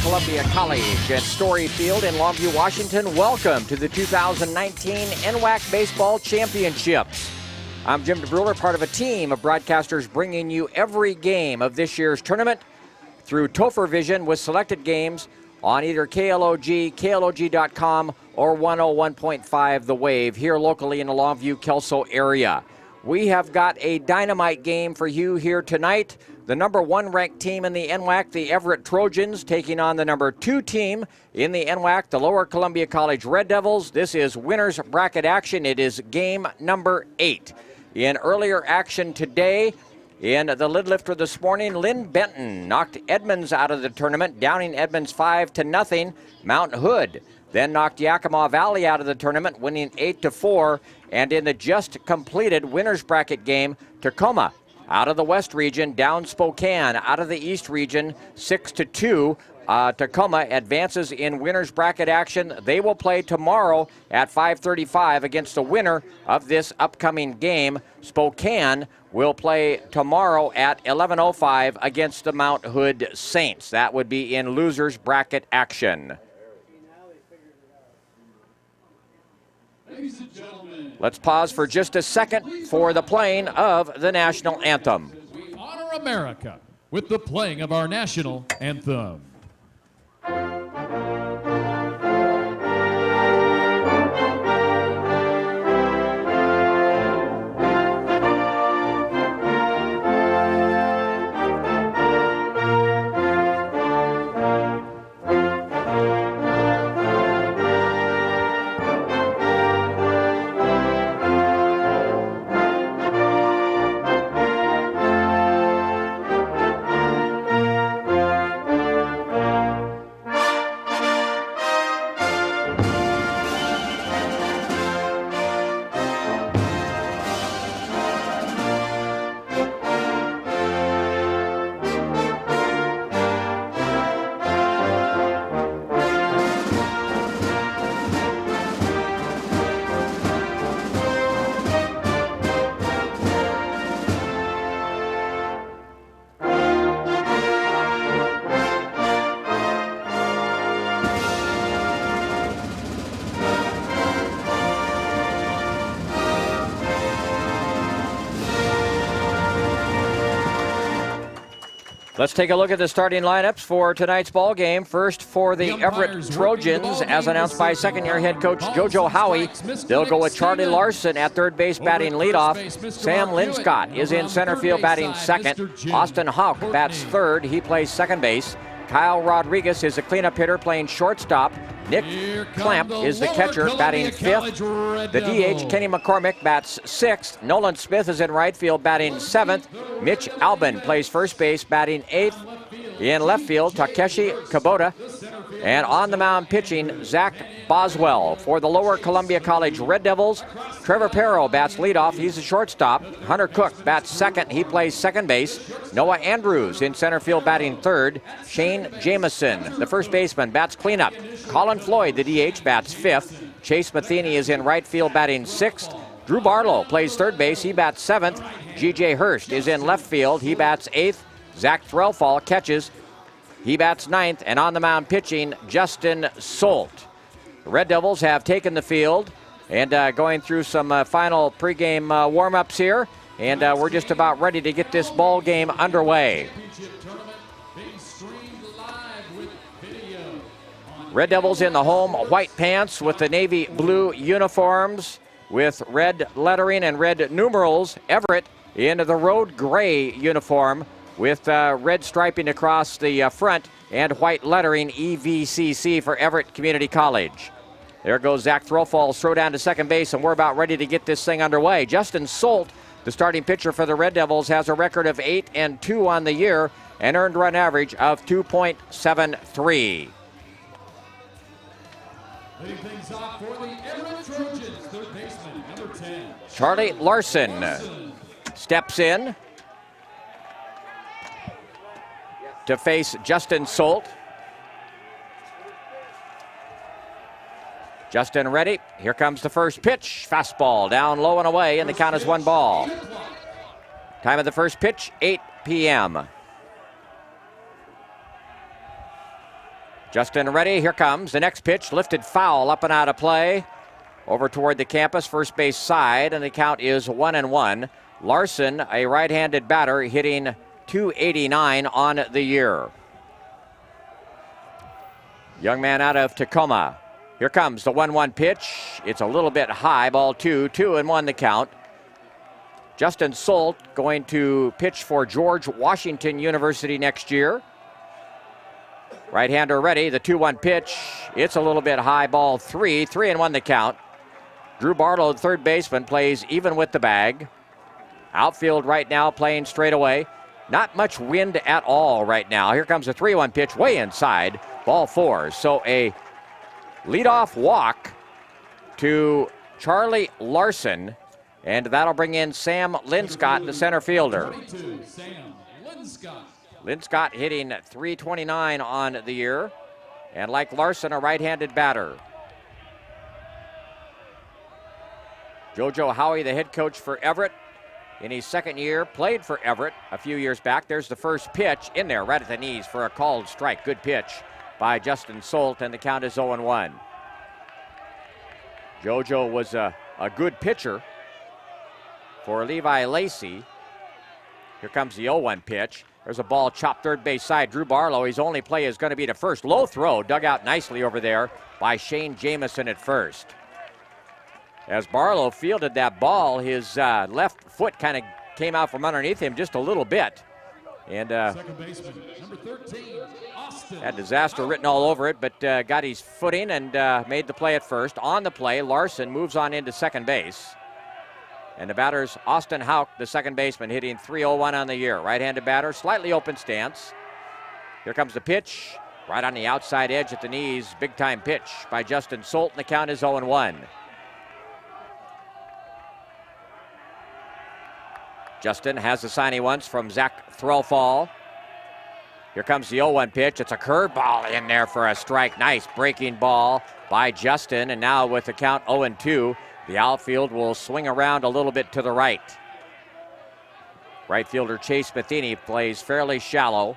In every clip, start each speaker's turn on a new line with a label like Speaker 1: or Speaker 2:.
Speaker 1: Columbia College at Story Field in Longview, Washington. Welcome to the 2019 NWAC Baseball Championships. I'm Jim DeBruler, part of a team of broadcasters bringing you every game of this year's tournament through Topher Vision with selected games on either KLOG, KLOG.com, or 101.5 The Wave here locally in the Longview-Kelso area. We have got a dynamite game for you here tonight. The number 1 ranked team in the NWAC, the Everett Trojans, taking on the number 2 team in the NWAC, the Lower Columbia College Red Devils. This is winner's bracket action. It is game number 8. In earlier action today, in the lid lifter this morning, Lynn Benton knocked Edmonds out of the tournament, downing Edmonds 5-0. Mount Hood then knocked Yakima Valley out of the tournament, winning 8-4. And in the just completed winner's bracket game, Tacoma out of the West region, down Spokane out of the East region, 6-2. Tacoma advances in winner's bracket action. They will play tomorrow at 5:35 against the winner of this upcoming game. Spokane will play tomorrow at 11:05 against the Mount Hood Saints. That would be in loser's bracket action.
Speaker 2: Ladies and gentlemen,
Speaker 1: let's pause for just a second for the playing of the national anthem.
Speaker 2: We honor America with the playing of our national anthem.
Speaker 1: Let's take a look at the starting lineups for tonight's ball game. First for the Everett Trojans, as announced by second-year head coach JoJo Howie. They'll go with Charlie Larson at third base batting leadoff. Sam Linscott is in center field batting second. Austin Houck bats third. He plays second base. Kyle Rodriguez is the cleanup hitter playing shortstop. Nick Clamp is the catcher batting fifth. The DH, Kenny McCormick, bats sixth. Nolan Smith is in right field batting seventh. Mitch Albin plays first base batting eighth. In left field, Takeshi Kubota. And on the mound pitching, Zach Boswell. For the Lower Columbia College Red Devils, Trevor Perro bats leadoff. He's a shortstop. Hunter Cook bats second. He plays second base. Noah Andrews in center field batting third. Shane Jameson, the first baseman, bats cleanup. Colin Floyd, the DH, bats fifth. Chase Matheny is in right field batting sixth. Drew Barlow plays third base. He bats seventh. G.J. Hurst is in left field. He bats eighth. Zach Threlfall catches. He bats ninth. And on the mound pitching, Justin Solt. The Red Devils have taken the field and going through some final pregame warm-ups here. And we're just about ready to get this ball game underway. Red Devils in the home white pants with the navy blue uniforms with red lettering and red numerals. Everett in the road gray uniform with red striping across the front and white lettering, EVCC for Everett Community College. There goes Zach Threlfall's throw down to second base, and we're about ready to get this thing underway. Justin Solt, the starting pitcher for the Red Devils, has a record of 8-2 on the year, an earned run average of 2.73.
Speaker 2: Leading things off for the Everett Trojans, third baseman, number 10.
Speaker 1: Charlie Larson steps in to face Justin Solt. Justin ready. Here comes the first pitch. Fastball down low and away, and the count is 1 ball. Time of the first pitch, 8 p.m. Justin ready. Here comes the next pitch. Lifted foul, up and out of play. Over toward the campus, first base side, and the count is 1-1. Larson, a right-handed batter, hitting .289 on the year. Young man out of Tacoma. Here comes the 1-1 pitch. It's a little bit high, ball 2, 2-1 the count. Justin Solt going to pitch for George Washington University next year. Right-hander ready, the 2-1 pitch. It's a little bit high, ball 3, 3-1 the count. Drew Barlow, the third baseman, plays even with the bag. Outfield right now playing straight away. Not much wind at all right now. Here comes the 3-1 pitch, way inside, ball 4. So a leadoff walk to Charlie Larson, and that'll bring in Sam Linscott, the center fielder.
Speaker 2: 22, Sam Linscott.
Speaker 1: Linscott hitting .329 on the year, and like Larson, a right-handed batter. JoJo Howie, the head coach for Everett, in his second year, played for Everett a few years back. There's the first pitch in there, right at the knees for a called strike. Good pitch by Justin Solt, and the count is 0-1. JoJo was a good pitcher for Levi Lacey. Here comes the 0-1 pitch. There's a ball chopped third base side. Drew Barlow, his only play is going to be to first. Low throw, dug out nicely over there by Shane Jamison at first. As Barlow fielded that ball, his left foot kind of came out from underneath him just a little bit. And
Speaker 2: Second baseman, number 13, Austin.
Speaker 1: had disaster written all over it, but got his footing and made the play at first. On the play, Larson moves on into second base. And the batter's Austin Houck, the second baseman, hitting .301 on the year. Right-handed batter, slightly open stance. Here comes the pitch, right on the outside edge at the knees. Big-time pitch by Justin Solt, and the count is 0-1. Justin has the sign he wants from Zach Threlfall. Here comes the 0-1 pitch. It's a curveball in there for a strike. Nice breaking ball by Justin. And now with the count 0-2, the outfield will swing around a little bit to the right. Right fielder Chase Matheny plays fairly shallow.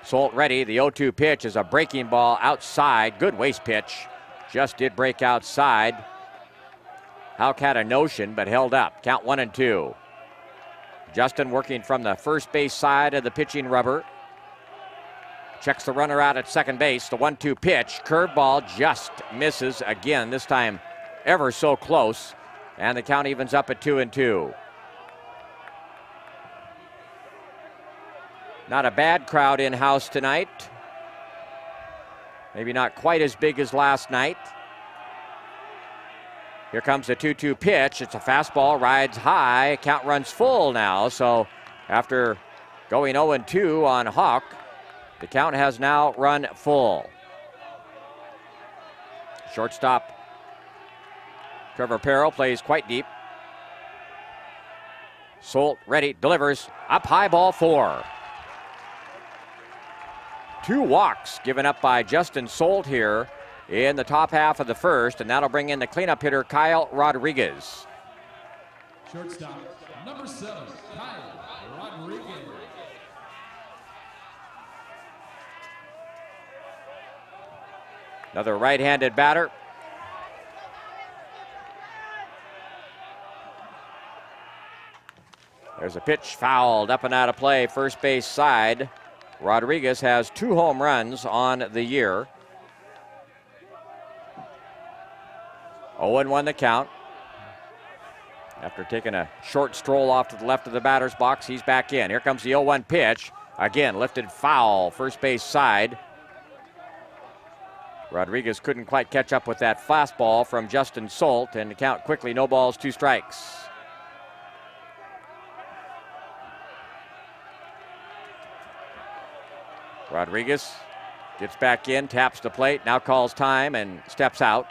Speaker 1: Solt ready. The 0-2 pitch is a breaking ball outside. Good waste pitch. Just did break outside. Houck had a notion, but held up. Count 1-2. Justin working from the first base side of the pitching rubber. Checks the runner out at second base. The 1-2 pitch. Curveball just misses again. This time ever so close. And the count evens up at 2-2. Not a bad crowd in-house tonight. Maybe not quite as big as last night. Here comes the 2-2 pitch. It's a fastball, rides high. Count runs full now. So after going 0-2 on Houck, the count has now run full. Shortstop Trevor Perro plays quite deep. Solt ready, delivers. Up high, ball 4. 2 walks given up by Justin Solt here in the top half of the first, and that'll bring in the cleanup hitter, Kyle Rodriguez.
Speaker 2: Shortstop, number 7, Kyle Rodriguez.
Speaker 1: Another right-handed batter. There's a pitch fouled up and out of play, first base side. Rodriguez has 2 home runs on the year. 0-1 the count. After taking a short stroll off to the left of the batter's box, he's back in. Here comes the 0-1 pitch. Again, lifted foul, first base side. Rodriguez couldn't quite catch up with that fastball from Justin Solt, and the count quickly, no balls, 2 strikes. Rodriguez gets back in, taps the plate, now calls time and steps out.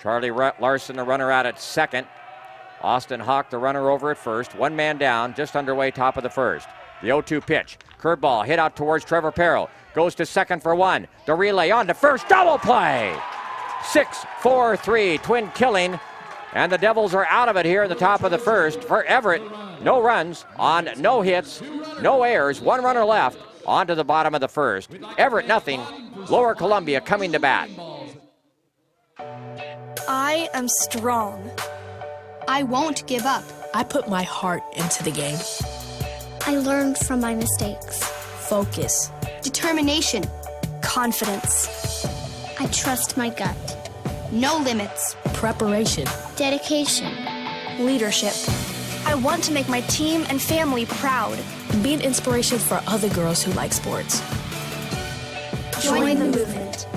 Speaker 1: Charlie Larson, the runner out at second. Austin Houck, the runner over at first. 1 man down, just underway, top of the first. The 0-2 pitch. Curveball hit out towards Trevor Perro. Goes to second for 1. The relay on to first. Double play. 6-4-3. Twin killing. And the Devils are out of it here in the top of the first. For Everett, no runs on no hits, no errors. 1 runner left. On to the bottom of the first. Everett nothing. Lower Columbia coming to bat.
Speaker 3: I am strong.
Speaker 4: I won't give up.
Speaker 5: I put my heart into the game.
Speaker 6: I learned from my mistakes.
Speaker 5: Focus.
Speaker 4: Determination.
Speaker 3: Confidence.
Speaker 6: I trust my gut.
Speaker 4: No limits.
Speaker 5: Preparation.
Speaker 6: Dedication.
Speaker 3: Leadership. I want to make my team and family proud.
Speaker 5: Be an inspiration for other girls who like sports.
Speaker 3: Join the movement.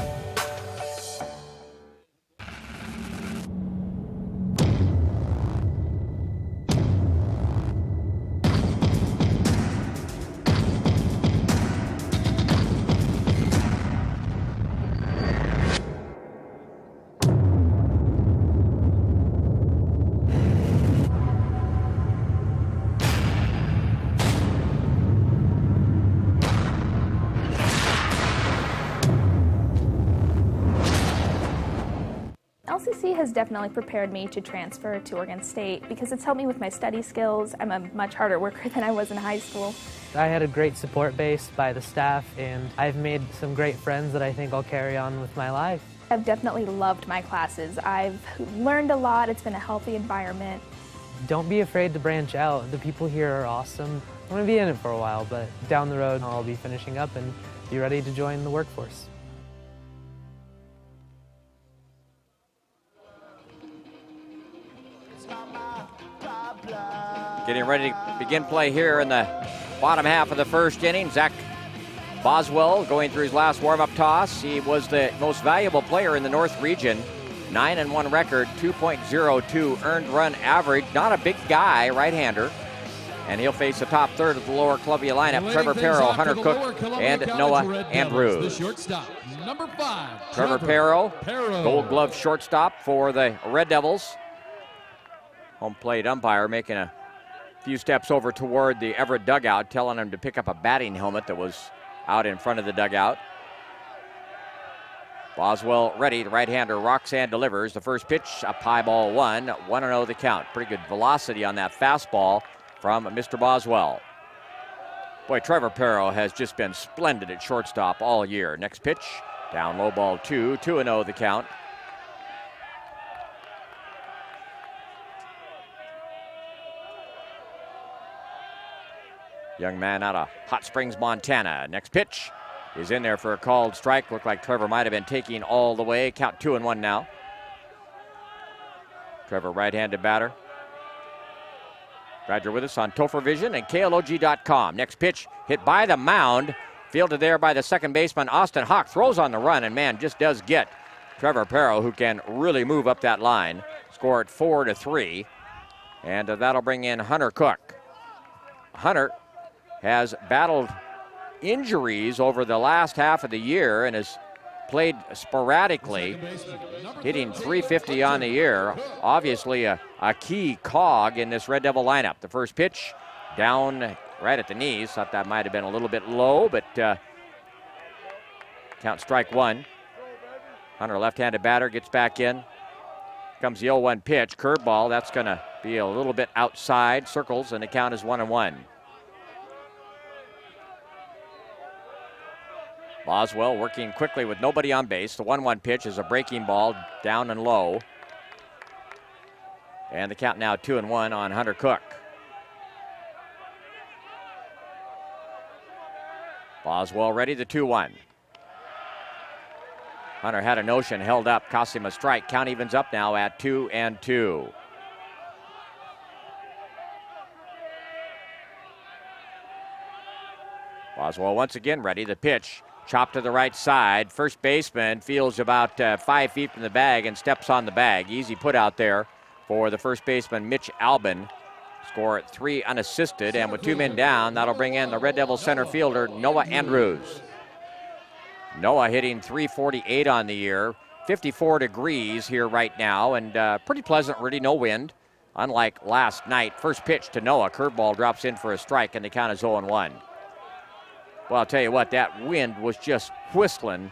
Speaker 7: LCC has definitely prepared me to transfer to Oregon State because it's helped me with my study skills. I'm a much harder worker than I was in high school.
Speaker 8: I had a great support base by the staff, and I've made some great friends that I think I'll carry on with my life.
Speaker 7: I've definitely loved my classes. I've learned a lot. It's been a healthy environment.
Speaker 8: Don't be afraid to branch out. The people here are awesome. I'm going to be in it for a while, but down the road I'll be finishing up and be ready to join the workforce.
Speaker 1: Getting ready to begin play here in the bottom half of the first inning. Zach Boswell going through his last warm-up toss. He was the most valuable player in the North region. 9-1 record, 2.02 earned run average. Not a big guy, right-hander. And he'll face the top third of the Lower Columbia lineup. Trevor Perro, Hunter Cook, and Noah Andrews.
Speaker 2: Number 5,
Speaker 1: Trevor Perro, Gold Glove shortstop for the Red Devils. Home plate umpire making a few steps over toward the Everett dugout, telling him to pick up a batting helmet that was out in front of the dugout. Boswell ready, the right-hander Roxanne delivers. The first pitch, up high ball 1-0 the count. Pretty good velocity on that fastball from Mr. Boswell. Boy, Trevor Perro has just been splendid at shortstop all year. Next pitch, down low ball 2-0 the count. Young man out of Hot Springs, Montana. Next pitch is in there for a called strike. Looked like Trevor might have been taking all the way. Count 2-1 now. Trevor, right-handed batter. Glad you're with us on Topher Vision and KLOG.com. Next pitch hit by the mound. Fielded there by the second baseman, Austin Hawk. Throws on the run and, man, just does get Trevor Perro, who can really move up that line. Score it 4-3. And that'll bring in Hunter Cook. Hunter has battled injuries over the last half of the year and has played sporadically, hitting .350 on the year. Obviously a key cog in this Red Devil lineup. The first pitch down right at the knees. Thought that might have been a little bit low, but count strike one. Hunter, left-handed batter, gets back in. Comes the 0-1 pitch, curveball. That's going to be a little bit outside, circles, and the count is 1-1. Boswell working quickly with nobody on base. The 1-1 pitch is a breaking ball down and low. And the count now 2-1 on Hunter Cook. Boswell ready, the 2-1. Hunter had a notion, held up, cost him a strike. Count evens up now at 2-2. Boswell once again ready, the pitch. Chopped to the right side. First baseman feels about 5 feet from the bag and steps on the bag. Easy put out there for the first baseman, Mitch Albin. Score at 3 unassisted, and with 2 men down, that'll bring in the Red Devil center fielder, Noah Andrews. Noah hitting .348 on the year. 54 degrees here right now, and pretty pleasant, really no wind. Unlike last night, first pitch to Noah. Curveball drops in for a strike, and the count is 0-1. Well, I'll tell you what, that wind was just whistling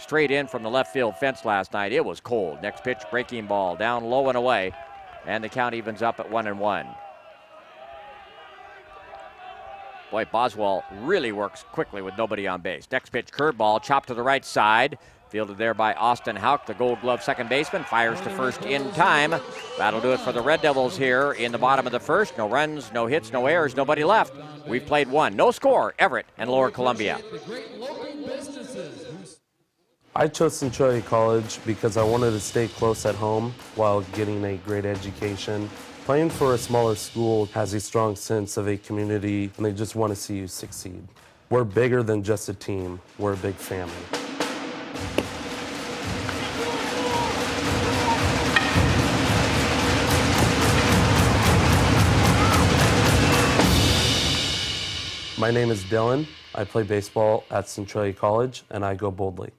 Speaker 1: straight in from the left field fence last night. It was cold. Next pitch, breaking ball, down low and away, and the count evens up at 1-1. Boy, Boswell really works quickly with nobody on base. Next pitch, curveball, chopped to the right side. Fielded there by Austin Houck, the Gold Glove second baseman. Fires to first in time. That'll do it for the Red Devils here in the bottom of the first. No runs, no hits, no errors, nobody left. We've played one. No score, Everett and Lower Columbia.
Speaker 9: I chose Centralia College because I wanted to stay close at home while getting a great education. Playing for a smaller school has a strong sense of a community, and they just want to see you succeed. We're bigger than just a team. We're a big family. My name is Dylan. I play baseball at Centralia College, and I go boldly.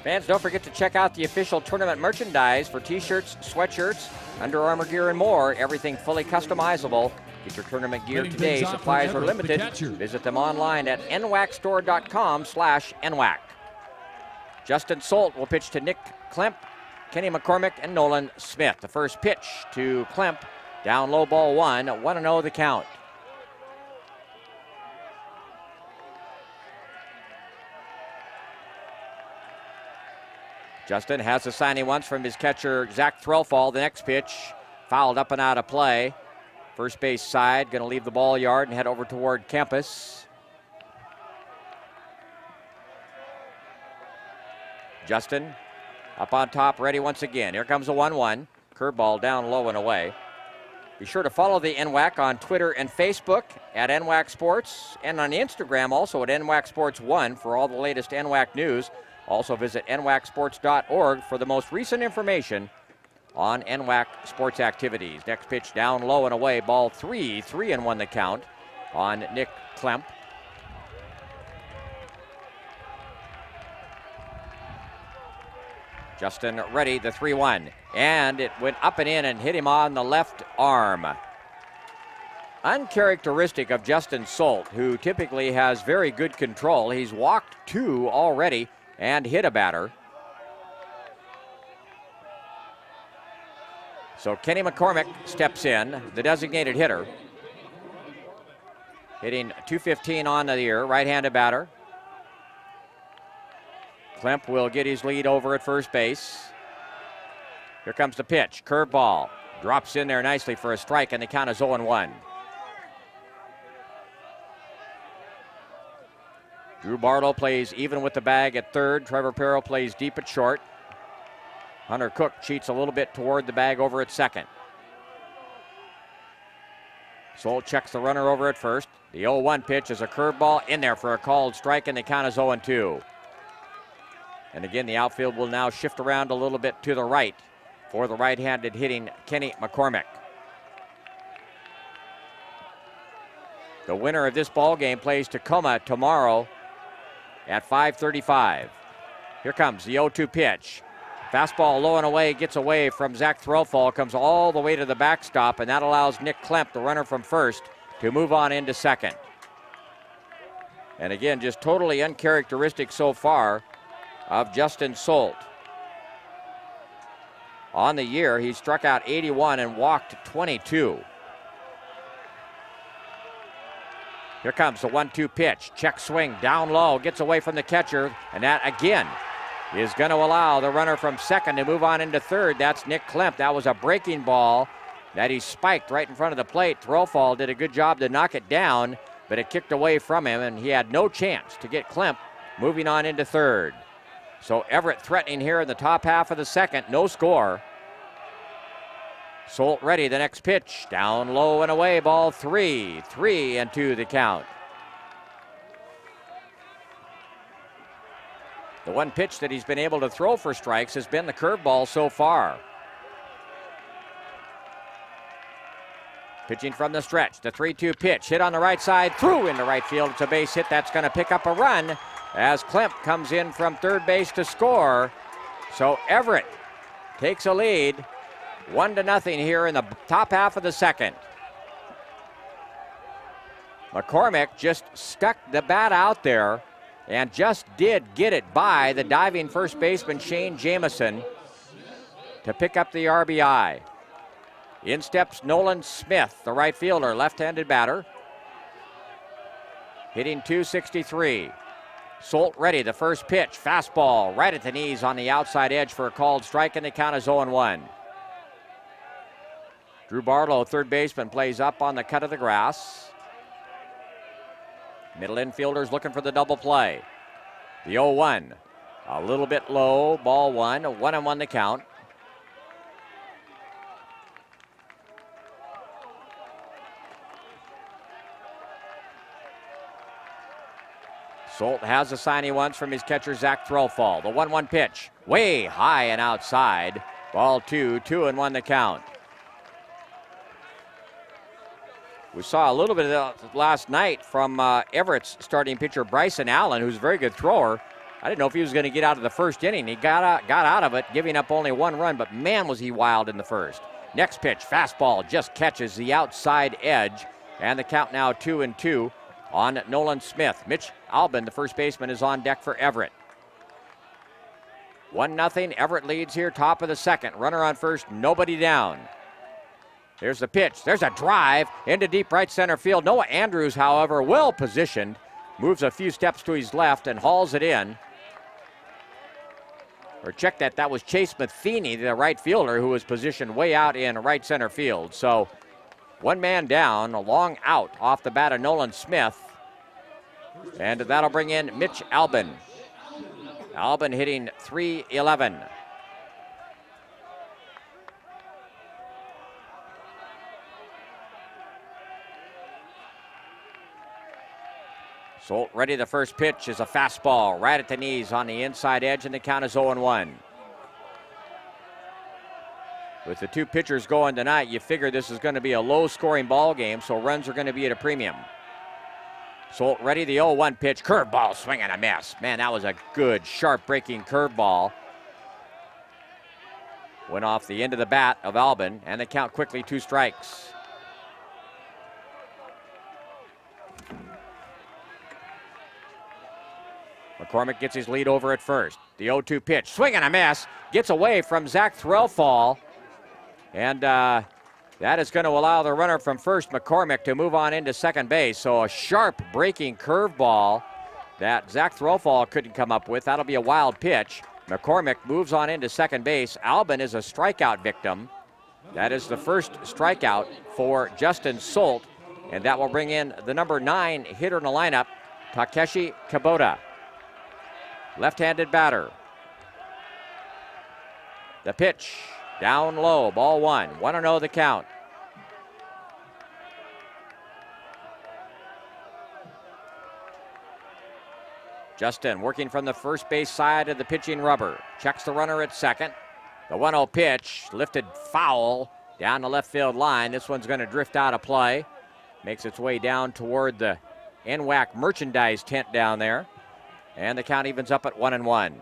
Speaker 1: Fans, don't forget to check out the official tournament merchandise for t-shirts, sweatshirts, Under Armour gear, and more. Everything fully customizable. Get your tournament gear today. Supplies are limited. Visit them online at nwacstore.com/NWAC. Justin Solt will pitch to Nick Klemp, Kenny McCormick, and Nolan Smith. The first pitch to Klemp. Down low, ball one. 1-0 the count. Justin has a sign he wants from his catcher, Zach Threlfall. The next pitch, fouled up and out of play. First base side, going to leave the ball yard and head over toward campus. Justin up on top, ready once again. Here comes a 1-1. Curveball down low and away. Be sure to follow the NWAC on Twitter and Facebook at NWAC Sports, and on Instagram also at NWAC Sports 1 for all the latest NWAC news. Also visit nwacsports.org for the most recent information on NWAC sports activities. Next pitch down low and away, ball 3, 3-1 the count on Nick Klemp. Justin ready, the 3-1, and it went up and in and hit him on the left arm. Uncharacteristic of Justin Solt, who typically has very good control. He's walked 2 already and hit a batter. So Kenny McCormick steps in, the designated hitter. Hitting .215 on the year, right-handed batter. Klemp will get his lead over at first base. Here comes the pitch, curveball. Drops in there nicely for a strike, and the count is 0-1. Drew Barlow plays even with the bag at third. Trevor Perro plays deep at short. Hunter Cook cheats a little bit toward the bag over at second. Solt checks the runner over at first. The 0-1 pitch is a curveball in there for a called strike, and the count is 0-2. And again, the outfield will now shift around a little bit to the right for the right-handed hitting Kenny McCormick. The winner of this ball game plays Tacoma tomorrow at 5:35. Here comes the 0-2 pitch. Fastball low and away, gets away from Zach Threlfall, comes all the way to the backstop, and that allows Nick Klemp, the runner from first, to move on into second. And again, just totally uncharacteristic so far of Justin Solt. On the year, he struck out 81 and walked 22. Here comes the 1-2 pitch. Check swing down low, gets away from the catcher, and that again is going to allow the runner from second to move on into third. That's Nick Klemp. That was a breaking ball that he spiked right in front of the plate. Threlfall did a good job to knock it down, but it kicked away from him, and he had no chance to get Klemp moving on into third. So Everett threatening here in the top half of the second. No score. Solt ready, the next pitch. Down low and away, ball 3. 3-2 the count. The one pitch that he's been able to throw for strikes has been the curveball so far. Pitching from the stretch, the 3-2 pitch, hit on the right side, through into right field. It's a base hit that's going to pick up a run as Klemp comes in from third base to score. So Everett takes a lead, 1-0 here in the top half of the second. McCormick just stuck the bat out there and just did get it by the diving first baseman Shane Jamison to pick up the RBI. In steps Nolan Smith, the right fielder, left-handed batter, hitting .263. Solt ready, the first pitch, fastball right at the knees on the outside edge for a called strike, and the count is 0-1. Drew Barlow, third baseman, plays up on the cut of the grass. Middle infielders looking for the double play. The 0-1, a little bit low, ball one, 1-1 the count. Solt has a sign he wants from his catcher, Zach Threlfall. The 1-1 pitch, way high and outside. Ball 2-1 the count. We saw a little bit of that last night from Everett's starting pitcher, Bryson Allen, who's a very good thrower. I didn't know if he was going to get out of the first inning. He got out of it, giving up only one run, but man, was he wild in the first. Next pitch, fastball, just catches the outside edge, and the count now 2-2. On Nolan Smith. Mitch Albin, the first baseman, is on deck for Everett. 1-0. Everett leads here, top of the second. Runner on first, nobody down. There's the pitch. There's a drive into deep right center field. Noah Andrews, however, well positioned, moves a few steps to his left and hauls it in. Or check that. That was Chase Matheny, the right fielder, who was positioned way out in right center field. So one man down, a long out off the bat of Nolan Smith. And that'll bring in Mitch Albin. Albin hitting .311. Solt ready, the first pitch is a fastball right at the knees on the inside edge, and the count is 0-1. With the two pitchers going tonight, you figure this is going to be a low-scoring ball game, so runs are going to be at a premium. Solt ready, the 0-1 pitch, curveball, swing and a miss. Man, that was a good, sharp-breaking curveball. Went off the end of the bat of Albin, and the count quickly 2 strikes. McCormick gets his lead over at first. The 0-2 pitch, swing and a miss, gets away from Zach Threlfall. And that is going to allow the runner from first, McCormick, to move on into second base. So a sharp breaking curveball that Zach Threlfall couldn't come up with. That'll be a wild pitch. McCormick moves on into second base. Albin is a strikeout victim. That is the first strikeout for Justin Solt. And that will bring in the number 9 hitter in the lineup, Takeshi Kubota. Left-handed batter. The pitch, down low, ball 1. 1-0 the count. Justin working from the first base side of the pitching rubber. Checks the runner at second. The 1-0 pitch, lifted foul down the left field line. This one's going to drift out of play. Makes its way down toward the NWAC merchandise tent down there. And the count evens up at 1-1.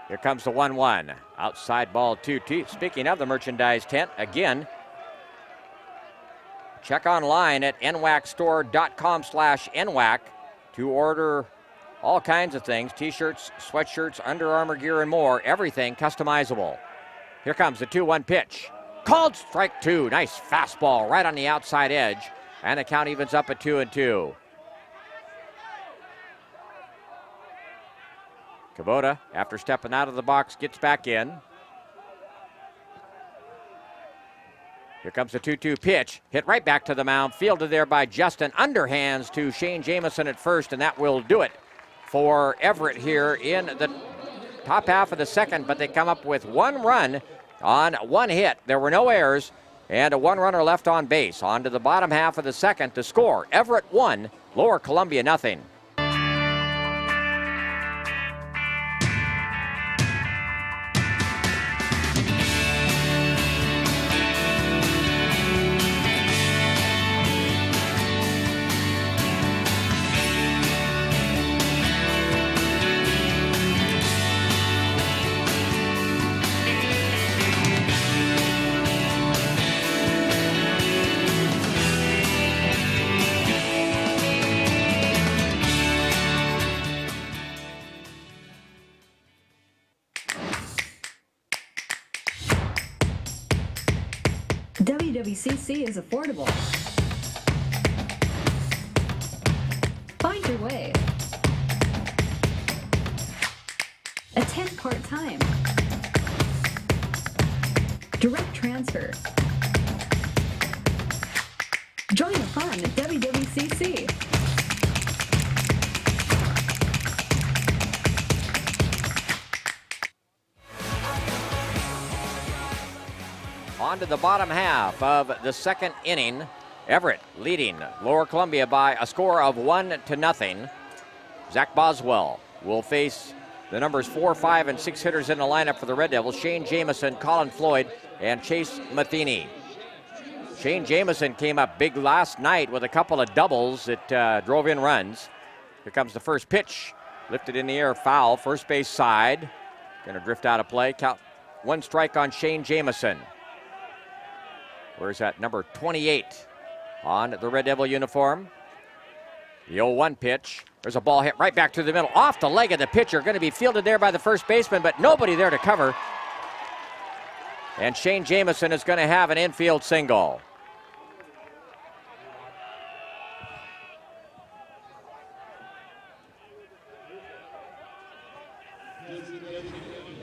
Speaker 1: Here comes the 1-1. Outside ball 2. Speaking of the merchandise tent, again, check online at nwacstore.com/NWAC to order all kinds of things, t-shirts, sweatshirts, Under Armour gear, and more. Everything customizable. Here comes the 2-1 pitch. Called strike 2. Nice fastball right on the outside edge. And the count evens up at 2-2. Kubota, after stepping out of the box, gets back in. Here comes the 2-2 pitch. Hit right back to the mound. Fielded there by Justin. Underhands to Shane Jamison at first, and that will do it for Everett here in the top half of the second, but they come up with 1 run on 1 hit. There were no errors, and a 1 runner left on base. On to the bottom half of the second to score. Everett 1, Lower Columbia nothing.
Speaker 10: WWCC is affordable. Find your way. Attend part-time. Direct transfer. Join the fun at WWCC.
Speaker 1: On to the bottom half of the second inning. Everett leading Lower Columbia by a score of 1-0. Zach Boswell will face the numbers 4, 5, and 6 hitters in the lineup for the Red Devils. Shane Jamison, Colin Floyd, and Chase Matheny. Shane Jamison came up big last night with a couple of doubles that drove in runs. Here comes the first pitch. Lifted in the air, foul, first base side. Going to drift out of play. Count 1 strike on Shane Jamison. Where's that number 28 on the Red Devil uniform? The 0-1 pitch. There's a ball hit right back through the middle, off the leg of the pitcher. Going to be fielded there by the first baseman, but nobody there to cover. And Shane Jamison is going to have an infield single.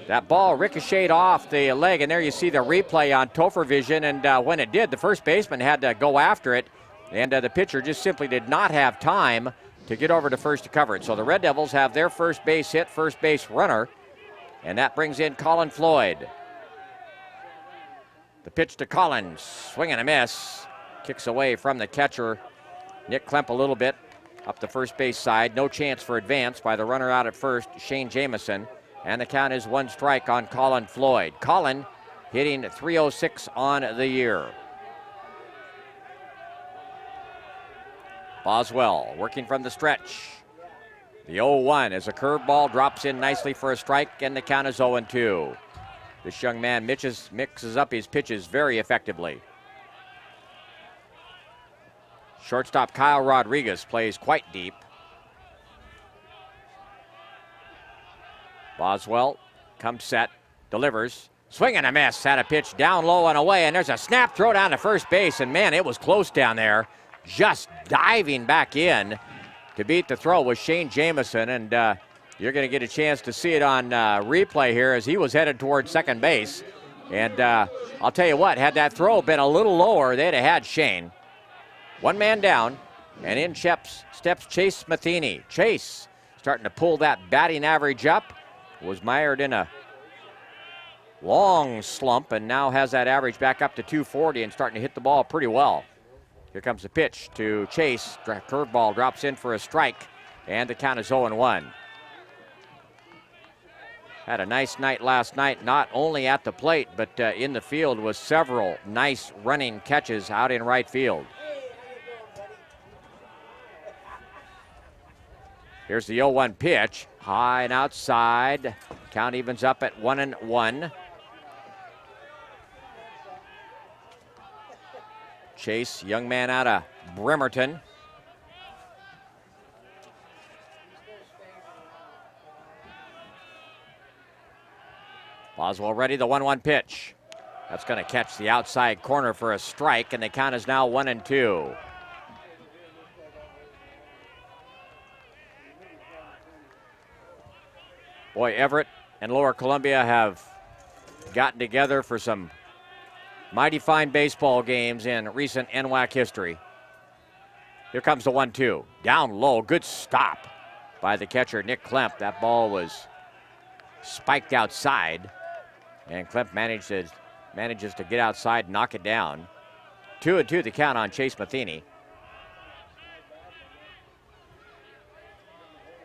Speaker 1: That ball ricocheted off the leg, and there you see the replay on Topher Vision. And when it did, the first baseman had to go after it, and the pitcher just simply did not have time to get over to first to cover it. So the Red Devils have their first base hit, first base runner, and that brings in Colin Floyd. The pitch to Collins, swing and a miss. Kicks away from the catcher, Nick Klemp, a little bit up the first base side. No chance for advance by the runner out at first, Shane Jamison. And the count is 1 strike on Colin Floyd. Colin hitting .306 on the year. Boswell working from the stretch. The 0-1 as a curveball drops in nicely for a strike, and the count is 0-2. This young man mixes up his pitches very effectively. Shortstop Kyle Rodriguez plays quite deep. Boswell comes set, delivers, swing and a miss, had a pitch down low and away, and there's a snap throw down to first base, and man, it was close down there. Just diving back in to beat the throw was Shane Jamison, and you're going to get a chance to see it on replay here as he was headed towards second base. And I'll tell you what, had that throw been a little lower, they'd have had Shane. One man down, and in steps Chase Matheny. Chase starting to pull that batting average up. Was mired in a long slump and now has that average back up to .240 and starting to hit the ball pretty well. Here comes the pitch to Chase. Curveball drops in for a strike, and the count is 0-1. Had a nice night last night, not only at the plate, but in the field with several nice running catches out in right field. Here's the 0-1 pitch, high and outside. Count evens up at 1-1. Chase, young man out of Bremerton. Boswell ready, the 1-1 pitch. That's going to catch the outside corner for a strike, and the count is now 1-2. Boy, Everett and Lower Columbia have gotten together for some mighty fine baseball games in recent NWAC history. Here comes the 1-2. Down low, good stop by the catcher, Nick Klemp. That ball was spiked outside, and Klemp manages to get outside, knock it down. 2-2 the count on Chase Matheny.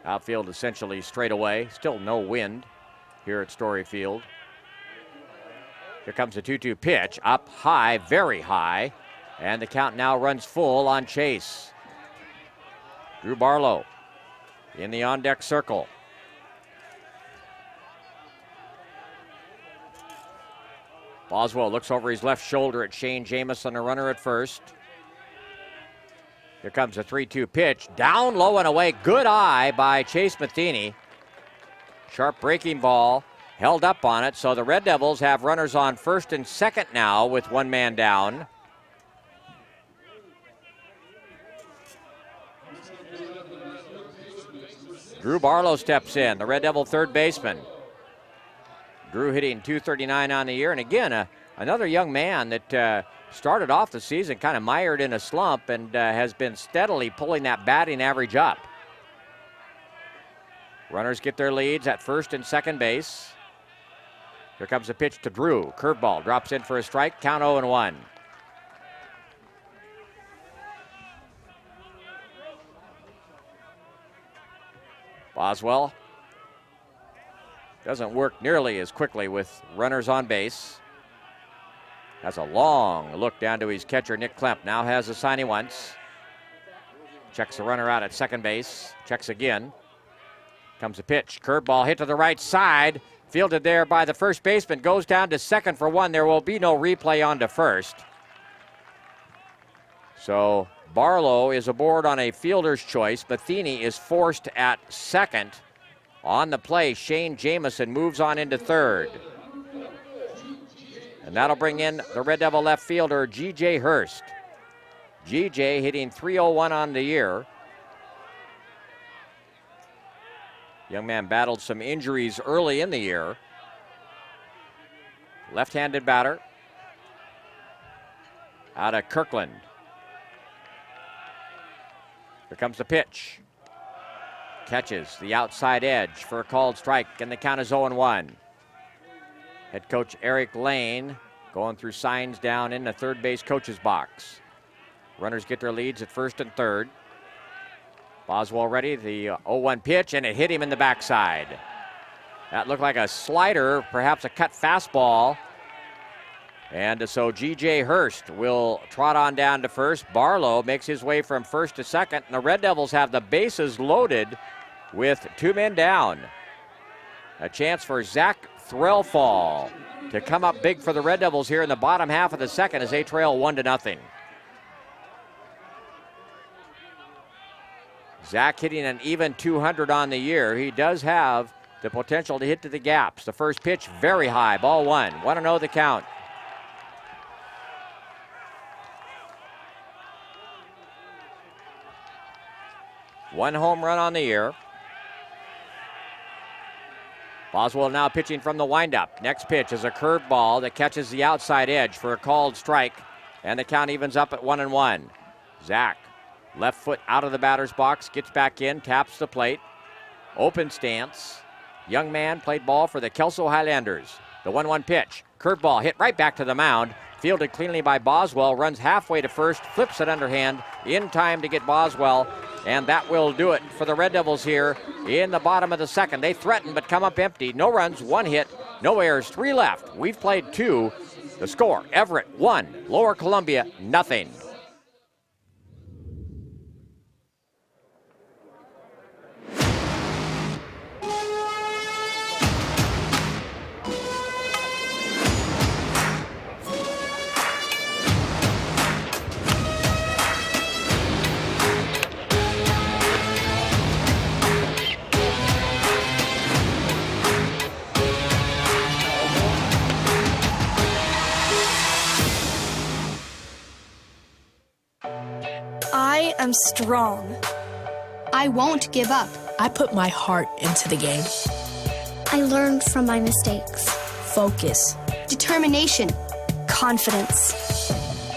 Speaker 1: Outfield essentially straight away. Still no wind here at Story Field. Here comes the 2-2 pitch. Up high, very high. And the count now runs full on Chase. Drew Barlow in the on-deck circle. Boswell looks over his left shoulder at Shane Jamison, a runner at first. Here comes a 3-2 pitch. Down low and away. Good eye by Chase Matheny. Sharp breaking ball. Held up on it. So the Red Devils have runners on first and second now with one man down. Drew Barlow steps in, the Red Devil third baseman. Drew hitting .239 on the year. And again, another young man that started off the season kind of mired in a slump and has been steadily pulling that batting average up. Runners get their leads at first and second base. Here comes a pitch to Drew. Curveball drops in for a strike. Count 0-1. Boswell doesn't work nearly as quickly with runners on base. Has a long look down to his catcher, Nick Klemp. Now has a sign he wants. Checks the runner out at second base. Checks again. Comes a pitch. Curveball hit to the right side. Fielded there by the first baseman. Goes down to second for one. There will be no replay on to first. So Barlow is aboard on a fielder's choice. Matheny is forced at second. On the play, Shane Jamison moves on into third. And that'll bring in the Red Devil left fielder, G.J. Hurst. G.J. hitting .301 on the year. Young man battled some injuries early in the year. Left-handed batter out of Kirkland. Here comes the pitch. Catches the outside edge for a called strike, and the count is 0-1. Head coach Eric Lane going through signs down in the third base coach's box. Runners get their leads at first and third. Boswell ready, the 0-1 pitch, and it hit him in the backside. That looked like a slider, perhaps a cut fastball. And so G.J. Hurst will trot on down to first. Barlow makes his way from first to second, and the Red Devils have the bases loaded with two men down. A chance for Zach Threlfall to come up big for the Red Devils here in the bottom half of the second as they trail 1-0. Zach hitting an even .200 on the year. He does have the potential to hit to the gaps. The first pitch, very high, ball one. 1-0 the count. One home run on the year. Boswell now pitching from the windup. Next pitch is a curveball that catches the outside edge for a called strike, and the count evens up at 1-1. Zach, left foot out of the batter's box, gets back in, taps the plate. Open stance. Young man played ball for the Kelso Highlanders. The 1-1 pitch. Curveball hit right back to the mound. Fielded cleanly by Boswell. Runs halfway to first. Flips it underhand. In time to get Boswell. And that will do it for the Red Devils here in the bottom of the second. They threaten but come up empty. No runs, one hit, no errors, 3 left. We've played 2. The score, Everett 1, Lower Columbia nothing.
Speaker 3: I am strong.
Speaker 4: I won't give up.
Speaker 5: I put my heart into the game.
Speaker 6: I learned from my mistakes.
Speaker 5: Focus.
Speaker 4: Determination.
Speaker 3: Confidence.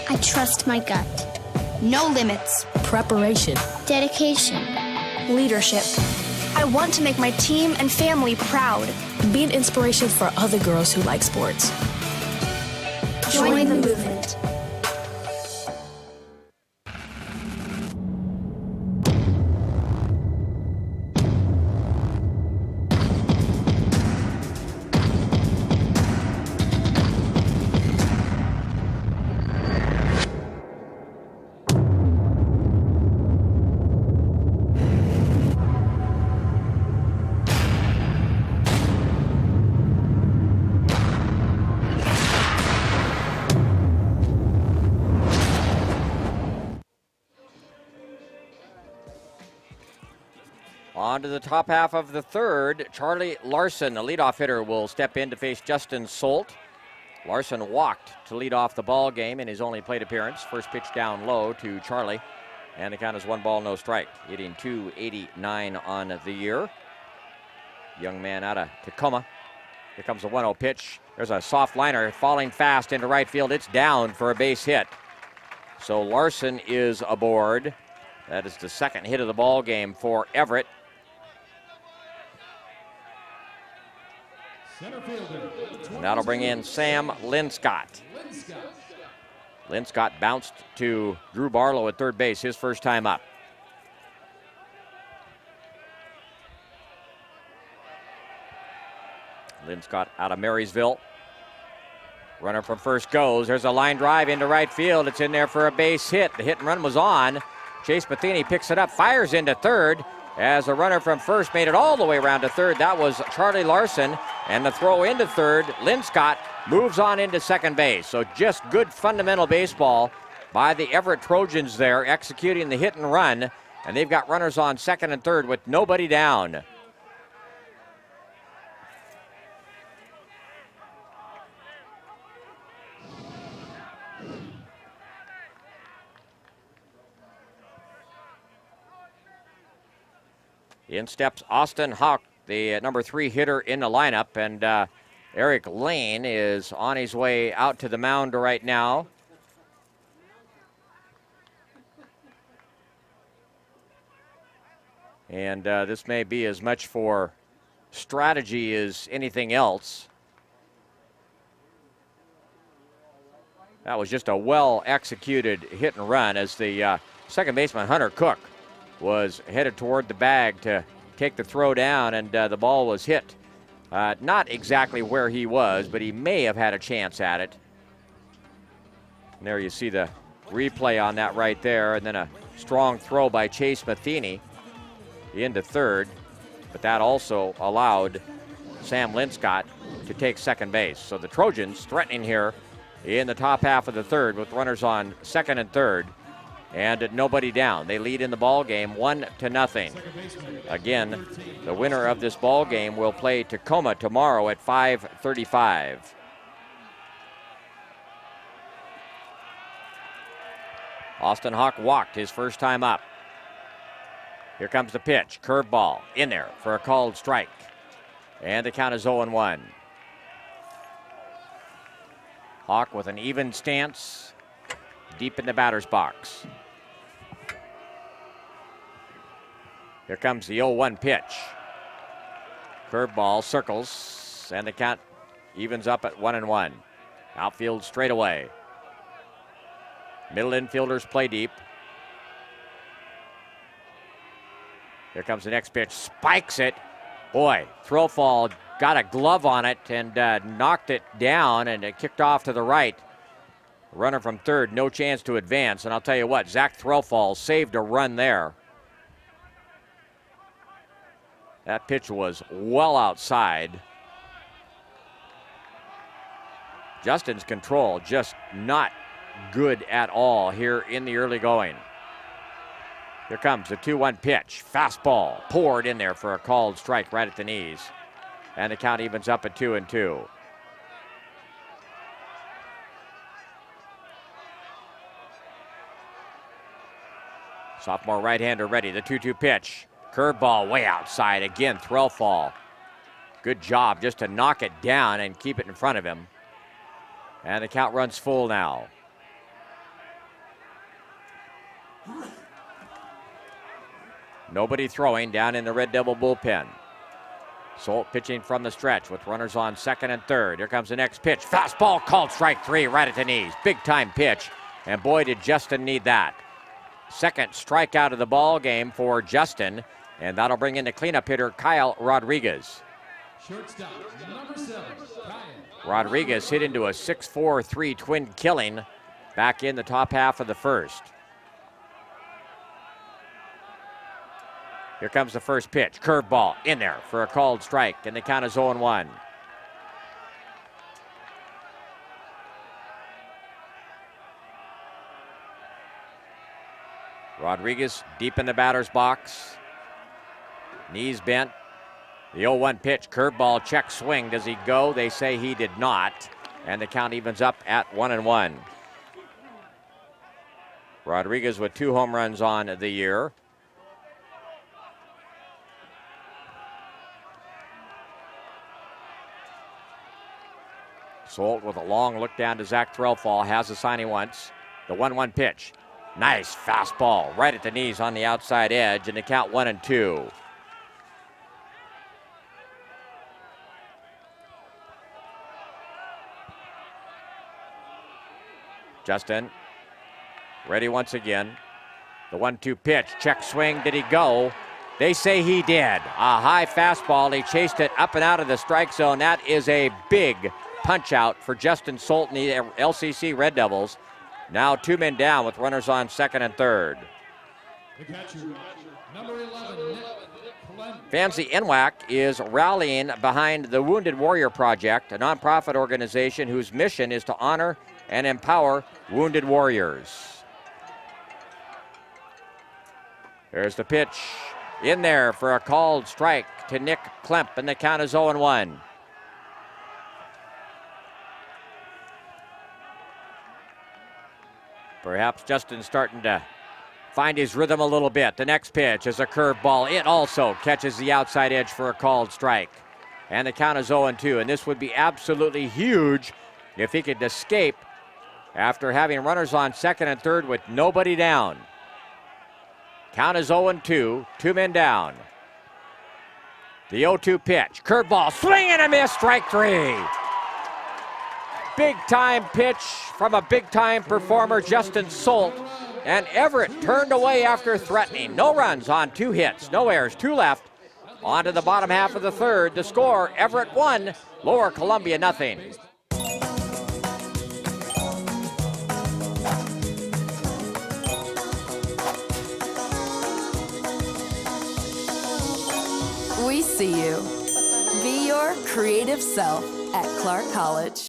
Speaker 6: I trust my gut.
Speaker 4: No limits.
Speaker 5: Preparation.
Speaker 6: Dedication.
Speaker 3: Leadership. I want to make my team and family proud.
Speaker 5: Be an inspiration for other girls who like sports.
Speaker 6: Join the movement.
Speaker 1: On to the top half of the third. Charlie Larson, the leadoff hitter, will step in to face Justin Solt. Larson walked to lead off the ball game in his only plate appearance. First pitch down low to Charlie. And the count is 1 ball, no strike. Hitting .289 on the year. Young man out of Tacoma. Here comes a 1-0 pitch. There's a soft liner falling fast into right field. It's down for a base hit. So Larson is aboard. That is the second hit of the ball game for Everett.
Speaker 2: Center fielder.
Speaker 1: And that'll bring in Sam Linscott. Linscott bounced to Drew Barlow at third base, his first time up. Linscott out of Marysville. Runner from first goes. There's a line drive into right field. It's in there for a base hit. The hit and run was on. Chase Matheny picks it up, fires into third as a runner from first made it all the way around to third. That was Charlie Larson. And the throw into third, Linscott moves on into second base. So just good fundamental baseball by the Everett Trojans there, executing the hit and run. And they've got runners on second and third with nobody down. In steps Austin Hawk, the number 3 hitter in the lineup, and Eric Lane is on his way out to the mound right now. And this may be as much for strategy as anything else. That was just a well-executed hit and run as the second baseman, Hunter Cook, was headed toward the bag to take the throw down, and the ball was hit. Not exactly where he was, but he may have had a chance at it. And there you see the replay on that right there, and then a strong throw by Chase Matheny into third, but that also allowed Sam Linscott to take second base. So the Trojans threatening here in the top half of the third with runners on second and third, and nobody down. They lead in the ball game 1-0. Again, the winner of this ball game will play Tacoma tomorrow at 5:35. Austin Hawk walked his first time up. Here comes the pitch. Curveball in there for a called strike. And the count is 0-1. Hawk with an even stance deep in the batter's box. Here comes the 0-1 pitch. Curveball circles, and the count evens up at 1-1. Outfield straightaway. Middle infielders play deep. Here comes the next pitch. Spikes it. Boy, throw fall, got a glove on it and knocked it down, and it kicked off to the right. Runner from third, no chance to advance. And I'll tell you what, Zach Threlfall saved a run there. That pitch was well outside. Justin's control just not good at all here in the early going. Here comes the 2-1 pitch. Fastball poured in there for a called strike right at the knees. And the count evens up at 2-2. Sophomore right-hander ready. The 2-2 pitch. Curveball way outside. Again, Threlfall. Good job just to knock it down and keep it in front of him. And the count runs full now. Nobody throwing down in the Red Devil bullpen. Solt pitching from the stretch with runners on second and third. Here comes the next pitch. Fastball called strike 3 right at the knees. Big time pitch. And boy, did Justin need that. Second strikeout of the ball game for Justin. And that'll bring in the cleanup hitter, Kyle Rodriguez.
Speaker 2: Shortstop, number 7, Kyle.
Speaker 1: Rodriguez hit into a 6-4-3 twin killing back in the top half of the first. Here comes the first pitch. Curveball in there for a called strike, and the count is 0-1. Rodriguez deep in the batter's box. Knees bent. The 0-1 pitch, curveball, check swing. Does he go? They say he did not. And the count evens up at 1-1. Rodriguez with 2 home runs on the year. Solt with a long look down to Zach Threlfall. Has a sign he wants. The 1-1 pitch. Nice fastball right at the knees on the outside edge, and the count 1-2. Justin ready once again. The 1-2 pitch, check swing. Did he go? They say he did. A high fastball. He chased it up and out of the strike zone. That is a big punch out for Justin Solt and the LCC Red Devils. Now 2 men down with runners on second and third.
Speaker 2: The catcher, number 11, Nick Clem.
Speaker 1: Fancy NWAC is rallying behind the Wounded Warrior Project, a nonprofit organization whose mission is to honor and empower wounded warriors. There's the pitch in there for a called strike to Nick Klemp, and the count is 0-1. Perhaps Justin's starting to find his rhythm a little bit. The next pitch is a curveball. It also catches the outside edge for a called strike. And the count is 0-2, and this would be absolutely huge if he could escape after having runners on second and third with nobody down. Count is 0-2, 2 men down. The 0-2 pitch, curveball, swing and a miss, strike 3. Big time pitch from a big time performer, Justin Solt. And Everett turned away after threatening. No runs on 2 hits, no errors, 2 left. On to the bottom half of the third. The score, Everett 1, Lower Columbia nothing.
Speaker 11: We see you. Be your creative self at Clark College.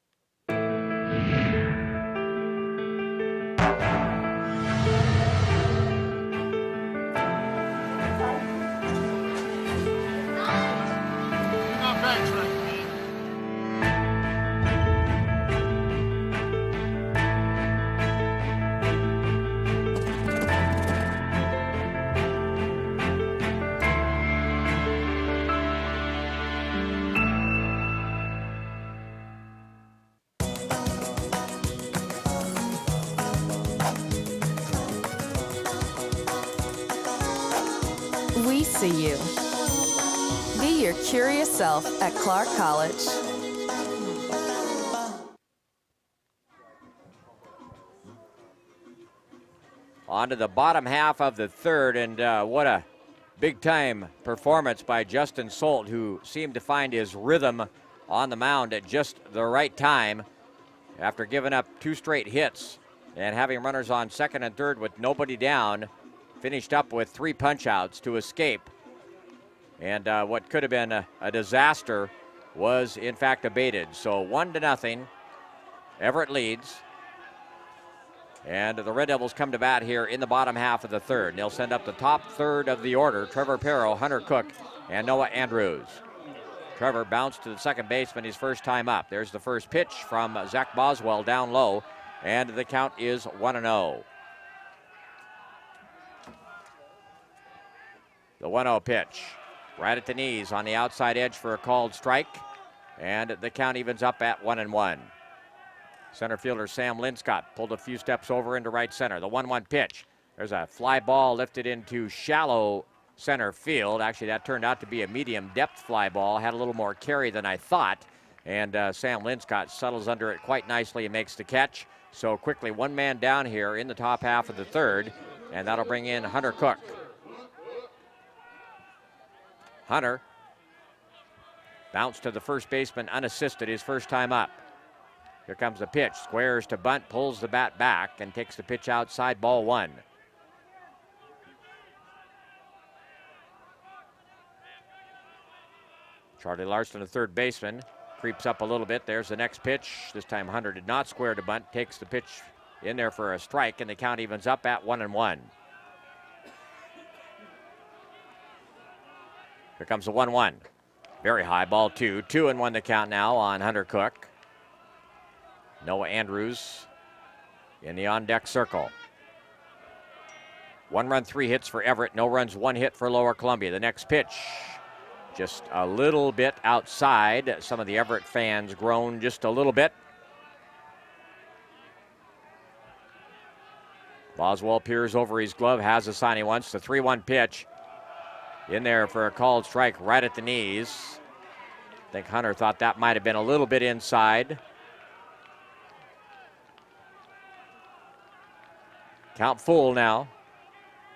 Speaker 11: We see you. Be your curious self at Clark College.
Speaker 1: On to the bottom half of the third, and what a big-time performance by Justin Solt, who seemed to find his rhythm on the mound at just the right time after giving up 2 straight hits and having runners on second and third with nobody down. Finished up with 3 punch-outs to escape. And what could have been a disaster was, in fact, abated. So 1-0, Everett leads. And the Red Devils come to bat here in the bottom half of the third. They'll send up the top third of the order: Trevor Perro, Hunter Cook, and Noah Andrews. Trevor bounced to the second baseman his first time up. There's the first pitch from Zach Boswell down low, and the count is 1-0. The 1-0 pitch, right at the knees on the outside edge for a called strike, and the count evens up at 1-1. Center fielder Sam Linscott pulled a few steps over into right center. The 1-1 pitch. There's a fly ball lifted into shallow center field. Actually, that turned out to be a medium depth fly ball. Had a little more carry than I thought. And Sam Linscott settles under it quite nicely and makes the catch. So quickly, 1 man down here in the top half of the third, and that'll bring in Hunter Cook. Hunter bounced to the first baseman unassisted his first time up. Here comes the pitch. Squares to bunt, pulls the bat back, and takes the pitch outside, ball 1. Charlie Larson, the third baseman, creeps up a little bit. There's the next pitch. This time Hunter did not square to bunt, takes the pitch in there for a strike, and the count evens up at 1-1. Here comes the 1-1. Very high, ball 2. 2-1 the count now on Hunter Cook. Noah Andrews in the on-deck circle. 1 run, 3 hits for Everett. No runs, 1 hit for Lower Columbia. The next pitch, just a little bit outside. Some of the Everett fans groan just a little bit. Boswell peers over his glove, has the sign he wants. The 3-1 pitch in there for a called strike right at the knees. I think Hunter thought that might have been a little bit inside. Count full now.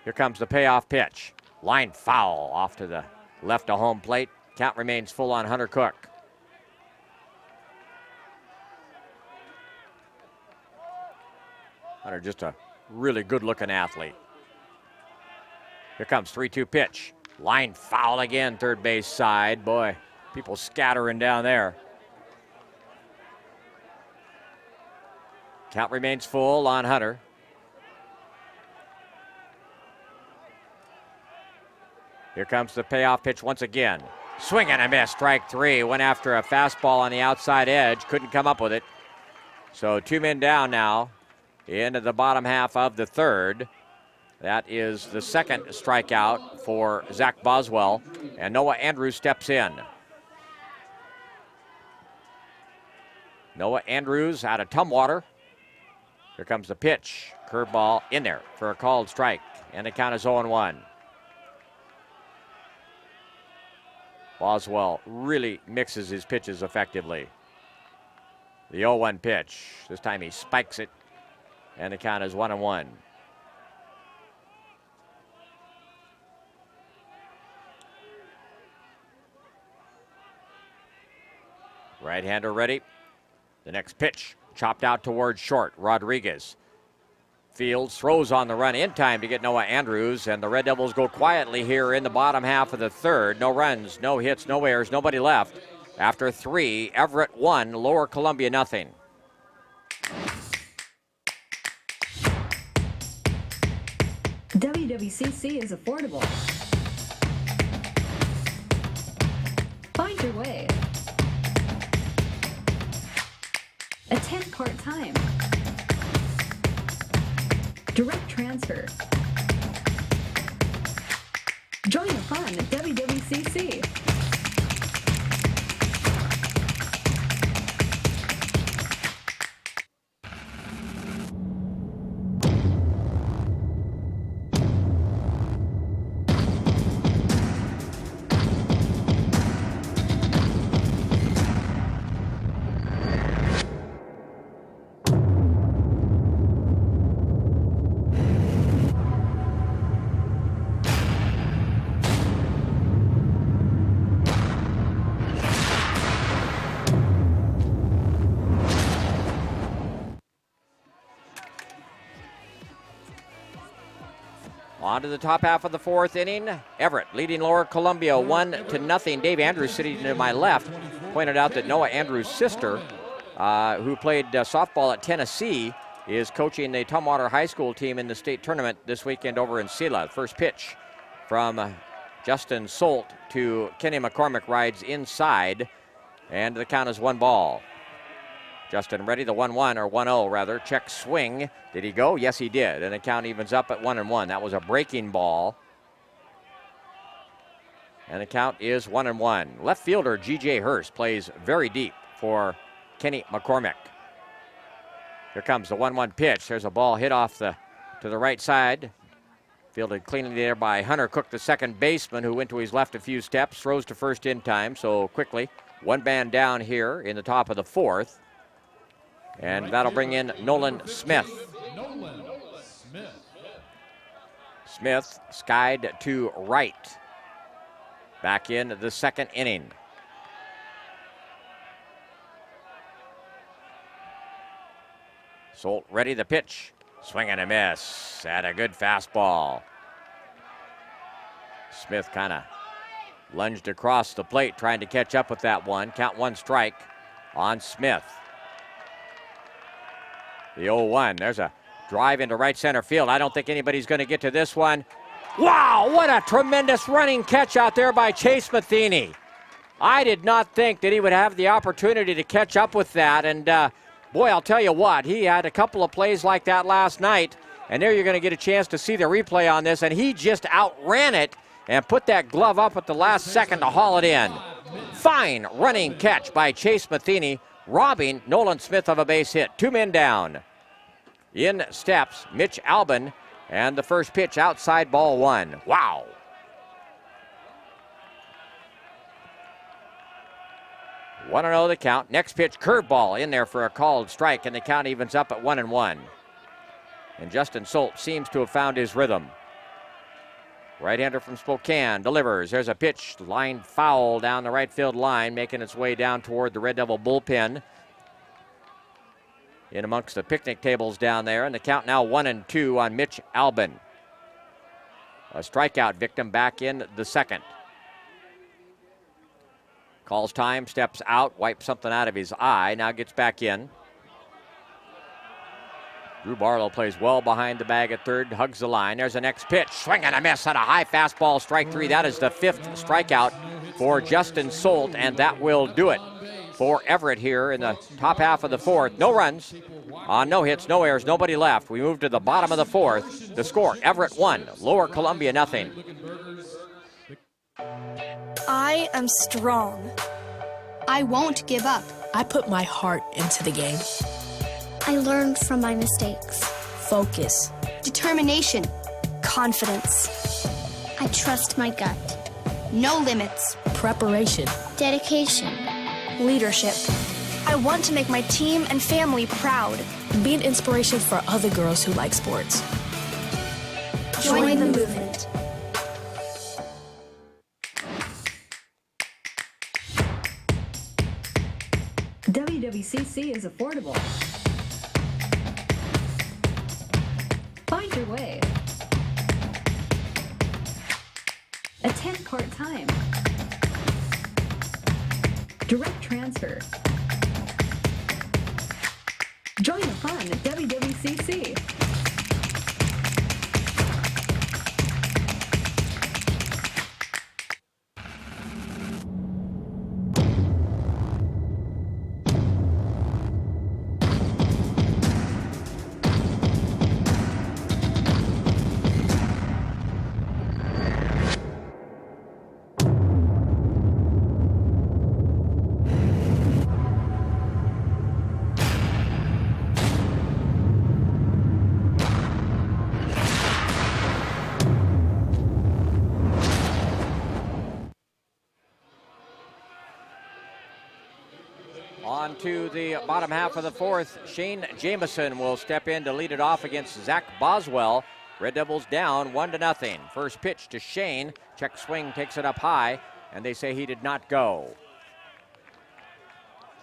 Speaker 1: Here comes the payoff pitch. Line foul off to the left of home plate. Count remains full on Hunter Cook. Hunter just a really good-looking athlete. Here comes 3-2 pitch. Line foul again, third base side. Boy, people scattering down there. Count remains full on Hunter. Here comes the payoff pitch once again. Swing and a miss, strike 3. Went after a fastball on the outside edge, couldn't come up with it. So 2 men down now into the bottom half of the third. That is the second strikeout for Zach Boswell, and Noah Andrews steps in. Noah Andrews out of Tumwater. Here comes the pitch. Curveball in there for a called strike, and the count is 0-1. Boswell really mixes his pitches effectively. The 0-1 pitch. This time he spikes it, and the count is 1-1. Right-hander ready. The next pitch chopped out towards short. Rodriguez fields, throws on the run in time to get Noah Andrews, and the Red Devils go quietly here in the bottom half of the third. No runs, no hits, no errors, nobody left. After 3, Everett 1, Lower Columbia nothing.
Speaker 10: WWCC is affordable. Find your way. Attend part-time. Direct transfer. Join the fun at WWCC.
Speaker 1: On to the top half of the fourth inning. Everett leading Lower Columbia 1-0. Dave Andrews, sitting to my left, pointed out that Noah Andrews' sister, who played softball at Tennessee, is coaching the Tumwater High School team in the state tournament this weekend over in Sela. First pitch from Justin Solt to Kenny McCormick rides inside, and the count is 1-1. Justin ready, the 1-1, or 1-0 rather. Check swing. Did he go? Yes, he did. And the count evens up at 1-1. That was a breaking ball. And the count is 1-1. Left fielder G.J. Hurst plays very deep for Kenny McCormick. Here comes the 1-1 pitch. There's a ball hit off to the right side. Fielded cleanly there by Hunter Cook, the second baseman, who went to his left a few steps. Throws to first in time, so quickly. One man down here in the top of the fourth. And that'll bring in Nolan Smith. Smith skied to right. Back in the second inning. Solt ready, the pitch. Swing and a miss. And a good fastball. Smith kind of lunged across the plate trying to catch up with that one. Count 1 strike on Smith. The 0-1. There's a drive into right center field. I don't think anybody's going to get to this one. Wow, what a tremendous running catch out there by Chase Matheny. I did not think that he would have the opportunity to catch up with that. And boy, I'll tell you what, he had a couple of plays like that last night. And there you're going to get a chance to see the replay on this. And he just outran it and put that glove up at the last second to haul it in. Fine running catch by Chase Matheny, robbing Nolan Smith of a base hit. 2 men down. In steps Mitch Albin, and the first pitch outside, ball 1. Wow. One and 0 the count. Next pitch, curveball in there for a called strike, and the count evens up at 1-1. And Justin Solt seems to have found his rhythm. Right-hander from Spokane delivers. There's a pitch lined foul down the right field line, making its way down toward the Red Devil bullpen. In amongst the picnic tables down there, and the count now 1-2 on Mitch Albin. A strikeout victim back in the second. Calls time, steps out, wipes something out of his eye, now gets back in. Drew Barlow plays well behind the bag at third, hugs the line. There's the next pitch, swing and a miss on a high fastball, strike 3. That is the 5th strikeout for Justin Solt, and that will do it for Everett here in the top half of the 4th. No runs, no hits, no errors, nobody left. We move to the bottom of the 4th. The score, Everett 1, Lower Columbia nothing.
Speaker 3: I am strong.
Speaker 4: I won't give up.
Speaker 5: I put my heart into the game.
Speaker 6: I learned from my mistakes.
Speaker 5: Focus.
Speaker 4: Determination.
Speaker 3: Confidence.
Speaker 6: I trust my gut.
Speaker 4: No limits.
Speaker 5: Preparation.
Speaker 6: Dedication.
Speaker 3: Leadership. I want to make my team and family proud.
Speaker 5: Be an inspiration for other girls who like sports.
Speaker 3: Join the movement.
Speaker 10: WWCC is affordable. Find your way. Attend part-time. Direct transfer. Join the fun at WWCC.
Speaker 1: On to the bottom half of the 4th. Shane Jameson will step in to lead it off against Zach Boswell. Red Devils down 1-0. First pitch to Shane. Check swing, takes it up high, and they say he did not go.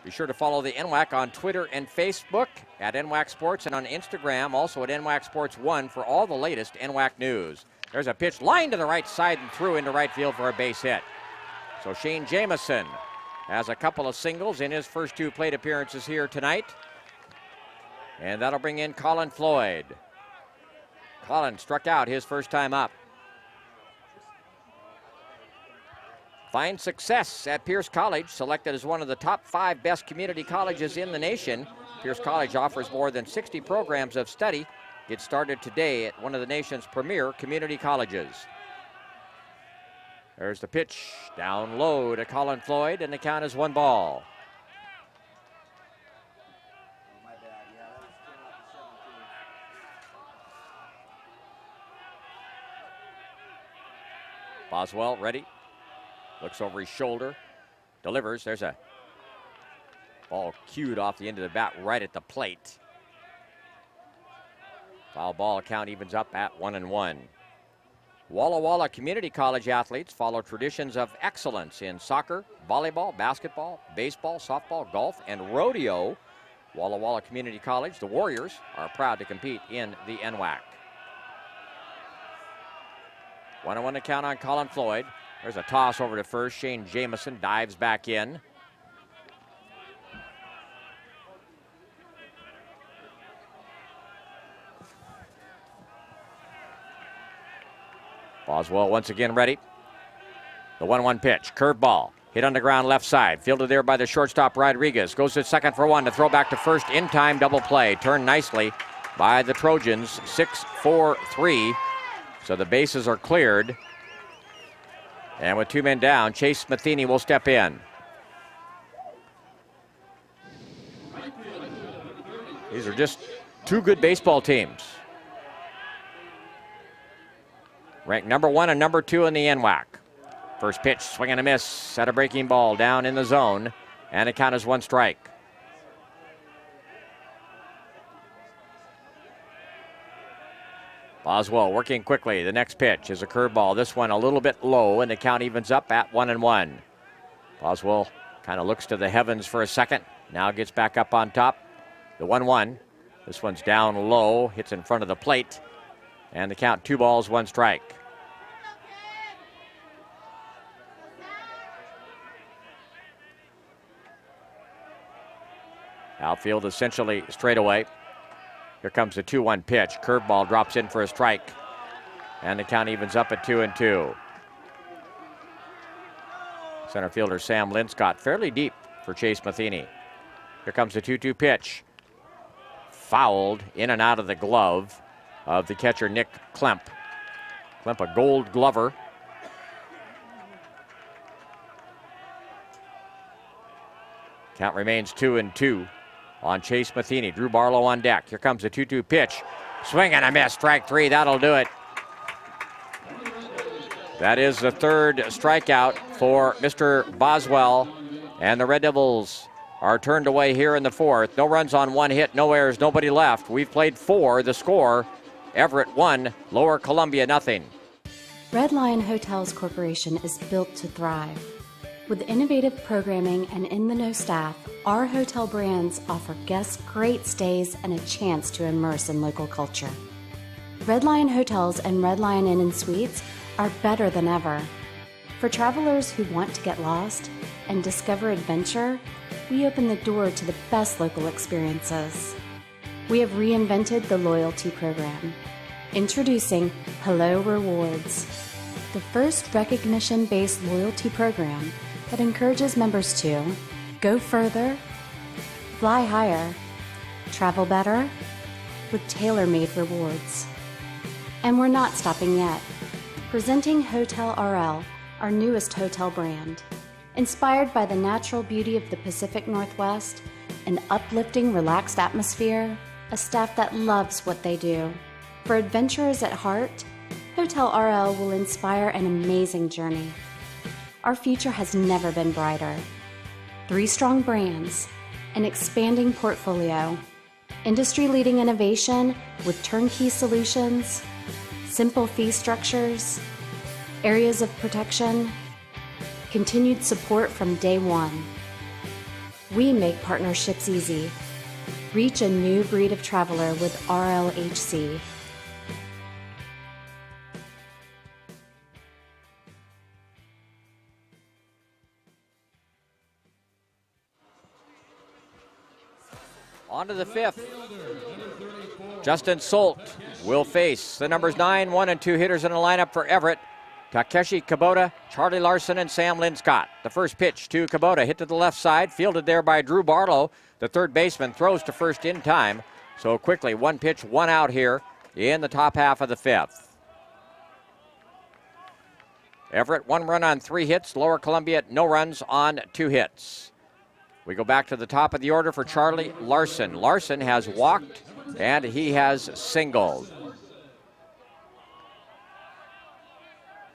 Speaker 1: Be sure to follow the NWAC on Twitter and Facebook at NWAC Sports, and on Instagram, also at NWAC Sports 1 for all the latest NWAC news. There's a pitch lined to the right side and through into right field for a base hit. So Shane Jameson has a couple of singles in his first 2 plate appearances here tonight. And that'll bring in Colin Floyd. Colin struck out his first time up. Finds success at Pierce College, selected as one of the top 5 best community colleges in the nation. Pierce College offers more than 60 programs of study. Get started today at one of the nation's premier community colleges. There's the pitch, down low to Colin Floyd, and the count is 1 ball. Boswell ready, looks over his shoulder, delivers. There's a ball cued off the end of the bat right at the plate. Foul ball, count evens up at 1-1. Walla Walla Community College athletes follow traditions of excellence in soccer, volleyball, basketball, baseball, softball, golf, and rodeo. Walla Walla Community College, the Warriors, are proud to compete in the NWAC. 1-1 to count on Colin Floyd. There's a toss over to first. Shane Jameson dives back in. Boswell once again ready. The 1-1 pitch, curveball, hit on the ground left side. Fielded there by the shortstop Rodriguez. Goes to second for one to throw back to first in time, double play. Turned nicely by the Trojans, 6-4-3. So the bases are cleared. And with 2 men down, Chase Matheny will step in. These are just 2 good baseball teams. Ranked number 1 and number 2 in the NWAC. First pitch, swing and a miss. Set a breaking ball down in the zone. And the count is 1 strike. Boswell working quickly. The next pitch is a curveball. This one a little bit low, and the count evens up at 1-1. Boswell kind of looks to the heavens for a second. Now gets back up on top. The 1-1. This one's down low, hits in front of the plate. And the count 2 balls, 1 strike. Outfield essentially straight away. Here comes the 2-1 pitch. Curveball drops in for a strike. And the count evens up at 2-2. Center fielder Sam Linscott fairly deep for Chase Matheny. Here comes the 2-2 pitch. Fouled in and out of the glove of the catcher Nick Klemp. Klemp, a Gold Glover. Count remains 2-2 on Chase Matheny. Drew Barlow on deck. Here comes the 2-2 pitch. Swing and a miss. Strike 3. That'll do it. That is the 3rd strikeout for Mr. Boswell. And the Red Devils are turned away here in the 4th. No runs on 1 hit, no errors, nobody left. We've played 4. The score, Everett 1, Lower Columbia nothing.
Speaker 12: Red Lion Hotels Corporation is built to thrive. With innovative programming and in-the-know staff, our hotel brands offer guests great stays and a chance to immerse in local culture. Red Lion Hotels and Red Lion Inn & Suites are better than ever. For travelers who want to get lost and discover adventure, we open the door to the best local experiences. We have reinvented the loyalty program. Introducing Hello Rewards, the first recognition-based loyalty program that encourages members to go further, fly higher, travel better, with tailor-made rewards. And we're not stopping yet. Presenting Hotel RL, our newest hotel brand. Inspired by the natural beauty of the Pacific Northwest, an uplifting, relaxed atmosphere, a staff that loves what they do. For adventurers at heart, Hotel RL will inspire an amazing journey. Our future has never been brighter. 3 strong brands, an expanding portfolio, industry-leading innovation with turnkey solutions, simple fee structures, areas of protection, continued support from day one. We make partnerships easy. Reach a new breed of traveler with RLHC.
Speaker 1: On to the 5th. Justin Solt will face the numbers 9, 1, and 2 hitters in the lineup for Everett. Takeshi Kubota, Charlie Larson, and Sam Linscott. The first pitch to Kubota, hit to the left side, fielded there by Drew Barlow. The third baseman throws to first in time. So quickly, 1 pitch, 1 out here in the top half of the 5th. Everett, 1 run on 3 hits. Lower Columbia, no runs on 2 hits. We go back to the top of the order for Charlie Larson. Larson has walked and he has singled.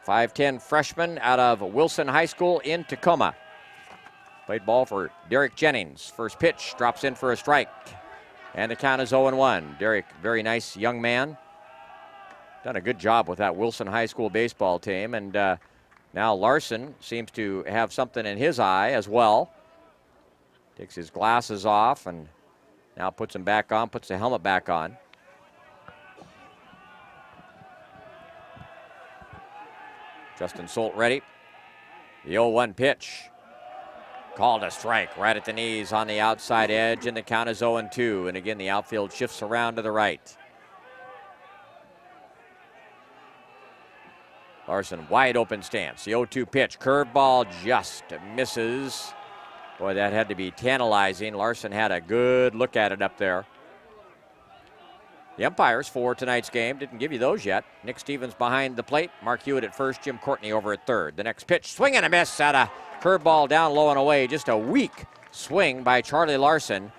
Speaker 1: 5'10" freshman out of Wilson High School in Tacoma. Played ball for Derek Jennings. First pitch drops in for a strike. And the count is 0-1. Derek, very nice young man. Done a good job with that Wilson High School baseball team. And now Larson seems to have something in his eye as well. Takes his glasses off and now puts them back on, puts the helmet back on. Justin Solt ready. The 0-1 pitch. Called a strike right at the knees on the outside edge, and the count is 0-2. And again, the outfield shifts around to the right. Larson, wide open stance. The 0-2 pitch. Curveball just misses. Boy, that had to be tantalizing. Larson had a good look at it up there. The umpires for tonight's game didn't give you those yet. Nick Stevens behind the plate. Mark Hewitt at first. Jim Courtney over at third. The next pitch, swing and a miss at a curveball down low and away. Just a weak swing by Charlie Larson.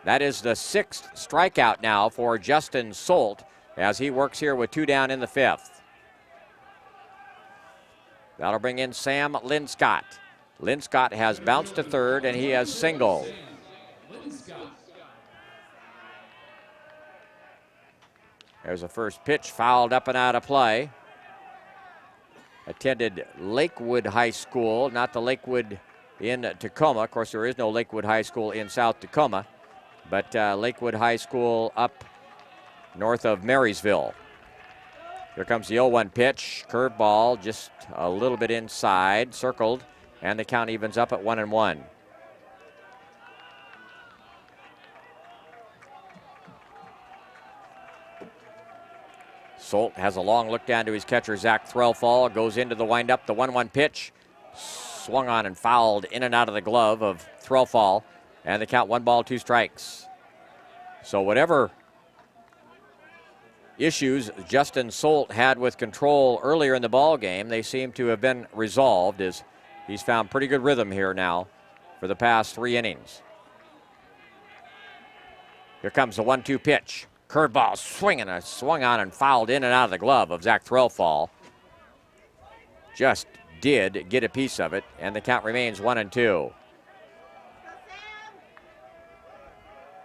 Speaker 1: That is the 6th strikeout now for Justin Solt as he works here with 2 down in the 5th. That'll bring in Sam Linscott. Linscott has bounced to third and he has singled. There's a first pitch fouled up and out of play. Attended Lakewood High School, not the Lakewood in Tacoma. Of course, there is no Lakewood High School in South Tacoma, but Lakewood High School up north of Marysville. Here comes the 0-1 pitch. Curveball just a little bit inside, circled, and the count evens up at 1-1. Solt has a long look down to his catcher, Zach Threlfall. Goes into the windup. The 1-1 pitch. Swung on and fouled in and out of the glove of Threlfall. And the count 1 ball, 2 strikes. So whatever issues Justin Solt had with control earlier in the ball game, they seem to have been resolved as he's found pretty good rhythm here now for the past 3 innings. Here comes the 1-2 pitch. Curveball swung on and fouled in and out of the glove of Zach Threlfall. Just did get a piece of it, and the count remains 1-2.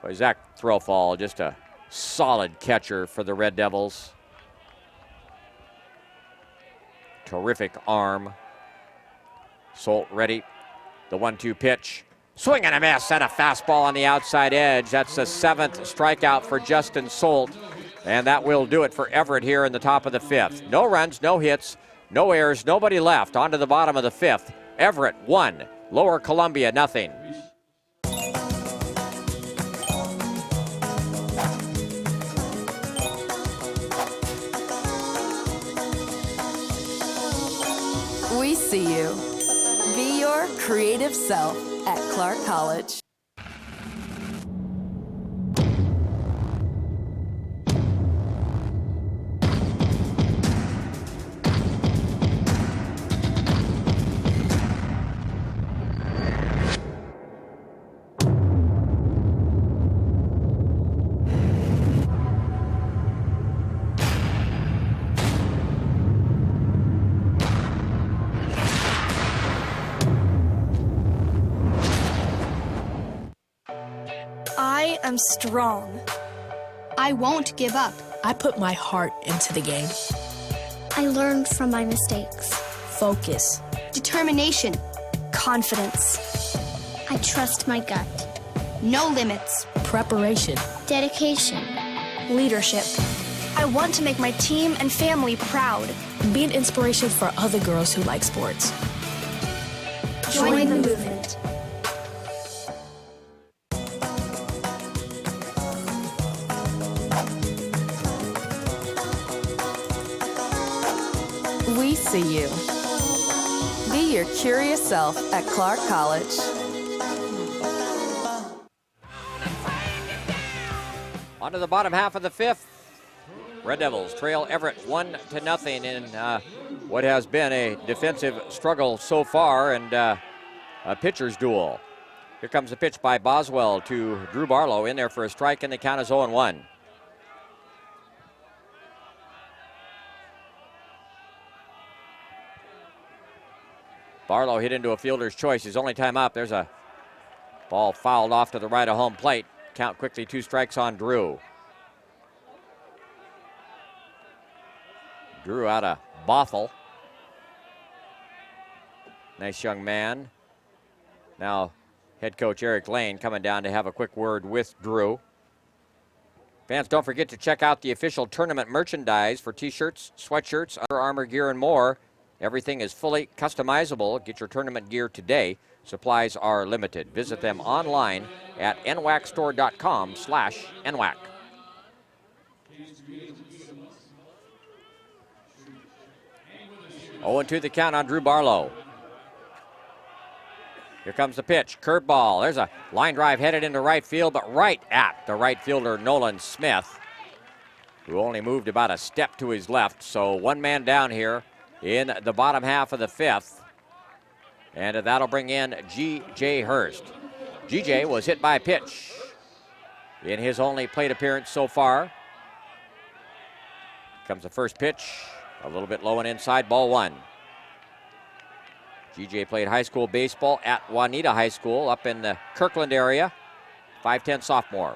Speaker 1: Boy, Zach Threlfall, just a solid catcher for the Red Devils. Terrific arm. Solt ready. The 1-2 pitch. Swing and a miss and a fastball on the outside edge. That's the 7th strikeout for Justin Solt. And that will do it for Everett here in the top of the 5th. No runs, no hits, no errors, nobody left. On to the bottom of the 5th. Everett 1, Lower Columbia nothing.
Speaker 11: We see you. Be your creative self at Clark College.
Speaker 3: I am strong.
Speaker 4: I won't give up.
Speaker 5: I put my heart into the game.
Speaker 6: I learned from my mistakes.
Speaker 5: Focus.
Speaker 4: Determination.
Speaker 3: Confidence.
Speaker 6: I trust my gut.
Speaker 4: No limits.
Speaker 5: Preparation.
Speaker 6: Dedication.
Speaker 3: Leadership. I want to make my team and family proud.
Speaker 5: Be an inspiration for other girls who like sports.
Speaker 3: Join the movement.
Speaker 11: We see you. Be your curious self at Clark College.
Speaker 1: On to the bottom half of the 5th. Red Devils trail Everett 1-0 in what has been a defensive struggle so far and a pitcher's duel. Here comes the pitch by Boswell to Drew Barlow, in there for a strike, and the count is 0-1. Barlow hit into a fielder's choice. His only time up. There's a ball fouled off to the right of home plate. Count quickly, 2 strikes on Drew. Drew out of Bothell. Nice young man. Now head coach Eric Lane coming down to have a quick word with Drew. Fans, don't forget to check out the official tournament merchandise for t-shirts, sweatshirts, Under Armour gear, and more. Everything is fully customizable. Get your tournament gear today. Supplies are limited. Visit them online at nwacstore.com/NWAC. 0-2 the count on Drew Barlow. Here comes the pitch. Curveball. There's a line drive headed into right field, but right at the right fielder, Nolan Smith, who only moved about a step to his left. So one man down here in the bottom half of the fifth. And that'll bring in G.J. Hurst. G.J. was hit by a pitch in his only plate appearance so far. Comes the first pitch. A little bit low and inside, ball one. G.J. played high school baseball at Juanita High School up in the Kirkland area. 5'10 sophomore.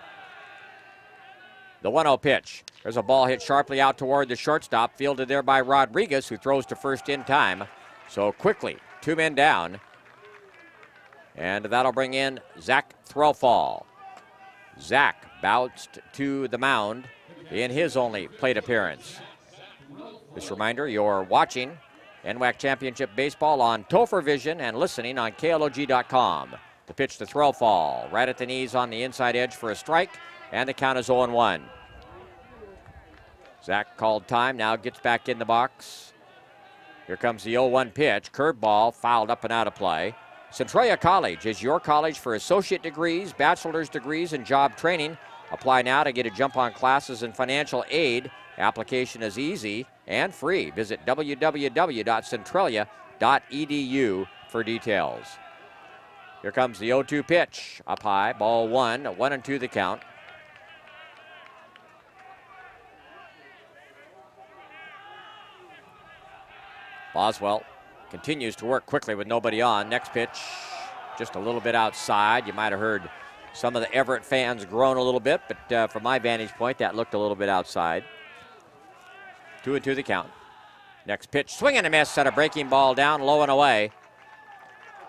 Speaker 1: The 1-0 pitch. There's a ball hit sharply out toward the shortstop, fielded there by Rodriguez, who throws to first in time. So quickly, two men down. And that'll bring in Zach Threlfall. Zach bounced to the mound in his only plate appearance. This reminder, you're watching NWAC Championship Baseball on Topher Vision and listening on KLOG.com. The pitch to Threlfall, right at the knees on the inside edge for a strike, and the count is 0-1. Zach called time, now gets back in the box. Here comes the 0-1 pitch, curveball, fouled up and out of play. Centralia College is your college for associate degrees, bachelor's degrees, and job training. Apply now to get a jump on classes and financial aid. Application is easy and free. Visit www.centralia.edu for details. Here comes the 0-2 pitch. Up high, ball one, 1-2 the count. Boswell continues to work quickly with nobody on. Next pitch, just a little bit outside. You might have heard some of the Everett fans groan a little bit, but from my vantage point, that looked a little bit outside. 2-2 the count. Next pitch, swing and a miss, and a breaking ball down low and away.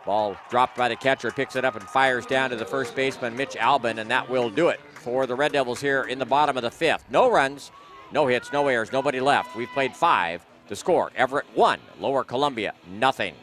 Speaker 1: Ball dropped by the catcher, picks it up and fires down to the first baseman, Mitch Albin, and that will do it for the Red Devils here in the bottom of the fifth. No runs, no hits, no errors, nobody left. We've played 5. The score, Everett 1, Lower Columbia nothing.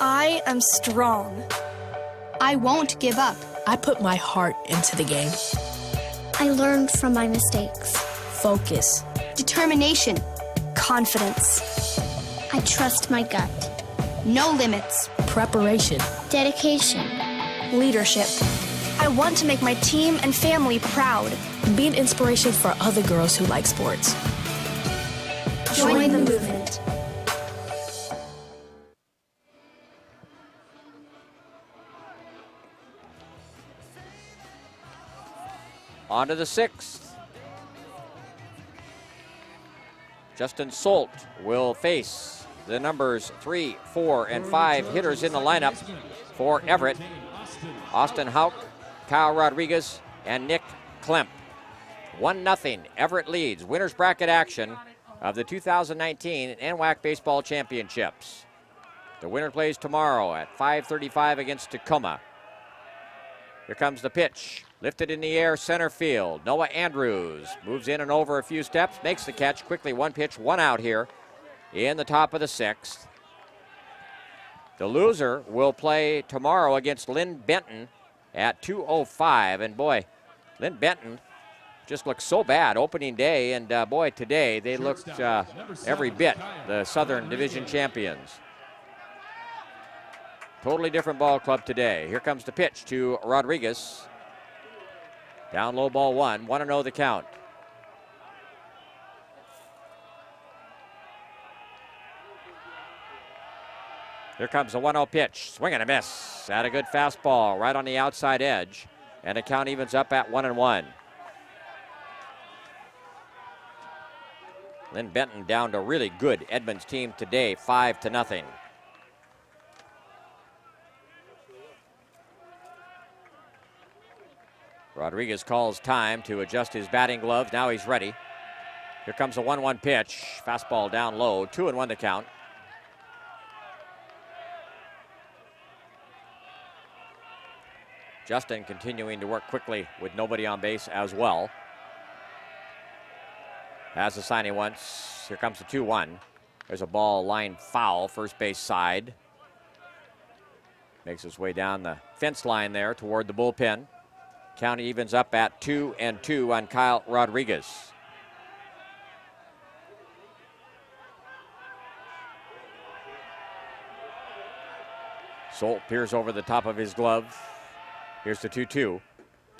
Speaker 3: I am strong.
Speaker 4: I won't give up.
Speaker 5: I put my heart into the game.
Speaker 6: I learned from my mistakes.
Speaker 5: Focus.
Speaker 4: Determination.
Speaker 3: Confidence.
Speaker 6: I trust my gut.
Speaker 4: No limits.
Speaker 5: Preparation.
Speaker 6: Dedication.
Speaker 3: Leadership. I want to make my team and family proud.
Speaker 5: Be an inspiration for other girls who like sports.
Speaker 3: Join the movement.
Speaker 1: On to the 6th. Justin Solt will face the numbers 3, 4, and 5 hitters in the lineup for Everett. Austin Hauk, Kyle Rodriguez, and Nick Klemp. 1-0. Everett leads. Winners bracket action of the 2019 NWAC Baseball Championships. The winner plays tomorrow at 5:35 against Tacoma. Here comes the pitch. Lifted in the air, center field. Noah Andrews moves in and over a few steps, makes the catch quickly. 1 pitch, 1 out here in the top of the 6th. The loser will play tomorrow against Lynn Benton at 2:05. And boy, Lynn Benton just looked so bad opening day. And boy, today they looked every bit the Southern Division champions. Totally different ball club today. Here comes the pitch to Rodriguez. Down low, ball 1, 1-0 the count. Here comes the 1-0 pitch. Swing and a miss. At a good fastball right on the outside edge. And the count evens up at 1-1. Lynn Benton down to really good Edmonds team today, 5-0. Rodriguez calls time to adjust his batting gloves. Now he's ready. Here comes a 1-1 pitch. Fastball down low. 2-1 the count. Justin continuing to work quickly with nobody on base as well. Has the signing once. Here comes the 2-1. There's a ball line foul, first base side. Makes his way down the fence line there toward the bullpen. Count evens up at 2-2 on Kyle Rodriguez. Solt peers over the top of his glove. Here's the 2-2.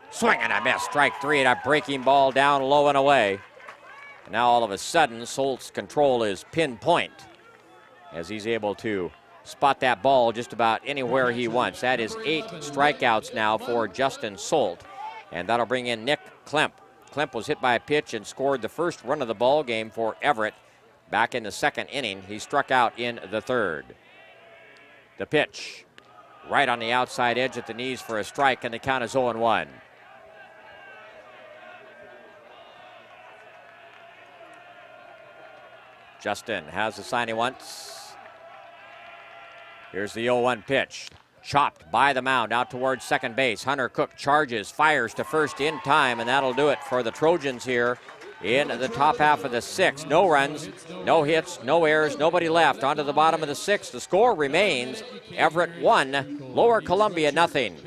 Speaker 1: Swing and a miss. Strike three and a breaking ball down low and away. And now all of a sudden, Solt's control is pinpoint as he's able to spot that ball just about anywhere he wants. That is 8 strikeouts now for Justin Solt. And that'll bring in Nick Klemp. Klemp was hit by a pitch and scored the first run of the ball game for Everett back in the second inning. He struck out in the third. The pitch, right on the outside edge at the knees for a strike, and the count is 0-1. Justin has the signing once. Here's the 0-1 pitch. Chopped by the mound out towards second base. Hunter Cook charges, fires to first in time, and that'll do it for the Trojans here in the top half of the sixth. No runs, no hits, no errors, nobody left. On to the bottom of the sixth. The score remains Everett 1, Lower Columbia nothing.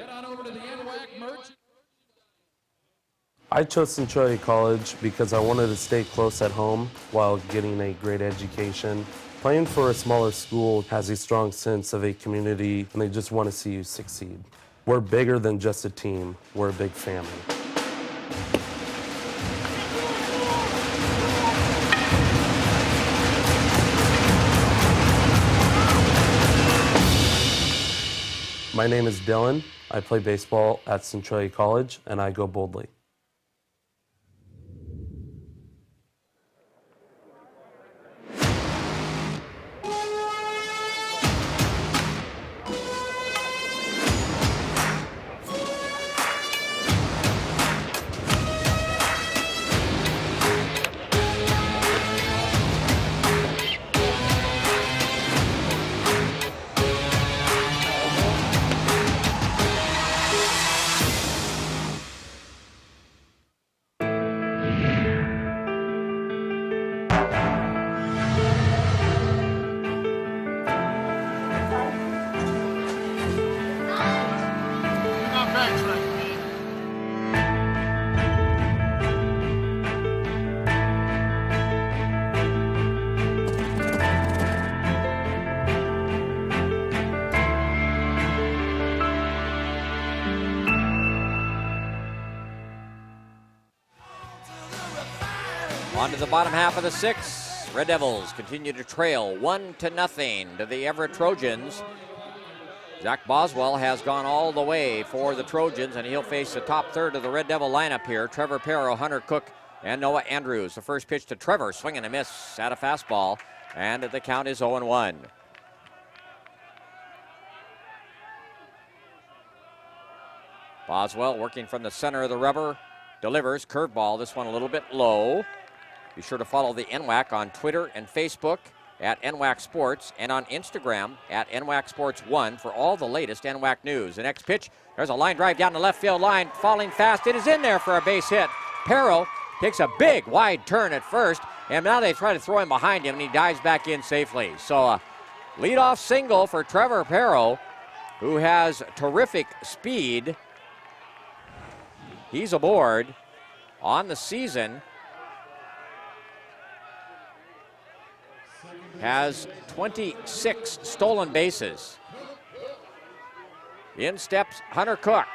Speaker 9: I chose Centralia College because I wanted to stay close at home while getting a great education. Playing for a smaller school has a strong sense of a community, and they just want to see you succeed. We're bigger than just a team. We're a big family. My name is Dylan. I play baseball at Centralia College, and I go boldly.
Speaker 1: On to the bottom half of the sixth. Red Devils continue to trail 1-0 to the Everett Trojans. Zach Boswell has gone all the way for the Trojans, and he'll face the top third of the Red Devil lineup here. Trevor Perro, Hunter Cook, and Noah Andrews. The first pitch to Trevor, swing and a miss at a fastball, and the count is 0-1. Boswell working from the center of the rubber, delivers, curveball, this one a little bit low. Be sure to follow the NWAC on Twitter and Facebook at NWAC Sports, and on Instagram at NWAC Sports 1 for all the latest NWAC news. The next pitch, there's a line drive down the left field line, falling fast. It is in there for a base hit. Perro takes a big wide turn at first, and now they try to throw him behind him, and he dives back in safely. So a leadoff single for Trevor Perro, who has terrific speed. He's aboard on the season. Has 26 stolen bases. In steps Hunter Cook.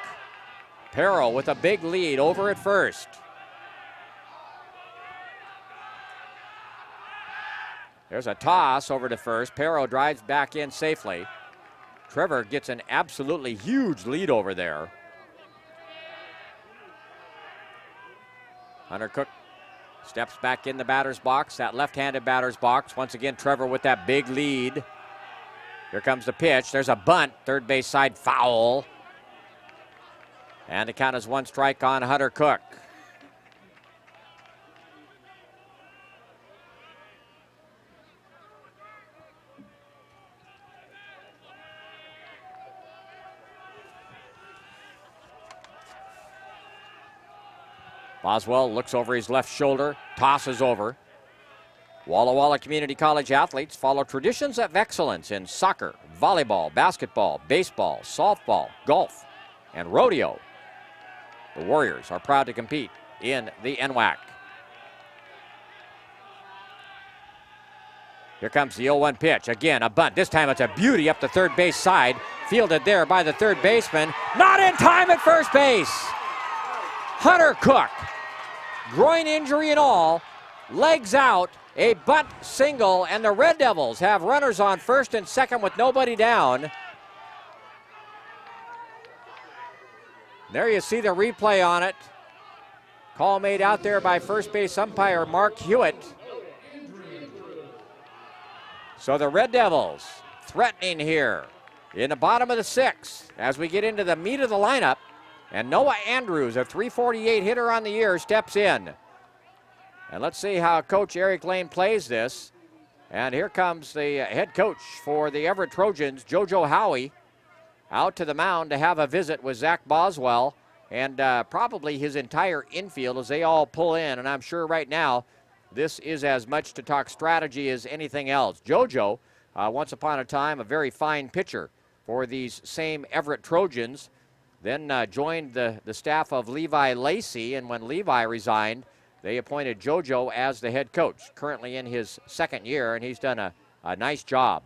Speaker 1: Perro with a big lead over at first. There's a toss over to first. Perro drives back in safely. Trevor gets an absolutely huge lead over there. Hunter Cook steps back in the batter's box, that left-handed batter's box. Once again, Trevor with that big lead. Here comes the pitch. There's a bunt, third base side foul. And the count is 1 strike on Hunter Cook. Boswell looks over his left shoulder, tosses over. Walla Walla Community College athletes follow traditions of excellence in soccer, volleyball, basketball, baseball, softball, golf, and rodeo. The Warriors are proud to compete in the NWAC. Here comes the 0-1 pitch. Again, a bunt. This time it's a beauty up the third base side. Fielded there by the third baseman. Not in time at first base. Hunter Cook, groin injury and all, legs out, a bunt single, and the Red Devils have runners on first and second with nobody down. There you see the replay on it. Call made out there by first base umpire Mark Hewitt. So the Red Devils threatening here in the bottom of the sixth as we get into the meat of the lineup. And Noah Andrews, a .348 hitter on the year, steps in. And let's see how Coach Eric Lane plays this. And here comes the head coach for the Everett Trojans, JoJo Howie, out to the mound to have a visit with Zach Boswell and probably his entire infield as they all pull in. And I'm sure right now this is as much to talk strategy as anything else. JoJo, once upon a time, a very fine pitcher for these same Everett Trojans. Then joined the staff of Levi Lacey, and when Levi resigned, they appointed JoJo as the head coach, currently in his second year, and he's done a nice job.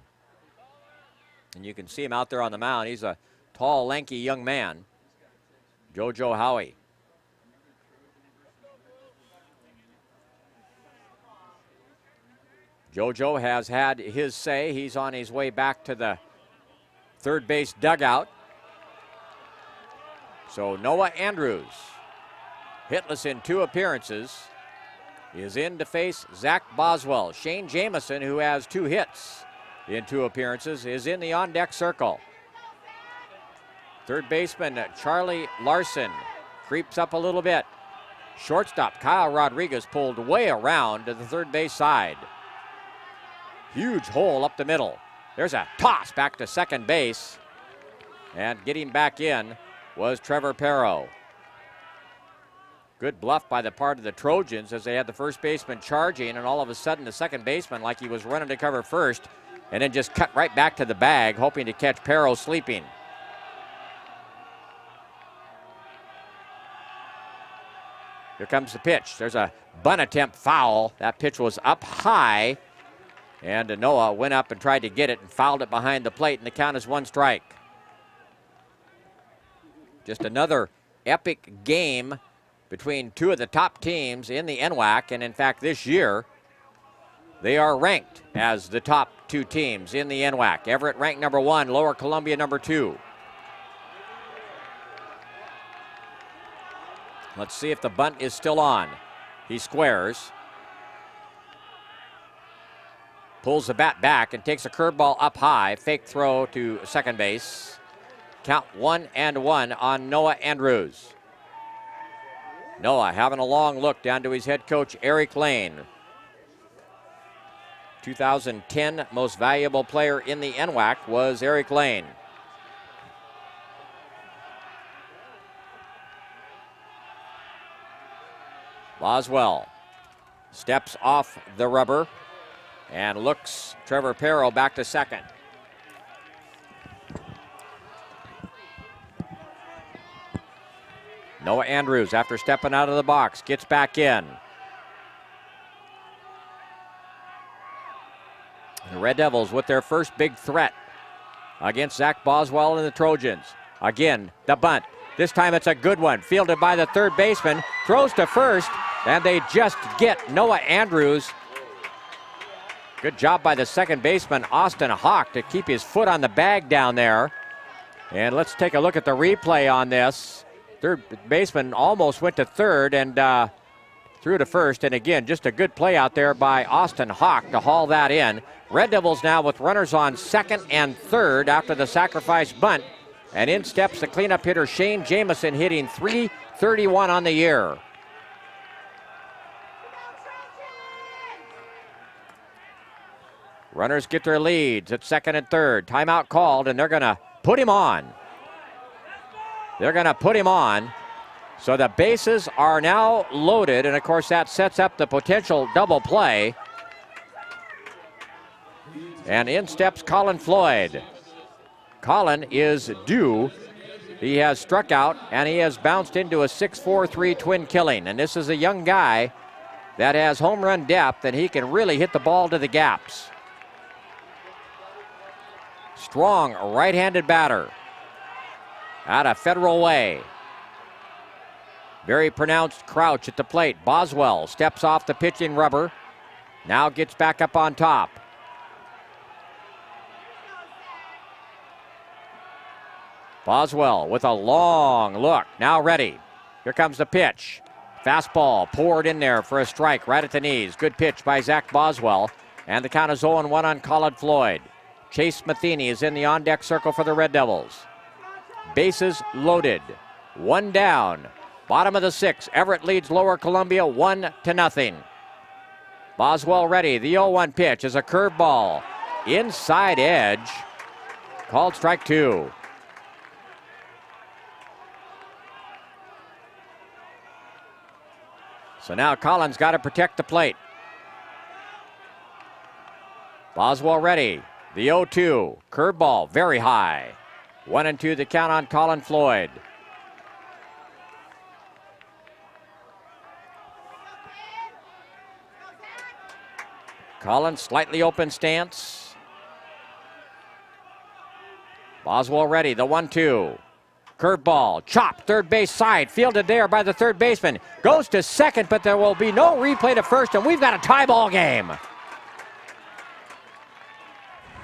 Speaker 1: And you can see him out there on the mound. He's a tall, lanky young man, JoJo Howie. JoJo has had his say. He's on his way back to the third base dugout. So Noah Andrews, hitless in 2 appearances, is in to face Zach Boswell. Shane Jamison, who has 2 hits in 2 appearances, is in the on-deck circle. Third baseman Charlie Larson creeps up a little bit. Shortstop Kyle Rodriguez pulled way around to the third base side. Huge hole up the middle. There's a toss back to second base. And getting back in was Trevor Perro. Good bluff by the part of the Trojans as they had the first baseman charging, and all of a sudden the second baseman, like he was running to cover first, and then just cut right back to the bag, hoping to catch Perro sleeping. Here comes the pitch. There's a bunt attempt foul. That pitch was up high, and Noah went up and tried to get it and fouled it behind the plate, and the count is 1 strike. Just another epic game between 2 of the top teams in the NWAC, and in fact this year they are ranked as the top 2 teams in the NWAC. Everett ranked number 1, Lower Columbia number 2. Let's see if the bunt is still on. He squares. Pulls the bat back and takes a curveball up high. Fake throw to second base. Count 1-1 on Noah Andrews. Noah having a long look down to his head coach, Eric Lane. 2010 most valuable player in the NWAC was Eric Lane. Boswell steps off the rubber and looks Trevor Perro back to second. Noah Andrews, after stepping out of the box, gets back in. The Red Devils with their first big threat against Zach Boswell and the Trojans. Again, the bunt. This time it's a good one. Fielded by the third baseman. Throws to first, and they just get Noah Andrews. Good job by the second baseman, Austin Hawk, to keep his foot on the bag down there. And let's take a look at the replay on this. Third baseman almost went to third and threw to first. And again, just a good play out there by Austin Hawk to haul that in. Red Devils now with runners on second and third after the sacrifice bunt. And in steps the cleanup hitter Shane Jamison, hitting .331 on the year. Runners get their leads at second and third. Timeout called, and they're going to put him on. They're going to put him on. So the bases are now loaded, and of course that sets up the potential double play. And in steps Colin Floyd. Colin is due. He has struck out, and he has bounced into a 6-4-3 twin killing. And this is a young guy that has home run depth, and he can really hit the ball to the gaps. Strong right-handed batter out of Federal Way. Very pronounced crouch at the plate. Boswell steps off the pitching rubber. Now gets back up on top. Boswell with a long look. Now ready. Here comes the pitch. Fastball poured in there for a strike right at the knees. Good pitch by Zach Boswell. And the count is 0-1 on Colin Floyd. Chase Matheny is in the on-deck circle for the Red Devils. Bases loaded. One down. Bottom of the sixth. Everett leads Lower Columbia 1-0. Boswell ready. The 0-1 pitch is a curveball. Inside edge. Called strike two. So now Collins got to protect the plate. Boswell ready. The 0-2. Curveball very high. 1-2 the count on Colin Floyd. Collins slightly open stance. Boswell ready. The 1-2. Curveball, chop, third base side, fielded there by the third baseman. Goes to second, but there will be no replay to first, and we've got a tie ball game.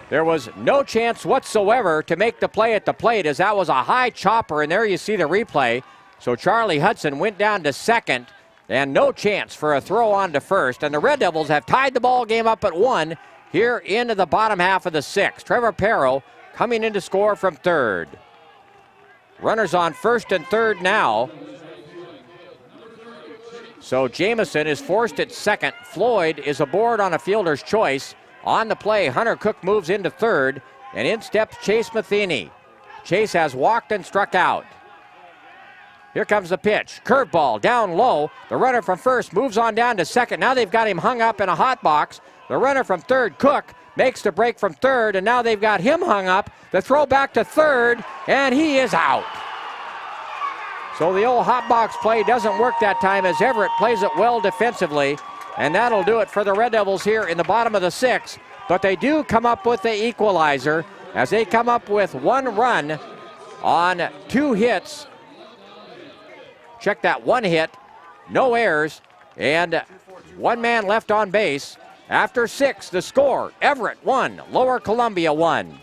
Speaker 1: There was no chance whatsoever to make the play at the plate, as that was a high chopper, and there you see the replay. So Charlie Hudson went down to second, and no chance for a throw on to first, and the Red Devils have tied the ball game up at 1 here into the bottom half of the sixth. Trevor Perro coming in to score from third. Runners on first and third now. So Jamison is forced at second. Floyd is aboard on a fielder's choice. On the play, Hunter Cook moves into third, and in steps Chase Matheny. Chase has walked and struck out. Here comes the pitch. Curveball down low. The runner from first moves on down to second. Now they've got him hung up in a hot box. The runner from third, Cook, makes the break from third, and now they've got him hung up. The throw back to third, and he is out. So the old hot box play doesn't work that time, as Everett plays it well defensively, and that'll do it for the Red Devils here in the bottom of the sixth. But they do come up with the equalizer, as they come up with one run on 2 hits. Check that, 1 hit, no errors, and 1 man left on base. After 6, the score, Everett 1, Lower Columbia 1.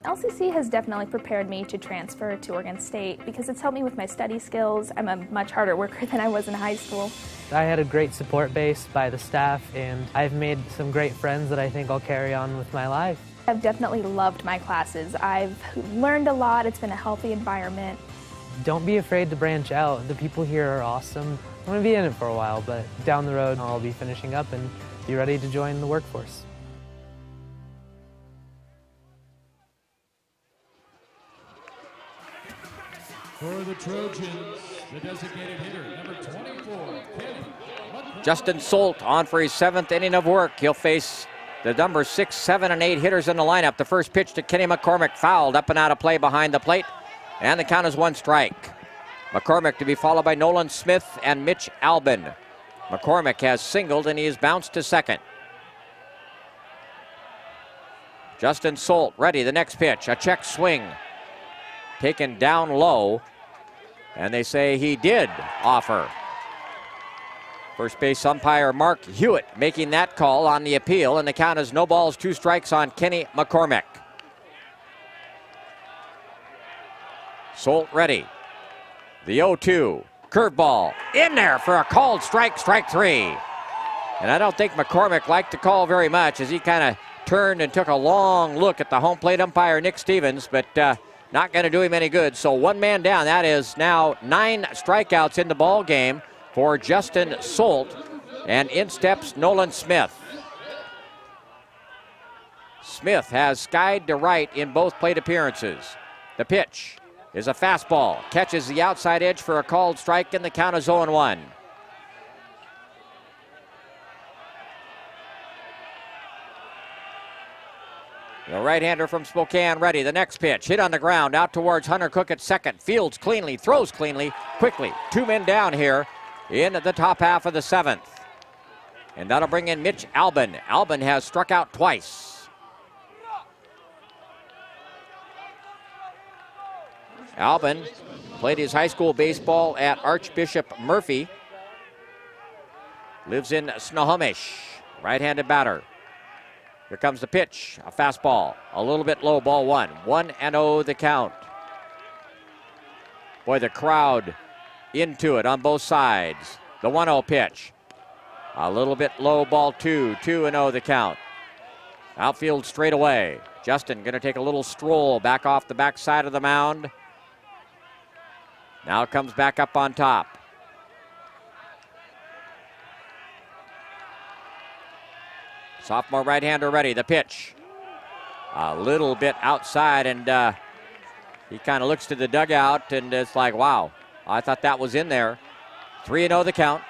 Speaker 7: LCC has definitely prepared me to transfer to Oregon State because it's helped me with my study skills. I'm a much harder worker than I was in high school.
Speaker 8: I had a great support base by the staff, and I've made some great friends that I think I'll carry on with my life.
Speaker 7: I've definitely loved my classes. I've learned a lot. It's been a healthy environment.
Speaker 8: Don't be afraid to branch out. The people here are awesome. I'm going to be in it for a while, but down the road I'll be finishing up and be ready to join the workforce.
Speaker 2: For the Trojans, the designated hitter, number 24, Kenny.
Speaker 1: Justin Solt on for his 7th inning of work. He'll face the number 6, 7, and 8 hitters in the lineup. The first pitch to Kenny McCormick, fouled up and out of play behind the plate, and the count is 1 strike. McCormick to be followed by Nolan Smith and Mitch Albin. McCormick has singled, and he is bounced to second. Justin Solt ready. The next pitch, a check swing. Taken down low. And they say he did offer. First base umpire Mark Hewitt making that call on the appeal, and the count is no balls, 2 strikes on Kenny McCormick. Solt ready. The 0-2. Curveball in there for a called strike, strike 3. And I don't think McCormick liked the call very much as he kind of turned and took a long look at the home plate umpire, Nick Stevens, but not going to do him any good. So 1 man down. That is now 9 strikeouts in the ball game for Justin Solt, and in steps Nolan Smith. Smith has skied to right in both plate appearances. The pitch is a fastball, catches the outside edge for a called strike, and the count is 0-1. The right-hander from Spokane ready. The next pitch, hit on the ground, out towards Hunter Cook at second. Fields cleanly, throws cleanly, quickly. 2 men down here in the top half of the 7th. And that'll bring in Mitch Albin. Albin has struck out twice. Albin played his high school baseball at Archbishop Murphy. Lives in Snohomish. Right-handed batter. Here comes the pitch, a fastball, a little bit low, ball 1. 1-0 the count. Boy, the crowd into it on both sides. The 1-0 pitch. A little bit low, ball 2. 2-0 the count. Outfield straight away. Justin going to take a little stroll back off the backside of the mound. Now comes back up on top. Sophomore right-hander ready. The pitch. A little bit outside, and he kind of looks to the dugout, and it's like, wow, I thought that was in there. 3-0 the count.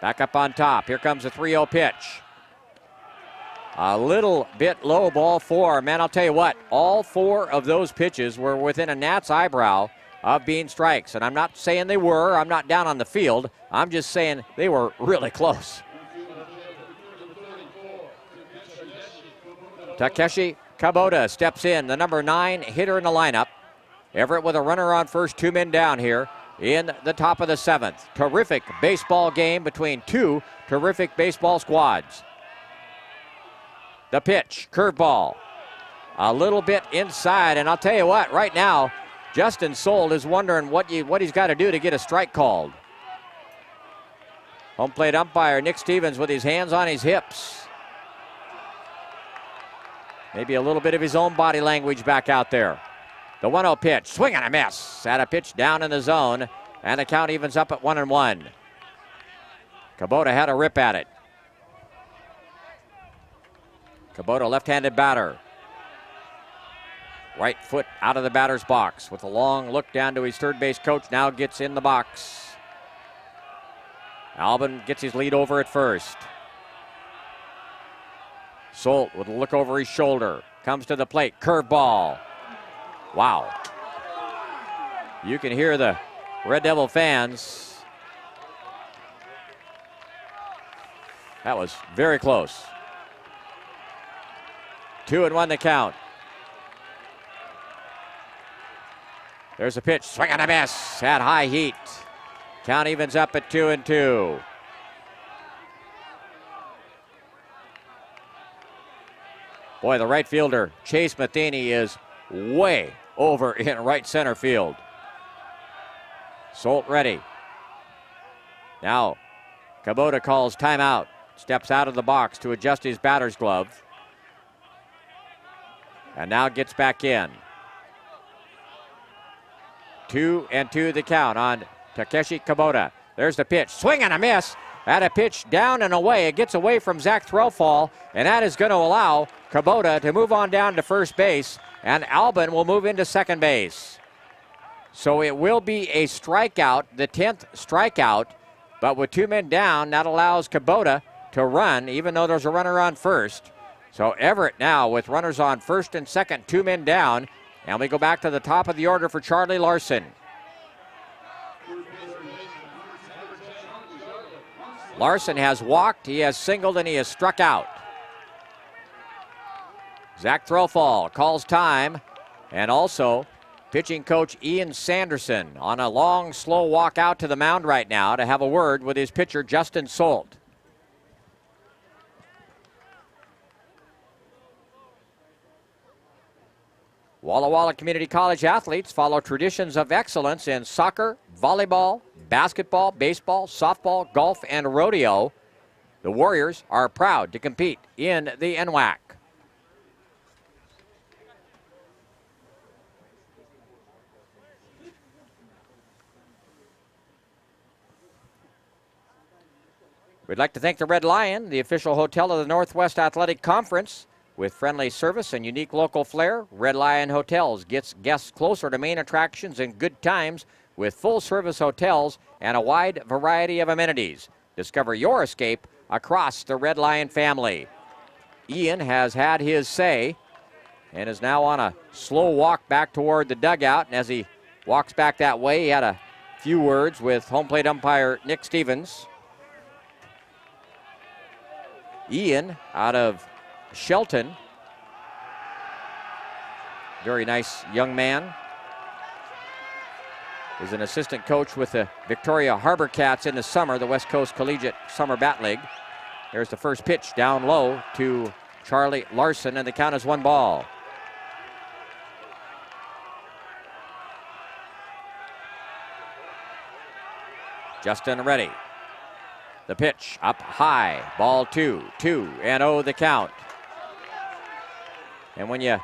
Speaker 1: Back up on top. Here comes the 3-0 pitch. A little bit low, ball 4. Man, I'll tell you what, all 4 of those pitches were within a gnat's eyebrow of being strikes. And I'm not saying they were. I'm not down on the field. I'm just saying they were really close. Takeshi Kubota steps in, the number 9 hitter in the lineup. Everett with a runner on first, 2 men down here in the top of the 7th. Terrific baseball game between 2 terrific baseball squads. The pitch, curveball, a little bit inside, and I'll tell you what, right now, Justin Solt is wondering what he's got to do to get a strike called. Home plate umpire Nick Stevens with his hands on his hips. Maybe a little bit of his own body language back out there. The 1-0 pitch, swing and a miss. Had a pitch down in the zone, and the count evens up at 1-1. Kubota had a rip at it. Kubota, left-handed batter. Right foot out of the batter's box with a long look down to his third base coach. Now gets in the box. Albin gets his lead over at first. Solt with a look over his shoulder. Comes to the plate. Curveball. Wow. You can hear the Red Devil fans. That was very close. 2-1 the count. There's a pitch. Swing and a miss at high heat. Count evens up at 2-2. Boy, the right fielder, Chase Matheny, is way over in right center field. Solt ready. Now, Kubota calls timeout. Steps out of the box to adjust his batter's glove. And now gets back in. 2-2 the count on Takeshi Kubota. There's the pitch. Swing and a miss. At a pitch down and away. It gets away from Zach Threlfall, and that is going to allow Kubota to move on down to first base, and Albin will move into second base. So it will be a strikeout, the 10th strikeout, but with 2 men down, that allows Kubota to run, even though there's a runner on first. So Everett now with runners on first and second, 2 men down, and we go back to the top of the order for Charlie Larson. Larson has walked, he has singled, and he has struck out. Zach Throfall calls time, and also pitching coach Ian Sanderson on a long, slow walk out to the mound right now to have a word with his pitcher, Justin Solt. Walla Walla Community College athletes follow traditions of excellence in soccer, volleyball, basketball, baseball, softball, golf, and rodeo. The Warriors are proud to compete in the NWAC. We'd like to thank the Red Lion, the official hotel of the Northwest Athletic Conference. With friendly service and unique local flair, Red Lion Hotels gets guests closer to main attractions and good times with full-service hotels and a wide variety of amenities. Discover your escape across the Red Lion family. Ian has had his say and is now on a slow walk back toward the dugout. And as he walks back that way, he had a few words with home plate umpire Nick Stevens. Ian out of Shelton. Very nice young man. Is an assistant coach with the Victoria Harbor Cats in the summer, the West Coast Collegiate Summer Bat League. There's the first pitch down low to Charlie Larson, and the count is 1-ball. Justin ready. The pitch up high, ball 2, 2-0 the count. And when you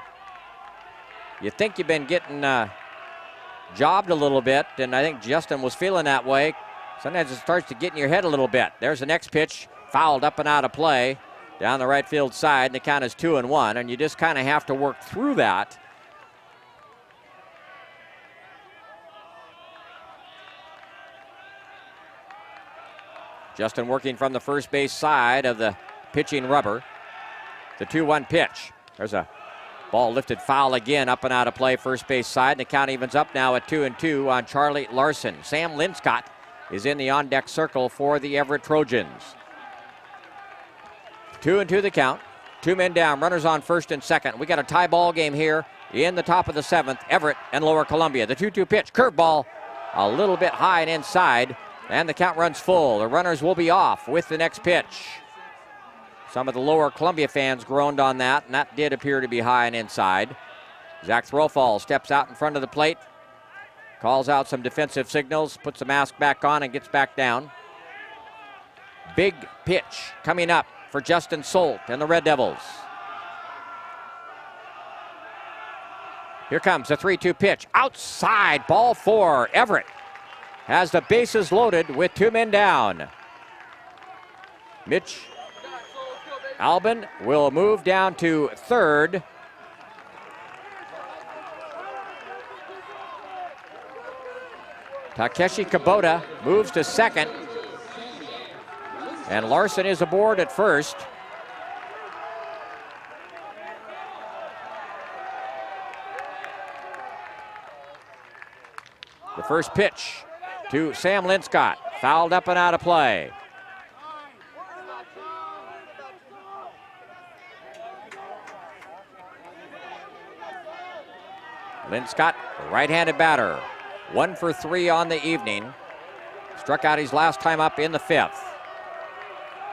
Speaker 1: think you've been getting jobbed a little bit, and I think Justin was feeling that way, sometimes it starts to get in your head a little bit. There's the next pitch, fouled up and out of play down the right field side, and the count is 2-1, and you just kind of have to work through that. Justin working from the first base side of the pitching rubber. The 2-1 pitch. There's a ball lifted foul again, up and out of play, first base side. And the count evens up now at 2-2 on Charlie Larson. Sam Linscott is in the on-deck circle for the Everett Trojans. 2-2 the count. 2 men down, runners on first and second. We got a tie ball game here in the top of the 7th. Everett and Lower Columbia. The 2-2 pitch, curveball, a little bit high and inside. And the count runs full. The runners will be off with the next pitch. Some of the Lower Columbia fans groaned on that, and that did appear to be high and inside. Zach Throfall steps out in front of the plate, calls out some defensive signals, puts the mask back on, and gets back down. Big pitch coming up for Justin Solt and the Red Devils. Here comes the 3-2 pitch. Outside, ball 4. Everett has the bases loaded with 2 men down. Mitch Albin will move down to third. Takeshi Kubota moves to second. And Larson is aboard at first. The first pitch to Sam Linscott, fouled up and out of play. Linscott, right-handed batter, 1 for 3 on the evening. Struck out his last time up in the 5th.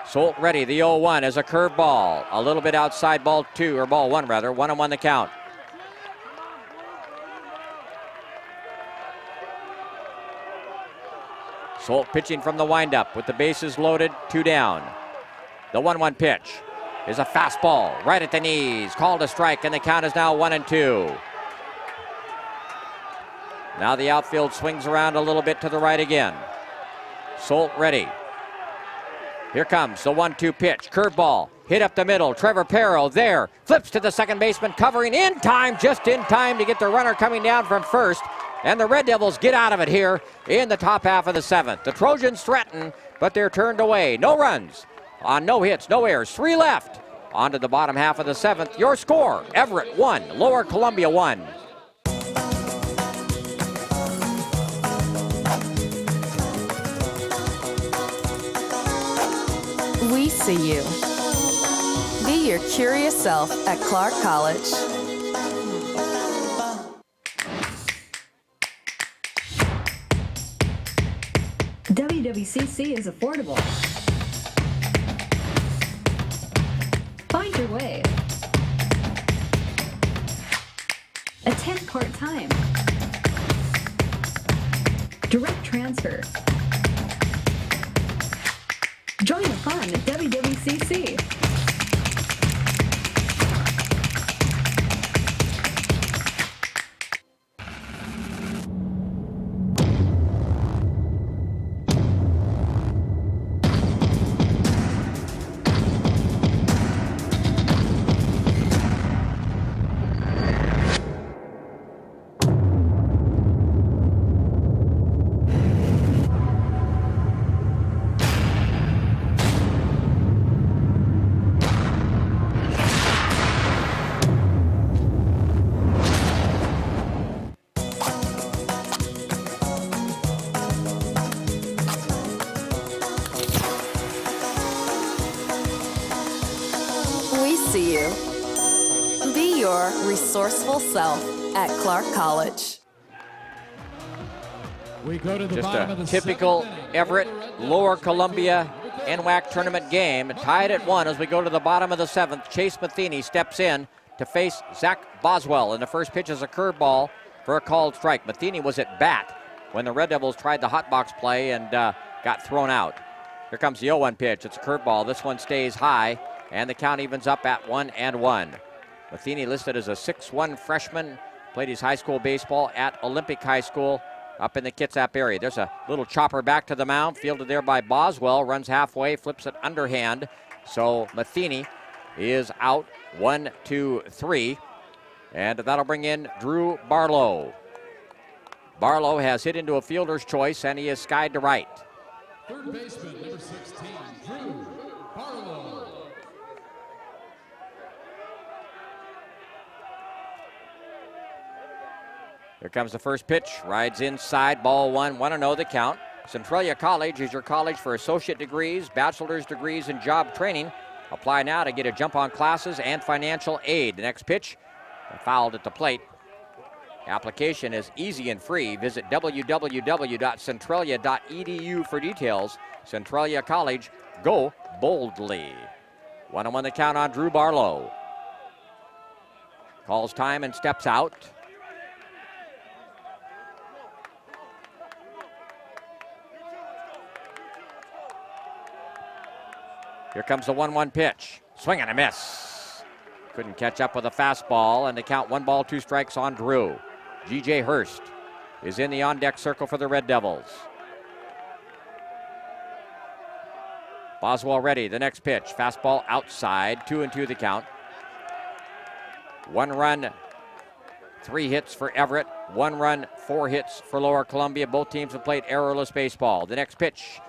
Speaker 1: Solt ready, the 0-1 is a curve ball, a little bit outside ball 2, or ball 1 rather, 1-1 the count. Solt pitching from the windup with the bases loaded, 2 down. The 1-1 pitch is a fastball right at the knees, called a strike, and the count is now 1-2. Now the outfield swings around a little bit to the right again. Solt ready. Here comes the 1-2 pitch, curveball, hit up the middle. Trevor Perro there, flips to the second baseman, covering in time, just in time to get the runner coming down from first. And the Red Devils get out of it here in the top half of the 7th. The Trojans threaten, but they're turned away. No runs on no hits, no errors. 3 left. On to the bottom half of the 7th. Your score, Everett 1, Lower Columbia 1.
Speaker 11: We see you. Be your curious self at Clark College.
Speaker 10: WWCC is affordable. Find your way. Attend part-time. Direct transfer. Join the fun at WWCC.
Speaker 11: We see you. Be your resourceful self at Clark College.
Speaker 2: We go to the
Speaker 1: Just
Speaker 2: bottom
Speaker 1: a
Speaker 2: of the
Speaker 1: typical Everett, Lower Columbia NWAC tournament game. Tied at 1 as we go to the bottom of the 7th. Chase Matheny steps in to face Zach Boswell. And the first pitch is a curveball for a called strike. Matheny was at bat when the Red Devils tried the hot box play and got thrown out. Here comes the 0-1 pitch. It's a curveball. This one stays high, and the count evens up at 1-1. Matheny listed as a 6'1 freshman. Played his high school baseball at Olympic High School up in the Kitsap area. There's a little chopper back to the mound, fielded there by Boswell, runs halfway, flips it underhand. So Matheny is out 1-2-3, and that'll bring in Drew Barlow. Barlow has hit into a fielder's choice, and he is skied to right.
Speaker 2: third baseman, number 16, Drew Barlow.
Speaker 1: Here comes the first pitch, rides inside, ball 1, 1-0 the count. Centralia College is your college for associate degrees, bachelor's degrees, and job training. Apply now to get a jump on classes and financial aid. The next pitch, fouled at the plate. Application is easy and free. Visit www.centralia.edu for details. Centralia College, go boldly. 1-1 the count on Drew Barlow. Calls time and steps out. Here comes the 1-1 pitch. Swing and a miss. Couldn't catch up with a fastball, and they count 1 ball, 2 strikes on Drew. G.J. Hurst is in the on-deck circle for the Red Devils. Boswell ready. The next pitch. Fastball outside. 2-2 the count. 1 run, 3 hits for Everett. 1 run, 4 hits for Lower Columbia. Both teams have played errorless baseball. The next pitch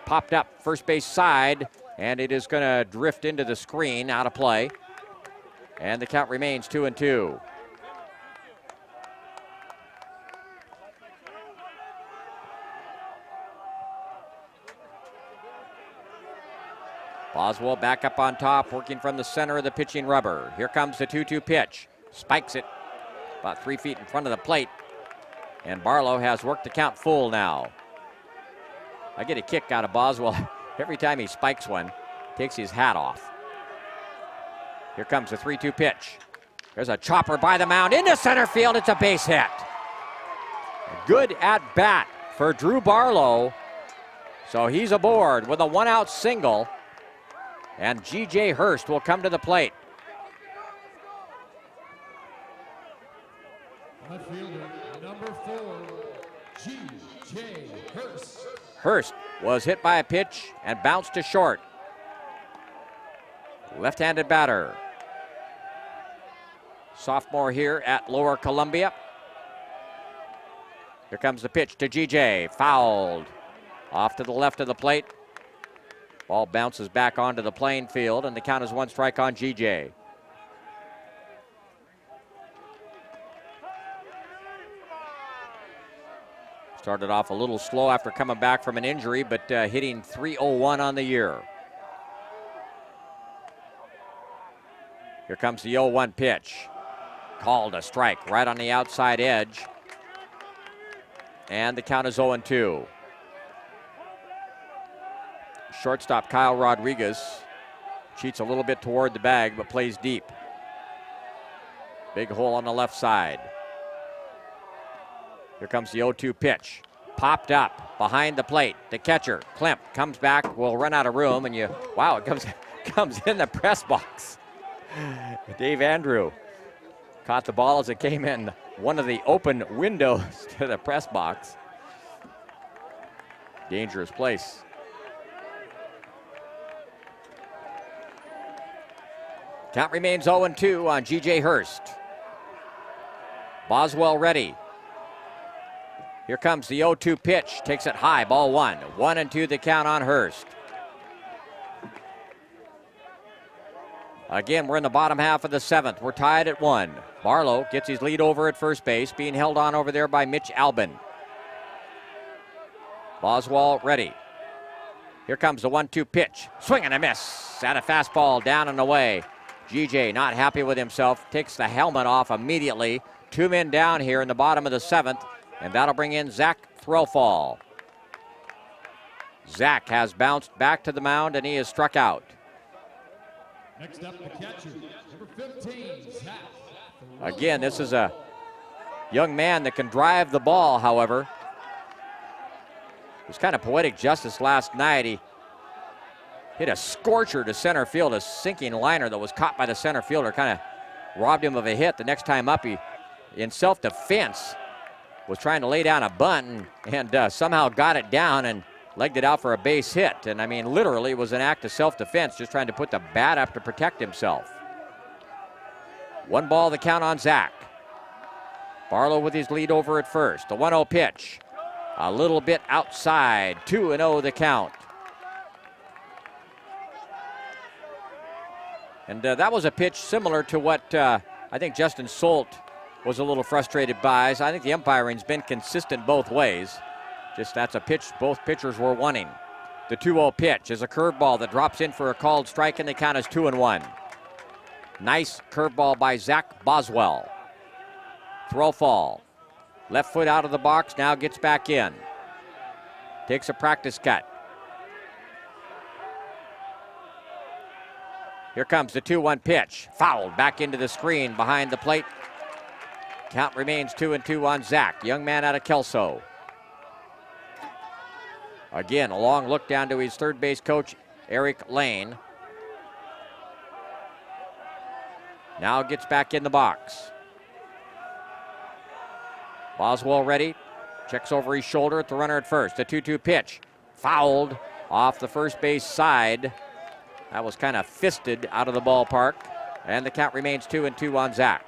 Speaker 1: popped up first base side, and it is going to drift into the screen, out of play. And the count remains 2-2. Boswell back up on top, working from the center of the pitching rubber. Here comes the 2-2 pitch. Spikes it about 3 feet in front of the plate. And Barlow has worked the count full now. I get a kick out of Boswell every time he spikes one, takes his hat off. Here comes the 3-2 pitch. There's a chopper by the mound into center field. It's a base hit. A good at bat for Drew Barlow. So he's aboard with a 1-out single. And G.J. Hurst will come to the plate.
Speaker 2: Left fielder, number 4, G.J. Hurst.
Speaker 1: Hurst was hit by a pitch and bounced to short. Left-handed batter. Sophomore here at Lower Columbia. Here comes the pitch to G.J. Fouled. Off to the left of the plate. Ball bounces back onto the playing field, and the count is 1 strike on G.J. Started off a little slow after coming back from an injury, but hitting .301 on the year. Here comes the 0-1 pitch. Called a strike right on the outside edge. And the count is 0-2. Shortstop Kyle Rodriguez cheats a little bit toward the bag, but plays deep. Big hole on the left side. Here comes the 0-2 pitch. Popped up behind the plate. The catcher, Klemp, comes back, will run out of room, and wow, it comes in the press box. Dave Andrew caught the ball as it came in one of the open windows to the press box. Dangerous place. Count remains 0-2 on G.J. Hurst. Boswell ready. Here comes the 0-2 pitch. Takes it high, ball 1. 1-2 the count on Hurst. Again, we're in the bottom half of the 7th. We're tied at 1. Barlow gets his lead over at first base, being held on over there by Mitch Albin. Boswell ready. Here comes the 1-2 pitch. Swing and a miss. At a fastball down and away. GJ not happy with himself. Takes the helmet off immediately. 2 men down here in the bottom of the 7th. And that'll bring in Zach Threlfall. Zach has bounced back to the mound and he is struck out.
Speaker 2: Next up, the catcher, number 15, Zach.
Speaker 1: Again, this is a young man that can drive the ball, however. It was kind of poetic justice last night. He hit a scorcher to center field, a sinking liner that was caught by the center fielder, kind of robbed him of a hit. The next time up, he, in self-defense, was trying to lay down a bunt and somehow got it down and legged it out for a base hit. And I mean, literally, it was an act of self-defense, just trying to put the bat up to protect himself. 1 ball, the count on Zach. Barlow with his lead over at first. The 1-0 pitch. A little bit outside. 2-0 the count. And that was a pitch similar to what I think Justin Solt was a little frustrated by. So I think the umpiring's been consistent both ways. Just that's a pitch both pitchers were wanting. The 2-0 pitch is a curveball that drops in for a called strike, and the count is 2-1. Nice curveball by Zach Boswell. Threlfall. Left foot out of the box, now gets back in. Takes a practice cut. Here comes the 2-1 pitch. Fouled back into the screen behind the plate. Count remains 2-2 on Zach. Young man out of Kelso. Again, a long look down to his third base coach, Eric Lane. Now gets back in the box. Boswell ready. Checks over his shoulder at the runner at first. The 2-2 pitch. Fouled off the first base side. That was kind of fisted out of the ballpark. And the count remains 2-2 on Zach.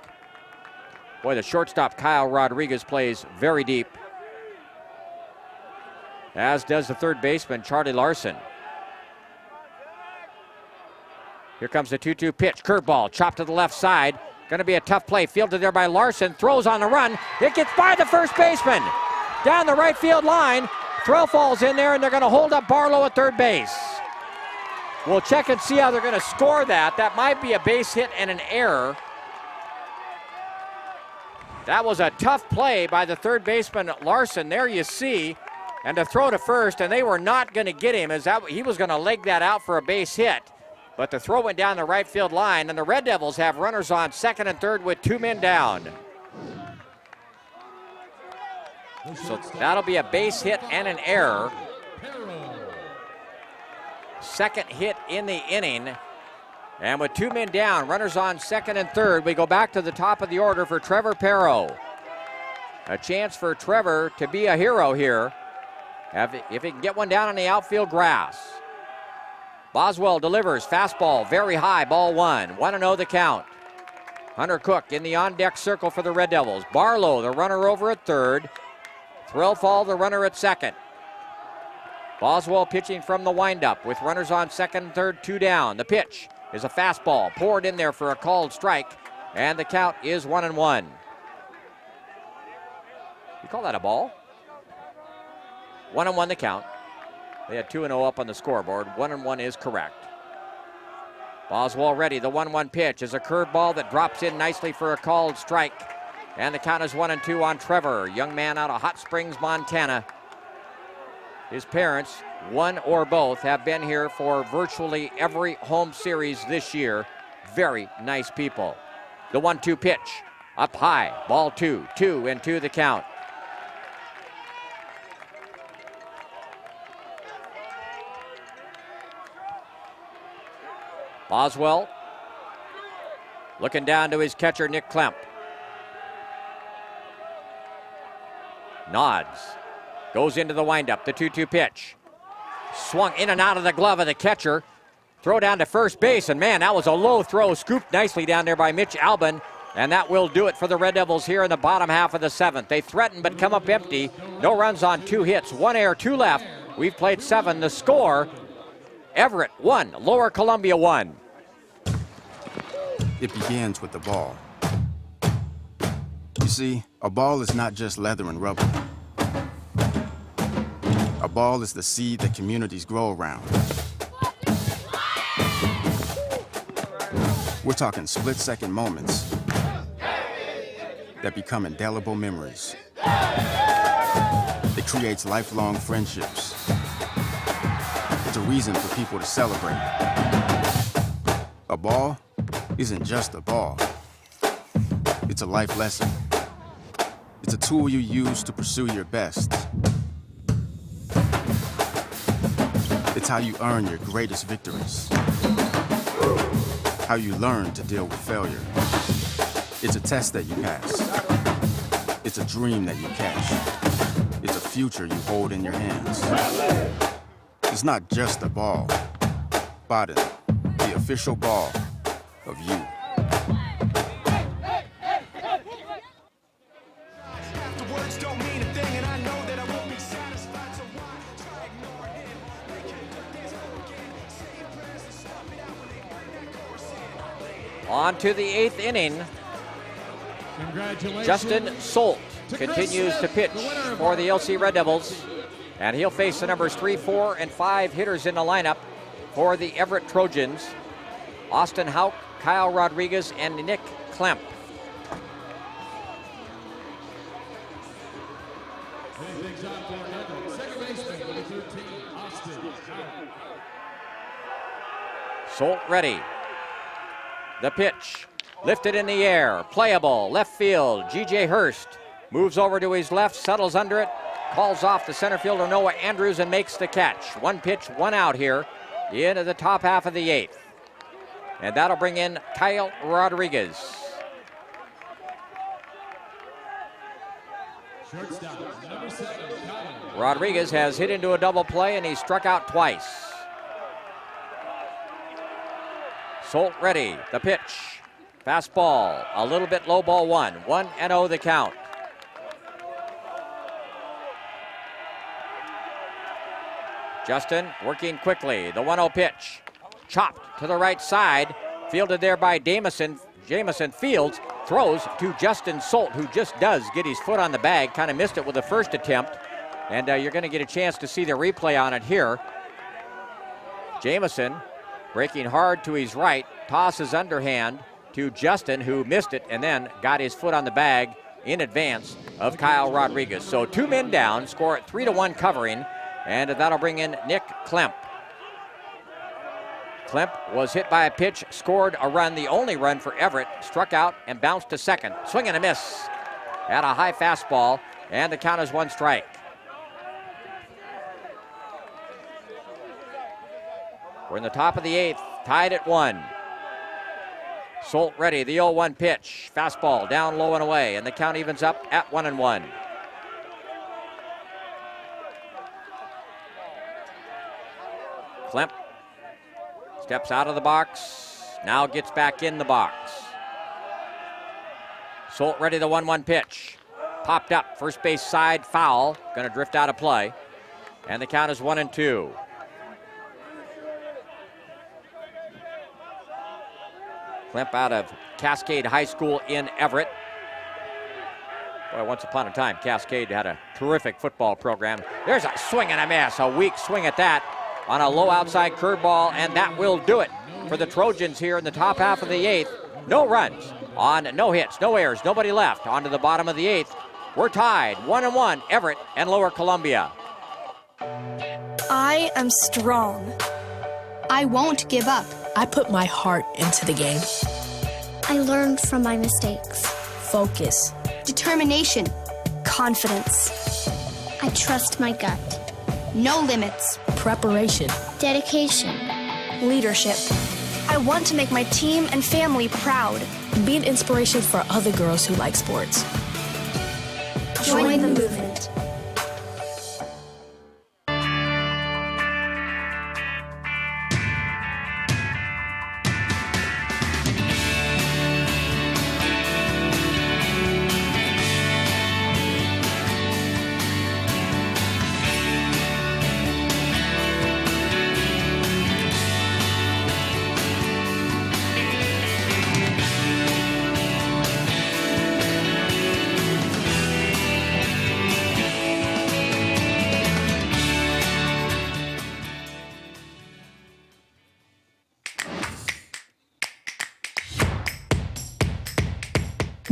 Speaker 1: Boy, the shortstop, Kyle Rodriguez, plays very deep. As does the third baseman, Charlie Larson. Here comes the 2-2 pitch. Curveball, chopped to the left side. Going to be a tough play. Fielded there by Larson. Throws on the run. It gets by the first baseman. Down the right field line. Threlfall's in there, and they're going to hold up Barlow at third base. We'll check and see how they're going to score that. That might be a base hit and an error. That was a tough play by the third baseman, Larson. There you see. And to throw to first, and they were not going to get him, as that he was going to leg that out for a base hit. But the throw went down the right field line, and the Red Devils have runners on second and third with 2 men down. So that'll be a base hit and an error. Second hit in the inning. And with 2 men down, runners on second and third, we go back to the top of the order for Trevor Perro. A chance for Trevor to be a hero here, if he can get one down on the outfield grass. Boswell delivers, fastball, very high, ball 1. 1-0 the count. Hunter Cook in the on-deck circle for the Red Devils. Barlow, the runner over at third. Threlfall, the runner at second. Boswell pitching from the windup with runners on second and third, 2 down. The pitch is a fastball, poured in there for a called strike, and the count is 1-1. You call that a ball? 1-1 the count. They had 2-0 up on the scoreboard. 1-1 is correct. Boswell ready. The 1-1 pitch is a curveball that drops in nicely for a called strike. And the count is 1-2 on Trevor, young man out of Hot Springs, Montana. His parents, one or both, have been here for virtually every home series this year. Very nice people. The 1-2 pitch, up high, ball 2, 2-2 the count. Boswell looking down to his catcher, Nick Klemp. Nods, goes into the windup, the 2-2 pitch. Swung in and out of the glove of the catcher. Throw down to first base, and man, that was a low throw, scooped nicely down there by Mitch Albin, and that will do it for the Red Devils here in the bottom half of the 7th. They threaten but come up empty. No runs on 2 hits, 1 error, 2 left. We've played 7. The score, Everett 1, Lower Columbia 1.
Speaker 13: It begins with the ball. You see, a ball is not just leather and rubber. A ball is the seed that communities grow around. We're talking split-second moments that become indelible memories. It creates lifelong friendships. It's a reason for people to celebrate. A ball isn't just a ball. It's a life lesson. It's a tool you use to pursue your best. It's how you earn your greatest victories. How you learn to deal with failure. It's a test that you pass. It's a dream that you catch. It's a future you hold in your hands. It's not just a ball. Baden, the official ball of you.
Speaker 1: On to the 8th inning. Justin Solt continues to pitch for the LC Red Devils, and he'll face the numbers 3, 4, and 5 hitters in the lineup for the Everett Trojans. Austin Houck, Kyle Rodriguez, and Nick Klemp. Solt ready. The pitch, lifted in the air, playable, left field. G.J. Hurst moves over to his left, settles under it, calls off the center fielder Noah Andrews and makes the catch. 1 pitch, 1 out here, into the top half of the 8th. And that'll bring in Kyle Rodriguez. Rodriguez has hit into a double play and he's struck out twice. Solt ready, the pitch, fastball, a little bit low, ball 1, 1-0 the count. Justin working quickly, the 1-0 pitch, chopped to the right side, fielded there by Jamison Fields, throws to Justin Solt, who just does get his foot on the bag, kind of missed it with the first attempt, and you're going to get a chance to see the replay on it here. Jamison breaking hard to his right, tosses underhand to Justin, who missed it and then got his foot on the bag in advance of Kyle Rodriguez. So 2 men down, score at 3-1 covering, and that'll bring in Nick Klemp. Klemp was hit by a pitch, scored a run, the only run for Everett, struck out and bounced to second. Swing and a miss at a high fastball, and the count is 1 strike. We're in the top of the 8th, tied at 1. Solt ready, the 0-1 pitch. Fastball down low and away, and the count evens up at 1-1. Klemp steps out of the box, now gets back in the box. Solt ready, the 1-1 pitch. Popped up, first base side, foul. Going to drift out of play. And the count is 1-2. Klemp out of Cascade High School in Everett. Boy, once upon a time, Cascade had a terrific football program. There's a swing and a miss, a weak swing at that on a low outside curveball, and that will do it for the Trojans here in the top half of the 8th. No runs on no hits, no errors, nobody left. On to the bottom of the 8th. We're tied 1-1, Everett and Lower Columbia.
Speaker 3: I am strong.
Speaker 4: I won't give up.
Speaker 5: I put my heart into the game.
Speaker 6: I learned from my mistakes.
Speaker 5: Focus.
Speaker 4: Determination.
Speaker 3: Confidence.
Speaker 6: I trust my gut.
Speaker 4: No limits.
Speaker 5: Preparation.
Speaker 6: Dedication.
Speaker 3: Leadership. I want to make my team and family proud.
Speaker 5: Be an inspiration for other girls who like sports.
Speaker 3: Join the movement.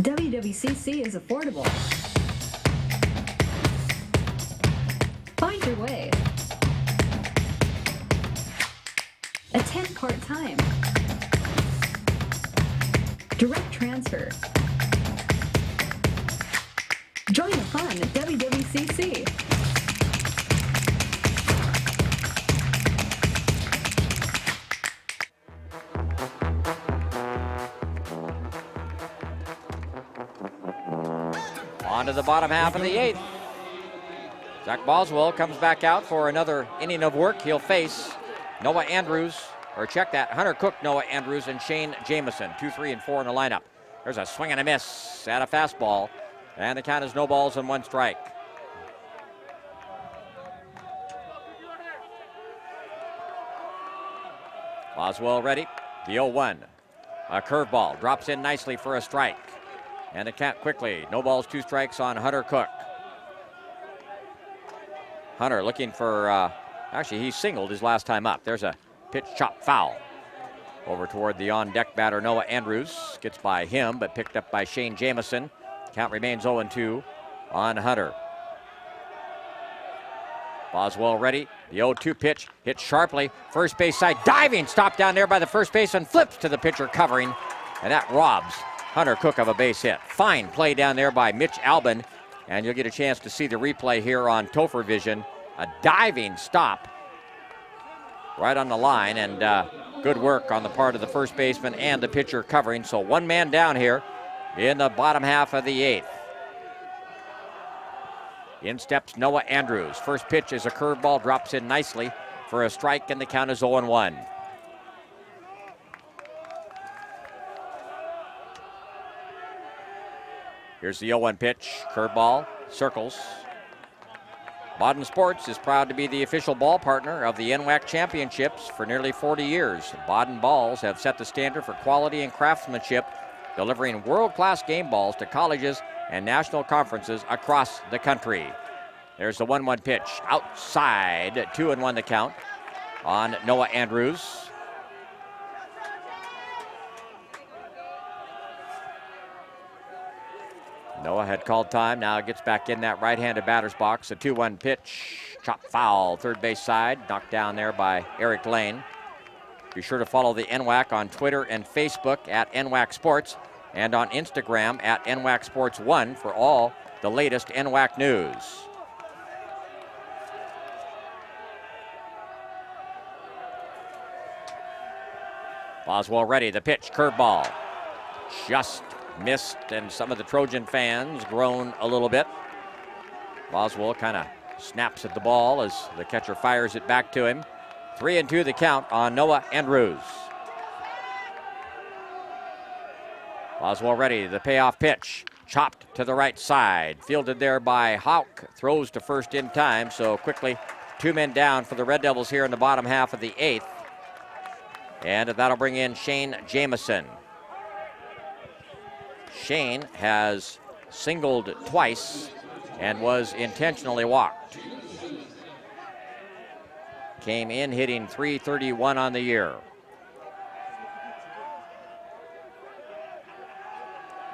Speaker 10: WWCC is affordable. Find your way. Attend part-time. Direct transfer. Join the fun at WWCC.
Speaker 1: On to the bottom half of the 8th. Zach Boswell comes back out for another inning of work. He'll face Noah Andrews, or check that, Hunter Cook, Noah Andrews, and Shane Jameson. 2, 3, and 4 in the lineup. There's a swing and a miss at a fastball, and the count is no balls and 1 strike. Boswell ready. The 0-1. A curveball drops in nicely for a strike. And the count quickly. No balls, 2 strikes on Hunter Cook. Hunter looking for, actually he singled his last time up. There's a pitch chop foul. Over toward the on-deck batter Noah Andrews. Gets by him, but picked up by Shane Jameson. Count remains 0-2 on Hunter. Boswell ready. The 0-2 pitch hit sharply. First base side diving. Stopped down there by the first baseman. Flips to the pitcher covering. And that robs Hunter Cook of a base hit. Fine play down there by Mitch Albin. And you'll get a chance to see the replay here on Topher Vision. A diving stop right on the line. And good work on the part of the first baseman and the pitcher covering. So 1 man down here in the bottom half of the 8th. In steps Noah Andrews. First pitch is a curveball, drops in nicely for a strike, and the count is 0-1. Here's the 0-1 pitch, curveball, circles. Baden Sports is proud to be the official ball partner of the NWAC Championships for nearly 40 years. Baden balls have set the standard for quality and craftsmanship, delivering world-class game balls to colleges and national conferences across the country. There's the 1-1 pitch, outside, 2-1 the count on Noah Andrews. Noah had called time, now gets back in that right-handed batter's box. A 2-1 pitch, chop foul, third base side, knocked down there by Eric Lane. Be sure to follow the NWAC on Twitter and Facebook at NWAC Sports, and on Instagram at NWAC Sports 1 for all the latest NWAC news. Boswell ready, the pitch, curveball. Just missed, and some of the Trojan fans groan a little bit. Boswell kind of snaps at the ball as the catcher fires it back to him. 3-2 the count on Noah Andrews. Boswell ready, the payoff pitch, chopped to the right side, fielded there by Houck, throws to first in time, so quickly 2 men down for the Red Devils here in the bottom half of the 8th. And that'll bring in Shane Jameson. Shane has singled twice and was intentionally walked. Came in hitting .331 on the year.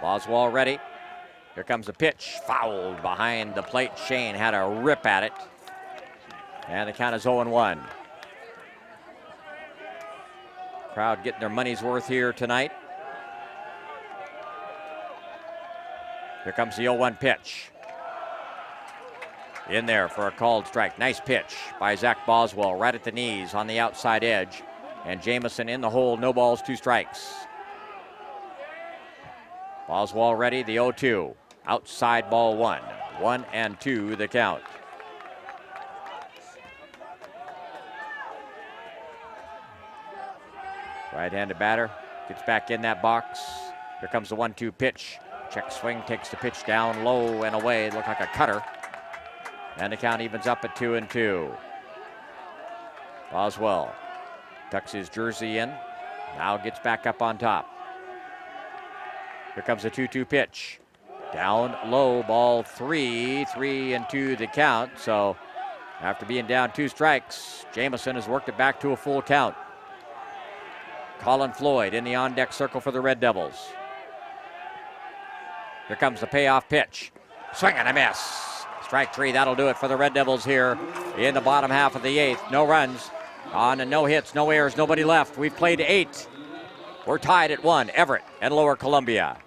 Speaker 1: Boswell ready. Here comes the pitch. Fouled behind the plate. Shane had a rip at it. And the count is 0-1. Crowd getting their money's worth here tonight. Here comes the 0-1 pitch. In there for a called strike. Nice pitch by Zach Boswell right at the knees on the outside edge. And Jamison in the hole. No balls, 2 strikes. Boswell ready. The 0-2. Outside ball 1. 1-2 the count. Right-handed batter gets back in that box. Here comes the 1-2 pitch. Check swing, takes the pitch down low and away. It looked like a cutter. And the count evens up at 2-2. Boswell tucks his jersey in. Now gets back up on top. Here comes the 2-2 pitch. Down low, ball 3. 3-2 the count. So after being down 2 strikes, Jamison has worked it back to a full count. Colin Floyd in the on-deck circle for the Red Devils. Here comes the payoff pitch. Swing and a miss. Strike 3, that'll do it for the Red Devils here in the bottom half of the 8th. No runs on and no hits, no errors, nobody left. We've played 8. We're tied at 1, Everett and Lower Columbia.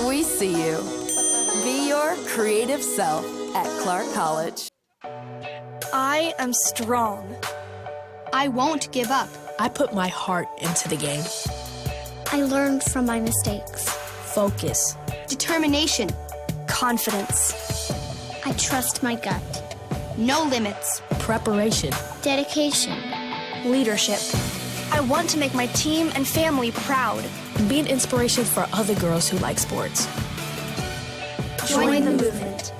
Speaker 11: We see you. Be your creative self at Clark College.
Speaker 3: I am strong.
Speaker 4: I won't give up.
Speaker 5: I put my heart into the game.
Speaker 6: I learned from my mistakes.
Speaker 5: Focus.
Speaker 4: Determination.
Speaker 3: Confidence.
Speaker 6: I trust my gut.
Speaker 4: No limits.
Speaker 5: Preparation.
Speaker 6: Dedication.
Speaker 3: Leadership. I want to make my team and family proud.
Speaker 5: Be an inspiration for other girls who like sports.
Speaker 3: Join the movement.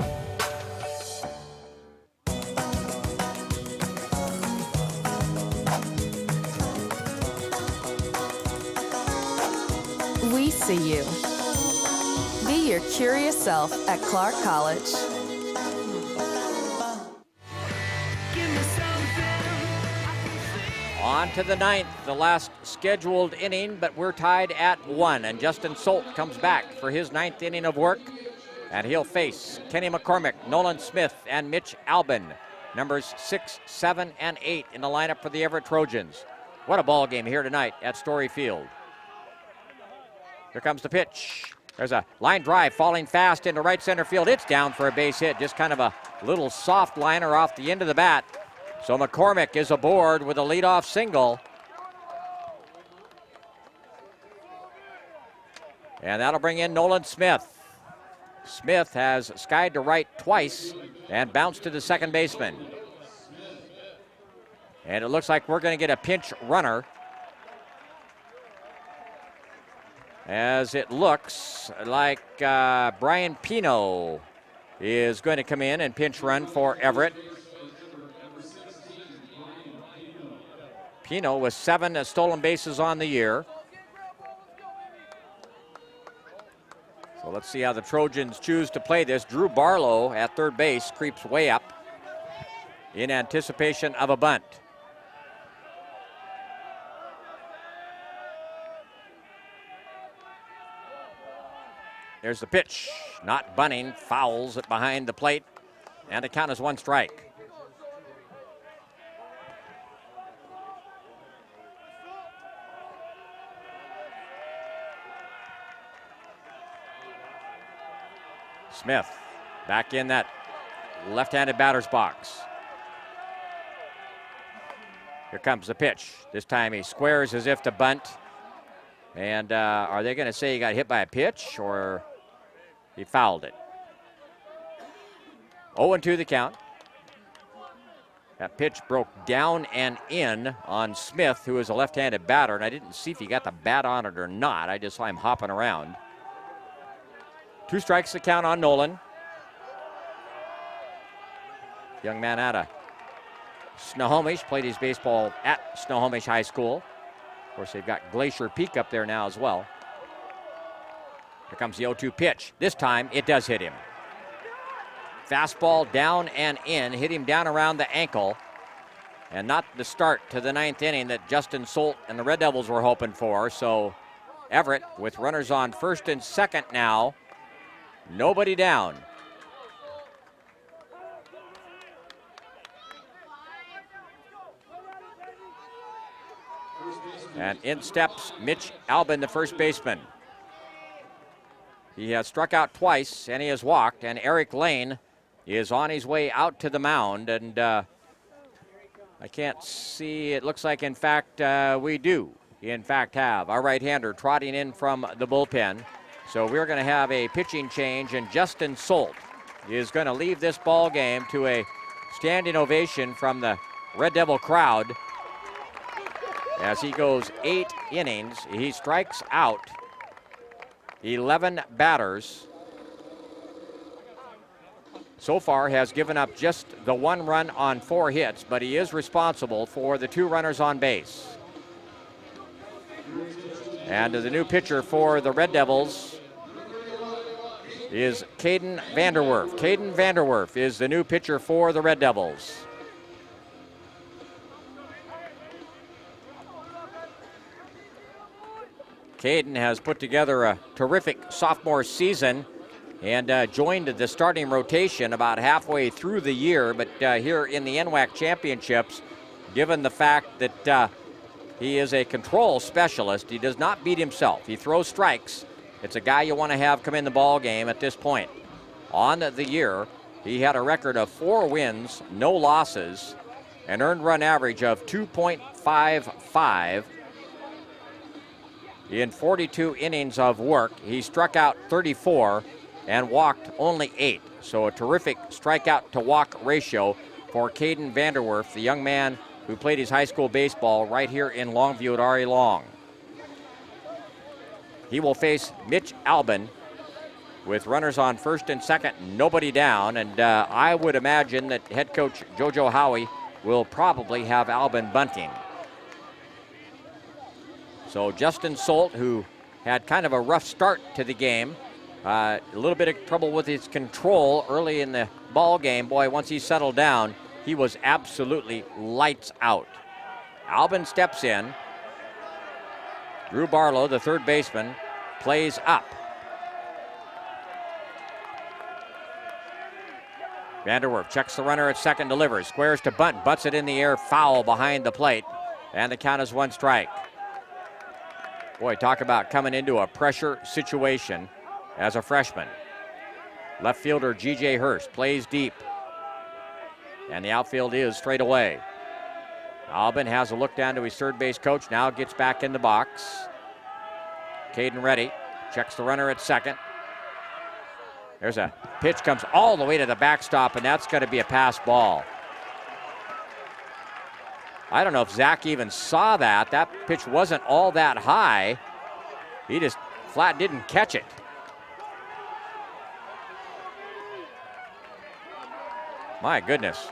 Speaker 11: We see you. Be your curious self at Clark College.
Speaker 1: On to the 9th, the last scheduled inning, but we're tied at 1. And Justin Solt comes back for his 9th inning of work. And he'll face Kenny McCormick, Nolan Smith, and Mitch Albin. Numbers 6, 7, and 8 in the lineup for the Everett Trojans. What a ball game here tonight at Story Field. Here comes the pitch. There's a line drive falling fast into right center field. It's down for a base hit. Just kind of a little soft liner off the end of the bat. So McCormick is aboard with a leadoff single. And that'll bring in Nolan Smith. Smith has skied to right twice and bounced to the second baseman. And it looks like we're going to get a pinch runner, as it looks like Brian Pino is going to come in and pinch run for Everett. Pino with 7 stolen bases on the year. So let's see how the Trojans choose to play this. Drew Barlow at third base creeps way up in anticipation of a bunt. There's the pitch, not bunting, fouls it behind the plate, and the count is 1 strike. Smith back in that left-handed batter's box. Here comes the pitch. This time he squares as if to bunt. And are they going to say he got hit by a pitch or he fouled it? 0-2 the count. That pitch broke down and in on Smith, who is a left-handed batter, and I didn't see if he got the bat on it or not. I just saw him hopping around. 2 strikes to count on Nolan. Young man out of Snohomish, played his baseball at Snohomish High School. Of course, they've got Glacier Peak up there now as well. Here comes the 0-2 pitch. This time, it does hit him. Fastball down and in, hit him down around the ankle. And not the start to the 9th inning that Justin Solt and the Red Devils were hoping for. So Everett with runners on first and second now. Nobody down. And in steps Mitch Albin, the first baseman. He has struck out twice and he has walked, and Eric Lane is on his way out to the mound. And I can't see, it looks like in fact we do in fact have our right-hander trotting in from the bullpen. So we're going to have a pitching change, and Justin Solt is going to leave this ball game to a standing ovation from the Red Devil crowd as he goes 8 innings. He strikes out 11 batters. So far has given up just the 1 run on 4 hits, but he is responsible for the 2 runners on base. And the new pitcher for the Red Devils is Caden Vanderwerf. Caden Vanderwerf is the new pitcher for the Red Devils. Caden has put together a terrific sophomore season and joined the starting rotation about halfway through the year. But here in the NWAC championships, given the fact that he is a control specialist, he does not beat himself. He throws strikes. It's a guy you want to have come in the ball game at this point. On the year, he had a record of 4 wins, no losses, an earned run average of 2.55. In 42 innings of work, he struck out 34 and walked only 8. So a terrific strikeout to walk ratio for Caden Vanderwerf, the young man who played his high school baseball right here in Longview at R.A. Long. He will face Mitch Albin with runners on first and second, nobody down. And I would imagine that head coach JoJo Howie will probably have Albin bunting. So Justin Solt, who had kind of a rough start to the game, a little bit of trouble with his control early in the ball game. Boy, once he settled down, he was absolutely lights out. Albin steps in. Drew Barlow, the third baseman, plays up. Vanderwerf checks the runner at second, delivers, squares to bunt, butts it in the air, foul behind the plate, and the count is 1 strike. Boy, talk about coming into a pressure situation as a freshman. Left fielder G.J. Hurst plays deep, and the outfield is straight away. Albin has a look down to his third base coach, now gets back in the box. Caden ready, checks the runner at second. There's a pitch, comes all the way to the backstop, and that's going to be a pass ball. I don't know if Zach even saw that. That pitch wasn't all that high. He just flat didn't catch it. My goodness.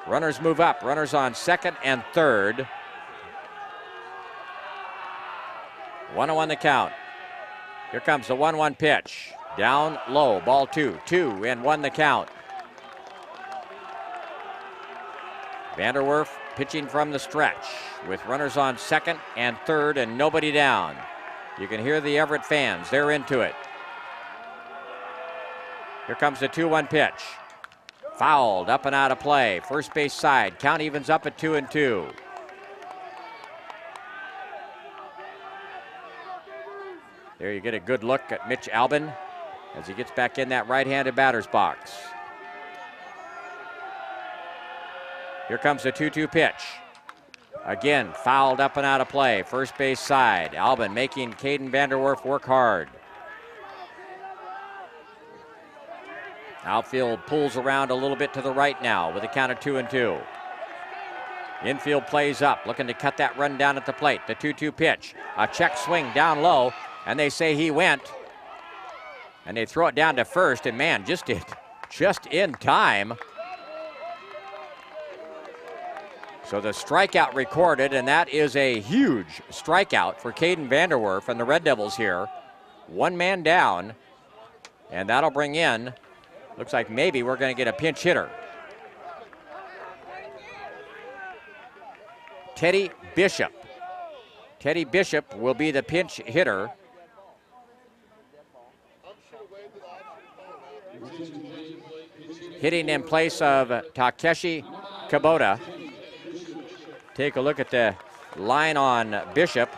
Speaker 1: Runners move up. Runners on second and third. 1-1 the count. Here comes the 1-1 pitch. Down low, ball 2. 2-1 the count. Vanderwerf pitching from the stretch with runners on second and third and nobody down. You can hear the Everett fans. They're into it. Here comes the 2-1 pitch. Fouled, up and out of play. First base side. Count evens up at 2-2. There you get a good look at Mitch Albin as he gets back in that right-handed batter's box. Here comes the 2-2 pitch. Again, fouled up and out of play. First base side. Albin making Caden Vanderwerf work hard. Outfield pulls around a little bit to the right now with a count of 2-2. Infield plays up, looking to cut that run down at the plate. The 2-2 pitch. A check swing down low, and they say he went. And they throw it down to first, and man, just in time. So the strikeout recorded, and that is a huge strikeout for Caden Vanderwerf and the Red Devils here. 1 man down, and that'll bring in Looks like maybe we're going to get a pinch hitter. Teddy Bishop. Teddy Bishop will be the pinch hitter. Hitting in place of Takeshi Kubota. Take a look at the line on Bishop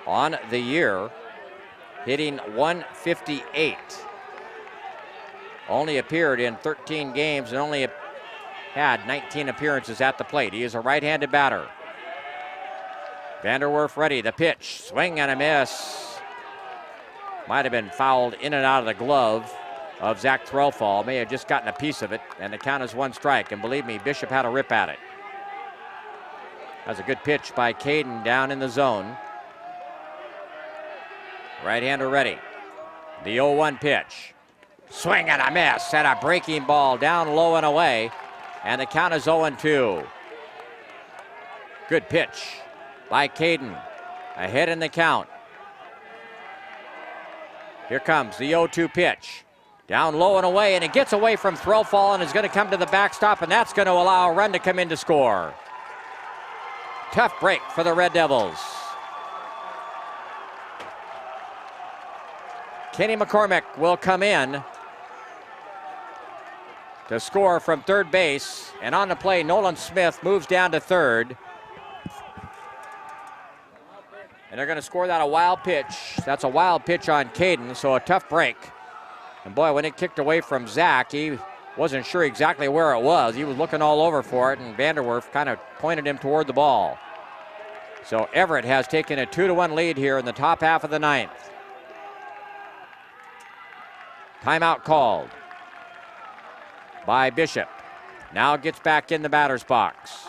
Speaker 1: on the year. Hitting 158. Only appeared in 13 games and only had 19 appearances at the plate. He is a right-handed batter. Vanderwerf ready, the pitch, swing and a miss. Might have been fouled in and out of the glove of Zach Threlfall. May have just gotten a piece of it, and the count is 1 strike. And believe me, Bishop had a rip at it. That's a good pitch by Caden down in the zone. Right-hander ready. The 0-1 pitch. Swing and a miss, and a breaking ball down low and away. And the count is 0-2. Good pitch by Caden. Ahead in the count. Here comes the 0-2 pitch. Down low and away, and it gets away from Threlfall and is going to come to the backstop, and that's going to allow a run to come in to score. Tough break for the Red Devils. Kenny McCormick will come in to score from third base. And on the play, Nolan Smith moves down to third. And they're going to score that a wild pitch. That's a wild pitch on Caden, so a tough break. And boy, when it kicked away from Zach, he wasn't sure exactly where it was. He was looking all over for it, and Vanderwerf kind of pointed him toward the ball. So Everett has taken a 2-1 lead here in the top half of the ninth. Timeout called by Bishop. Now gets back in the batter's box.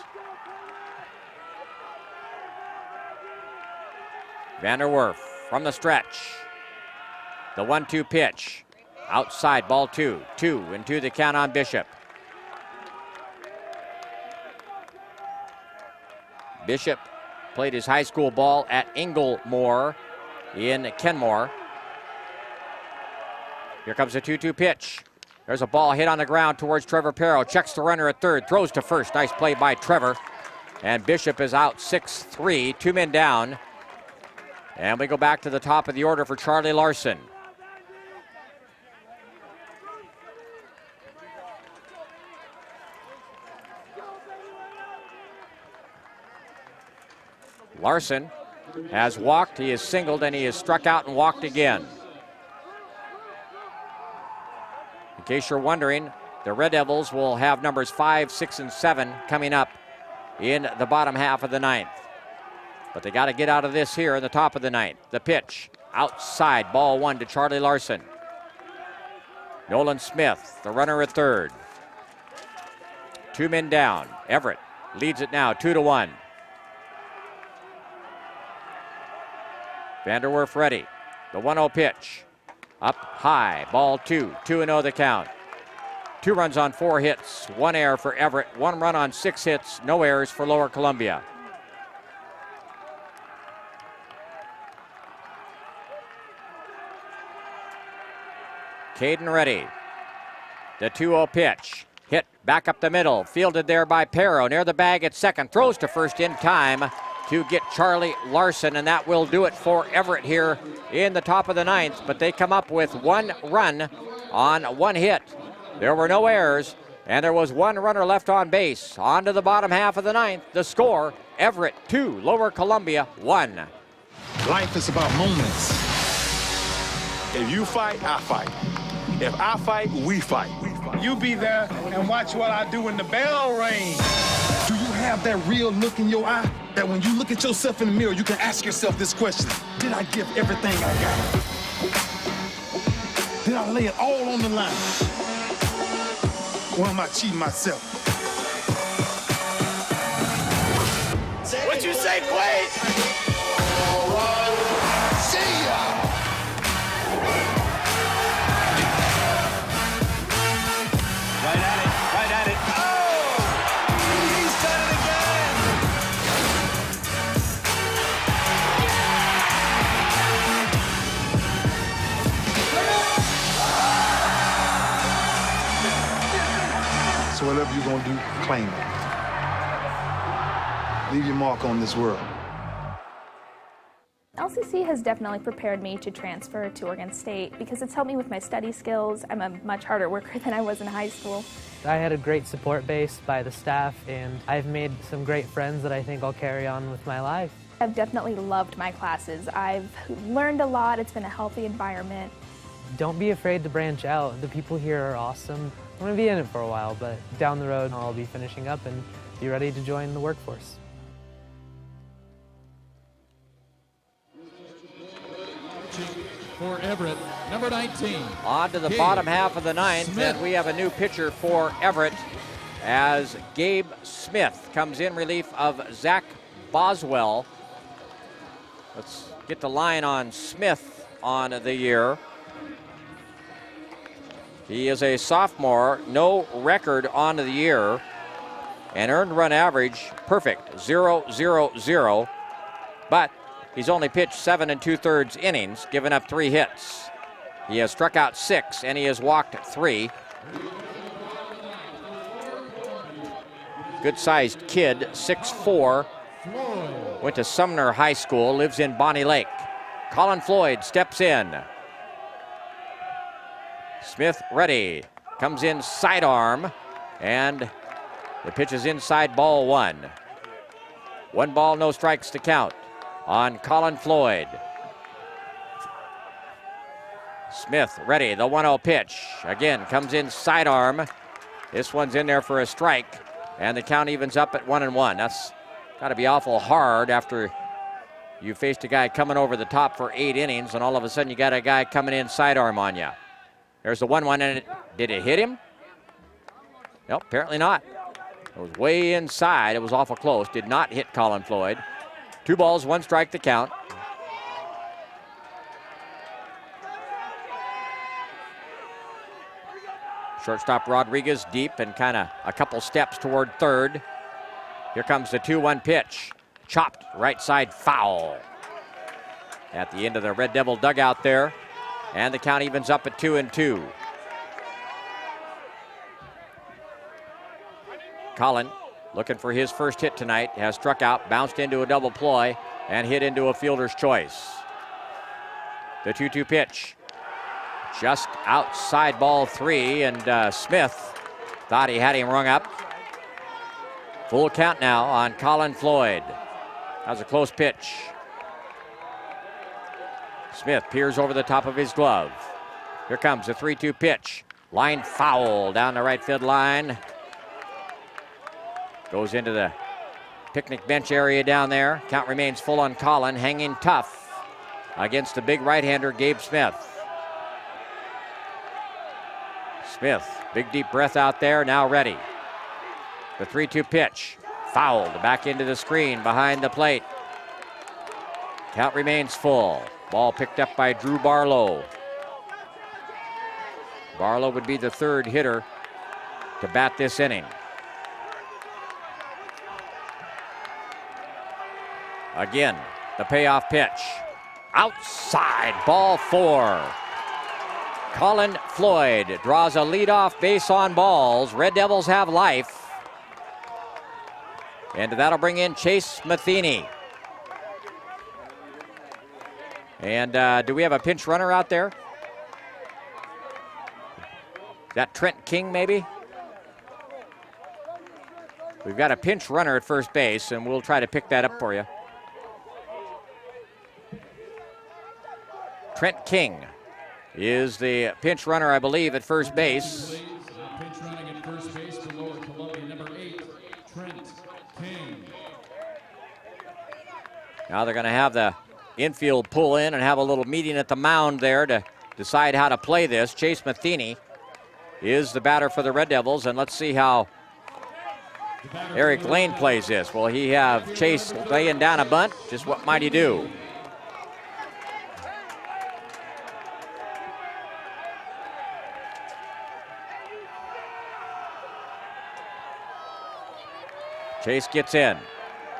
Speaker 1: Vanderwerf from the stretch. The 1-2 pitch. Outside, ball 2. 2-2 the count on Bishop. Bishop played his high school ball at Inglemore in Kenmore. Here comes a 2-2 pitch. There's a ball hit on the ground towards Trevor Perro. Checks the runner at third. Throws to first. Nice play by Trevor. And Bishop is out 6-3. 2 men down. And we go back to the top of the order for Charlie Larson. Larson has walked. He has singled, and he has struck out and walked again. In case you're wondering, the Red Devils will have numbers 5, 6, and 7 coming up in the bottom half of the ninth. But they got to get out of this here in the top of the ninth. The pitch, outside, ball 1 to Charlie Larson. Nolan Smith, the runner at third. 2 men down. Everett leads it now, 2-1. Vanderwerf ready. The 1-0 pitch. Up high, ball 2. 2-0 the count. 2 runs on 4 hits, 1 error for Everett, 1 run on 6 hits, no errors for Lower Columbia. Caden ready. The 2-0 pitch. Hit back up the middle. Fielded there by Perro. Near the bag at second. Throws to first in time to get Charlie Larson, and that will do it for Everett here in the top of the ninth. But they come up with 1 run on 1 hit. There were no errors, and there was 1 runner left on base. On to the bottom half of the ninth. The score, Everett 2, Lower Columbia 1.
Speaker 14: Life is about moments. If you fight, I fight. If I fight, we fight.
Speaker 15: You be there and watch what I do when the bell rings.
Speaker 14: Do you have that real look in your eye? That when you look at yourself in the mirror, you can ask yourself this question: did I give everything I got? Did I lay it all on the line? Or am I cheating myself?
Speaker 15: What you say, Quade? See ya! Right at it. Oh! He's done it again!
Speaker 14: whatever you're going to do, claim it. Leave your mark on this world.
Speaker 7: LCC has definitely prepared me to transfer to Oregon State because it's helped me with my study skills. I'm a much harder worker than I was in high school.
Speaker 8: I had a great support base by the staff, and I've made some great friends that I think I'll carry on with my life.
Speaker 7: I've definitely loved my classes. I've learned a lot. It's been a healthy environment.
Speaker 8: Don't be afraid to branch out. The people here are awesome. I'm going to be in it for a while, but down the road I'll be finishing up and be ready to join the workforce.
Speaker 2: For Everett, number 19.
Speaker 1: On to the bottom half of the ninth, and we have a new pitcher for Everett as Gabe Smith comes in relief of Zach Boswell. Let's get the line on Smith on the year. He is a sophomore, no record on the year, and earned run average perfect, 0-0-0, but he's only pitched 7 2/3 innings, given up 3 hits. He has struck out 6 and he has walked 3. Good-sized kid, 6'4", went to Sumner High School, lives in Bonnie Lake. Colin Floyd steps in. Smith ready, comes in sidearm, and the pitch is inside, ball 1. 1 ball, no strikes to count on Colin Floyd. Smith ready, the 1-0 pitch. Again, comes in sidearm. This one's in there for a strike, and the count evens up at 1-1. That's got to be awful hard after you faced a guy coming over the top for 8 innings, and all of a sudden you got a guy coming in sidearm on you. There's the 1-1, and did it hit him? Nope, apparently not. It was way inside. It was awful close. Did not hit Colin Floyd. 2 balls, 1 strike to count. Shortstop Rodriguez deep and kind of a couple steps toward third. Here comes the 2-1 pitch. Chopped right side, foul. At the end of the Red Devil dugout there. And the count evens up at 2-2. Colin looking for his first hit tonight. Has struck out, bounced into a double ploy, and hit into a fielder's choice. The 2-2 pitch. Just outside, ball 3, and Smith thought he had him rung up. Full count now on Colin Floyd. That was a close pitch. Smith peers over the top of his glove. Here comes the 3-2 pitch. Line foul down the right field line. Goes into the picnic bench area down there. Count remains full on Colin, hanging tough against the big right-hander Gabe Smith. Smith, big deep breath out there, now ready. The 3-2 pitch, fouled back into the screen behind the plate. Count remains full. Ball picked up by Drew Barlow. Barlow would be the 3rd hitter to bat this inning. Again, the payoff pitch. Outside, ball 4. Colin Floyd draws a leadoff base on balls. Red Devils have life. And that'll bring in Chase Matheny. And do we have a pinch runner out there? Is that Trent King, maybe? We've got a pinch runner at first base, and we'll try to pick that up for you. Trent King is the pinch runner, I believe, at first base.
Speaker 2: Pinch running at first base for Lower Columbia, number 8, Trent King.
Speaker 1: Now they're going to have the infield pull in and have a little meeting at the mound there to decide how to play this. Chase Matheny is the batter for the Red Devils, and let's see how Eric Lane plays this. Will he have Chase laying down a bunt? Just what might he do? Chase gets in.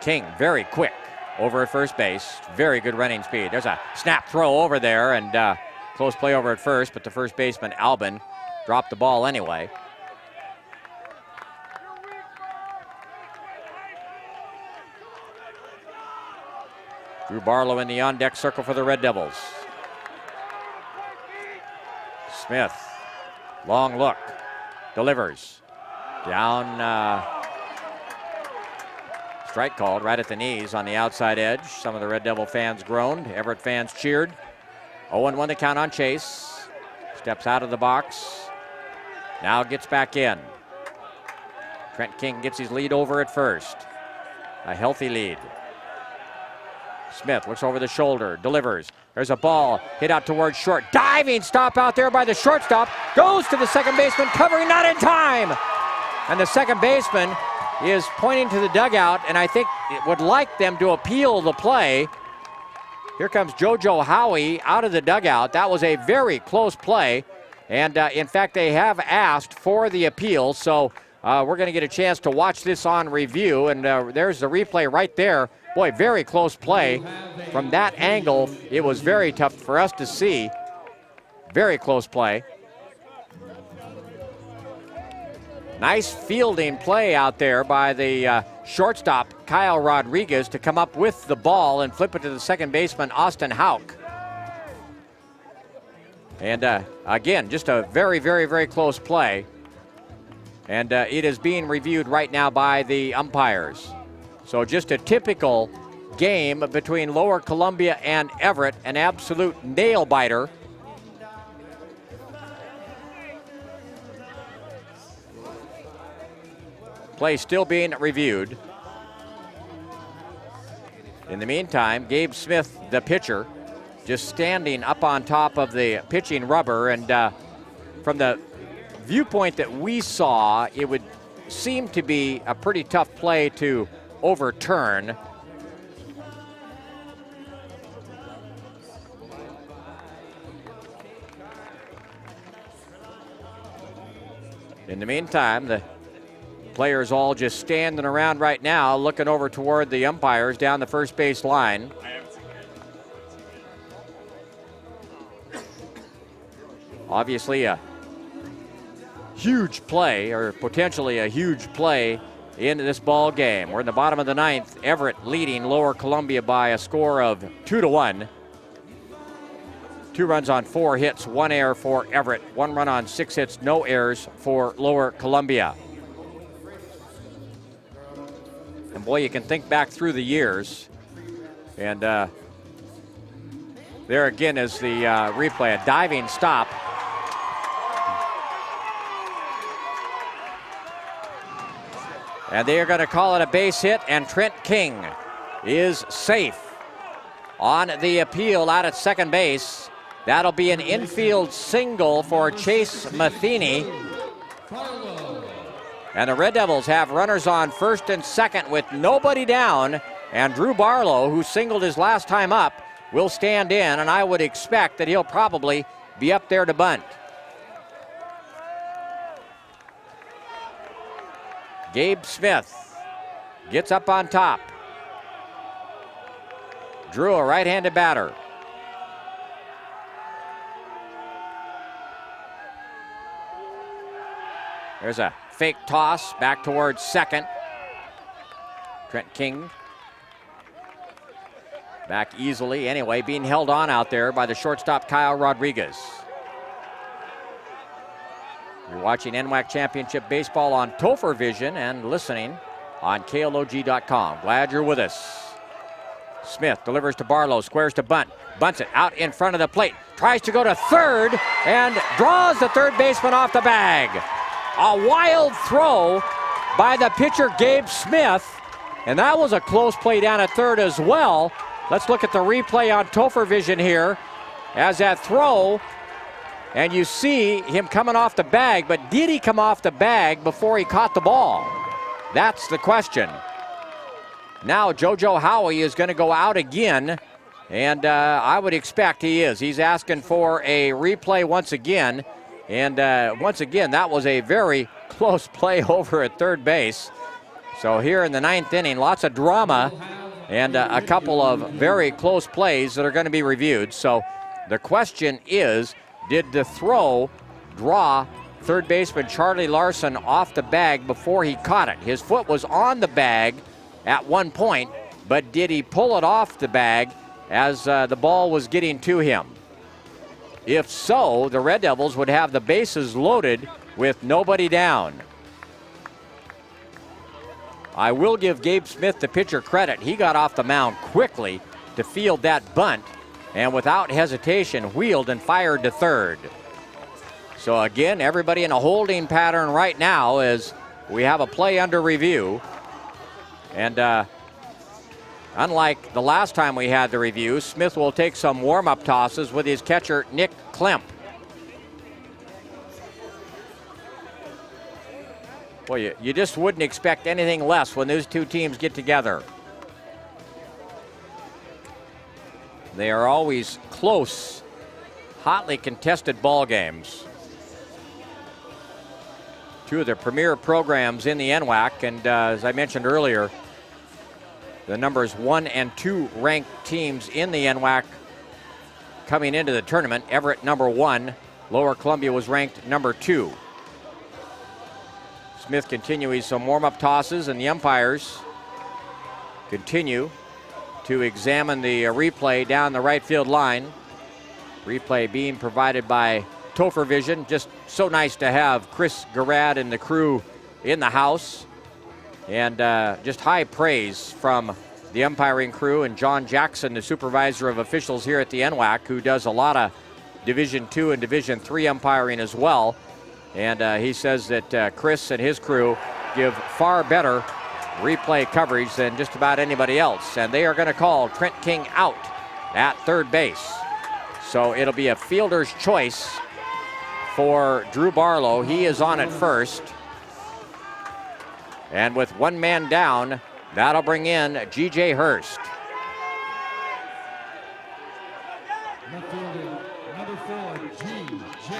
Speaker 1: King very quick over at first base. Very good running speed. There's a snap throw over there, and close play over at first, but the first baseman, Albin, dropped the ball anyway. Drew Barlow in the on-deck circle for the Red Devils. Smith, long look, delivers. Down, strike called right at the knees on the outside edge. Some of the Red Devil fans groaned. Everett fans cheered. 0-1 to count on Chase. Steps out of the box. Now gets back in. Trent King gets his lead over at first. A healthy lead. Smith looks over the shoulder, delivers. There's a ball hit out towards short. Diving stop out there by the shortstop. Goes to the second baseman, covering not in time. And the second baseman is pointing to the dugout, and I think it would like them to appeal the play. Here comes JoJo Howie out of the dugout. That was a very close play. And in fact, they have asked for the appeal. So we're going to get a chance to watch this on review. And there's the replay right there. Boy, very close play. From that angle, it was very tough for us to see. Very close play. Nice fielding play out there by the shortstop, Kyle Rodriguez, to come up with the ball and flip it to the second baseman, Austin Houck. And again, just a very, very, very close play. And it is being reviewed right now by the umpires. So just a typical game between Lower Columbia and Everett, an absolute nail-biter. Play still being reviewed. In the meantime, Gabe Smith, the pitcher, just standing up on top of the pitching rubber. And from the viewpoint that we saw, it would seem to be a pretty tough play to overturn. In the meantime, the players all just standing around right now, looking over toward the umpires down the first base line. Obviously a huge play, or potentially a huge play in this ball game. We're in the bottom of the ninth. Everett leading Lower Columbia by a score of 2-1. 2 runs on 4 hits, 1 error for Everett. 1 run on 6 hits, no errors for Lower Columbia. And boy, you can think back through the years. And there again is the replay, a diving stop. And they are going to call it a base hit, and Trent King is safe on the appeal out at second base. That'll be an infield single for Chase Matheny. And the Red Devils have runners on first and second with nobody down. And Drew Barlow, who singled his last time up, will stand in, and I would expect that he'll probably be up there to bunt. Gabe Smith gets up on top. Drew, a right-handed batter. There's a fake toss back towards second. Trent King back easily. Anyway, being held on out there by the shortstop, Kyle Rodriguez. You're watching NWAC Championship Baseball on Topher Vision and listening on KLOG.com. Glad you're with us. Smith delivers to Barlow, squares to bunt. Bunts it out in front of the plate. Tries to go to third and draws the third baseman off the bag. A wild throw by the pitcher, Gabe Smith. And that was a close play down at third as well. Let's look at the replay on Topher Vision here as that throw. And you see him coming off the bag, but did he come off the bag before he caught the ball? That's the question. Now JoJo Howie is going to go out again, and I would expect he is. He's asking for a replay once again, and once again, that was a very close play over at third base. So here in the ninth inning, lots of drama and a couple of very close plays that are going to be reviewed. So the question is, did the throw draw third baseman Charlie Larson off the bag before he caught it? His foot was on the bag at one point. but did he pull it off the bag as the ball was getting to him? If so, the Red Devils would have the bases loaded with nobody down. I will give Gabe Smith, the pitcher, credit. He got off the mound quickly to field that bunt, and without hesitation wheeled and fired to third. So again, everybody in a holding pattern right now as we have a play under review. And unlike the last time we had the review, Smith will take some warm-up tosses with his catcher, Nick Klemp. Boy, you just wouldn't expect anything less when those two teams get together. They are always close, hotly contested ball games. Two of the premier programs in the NWAC, and as I mentioned earlier, the numbers 1 and 2 ranked teams in the NWAC coming into the tournament. Everett number 1, Lower Columbia was ranked number 2. Smith continuing some warm-up tosses, and the umpires continue to examine the replay down the right field line. Replay being provided by Topher Vision. Just so nice to have Chris Garrad and the crew in the house. And just high praise from the umpiring crew and John Jackson, the supervisor of officials here at the NWAC, who does a lot of Division II and Division III umpiring as well. And he says that Chris and his crew give far better replay coverage than just about anybody else. And they are going to call Trent King out at third base. So it'll be a fielder's choice for Drew Barlow. He is on at first. And with one man down, that'll bring in G.J. Hurst.
Speaker 2: Left fielder, number 4, G.J.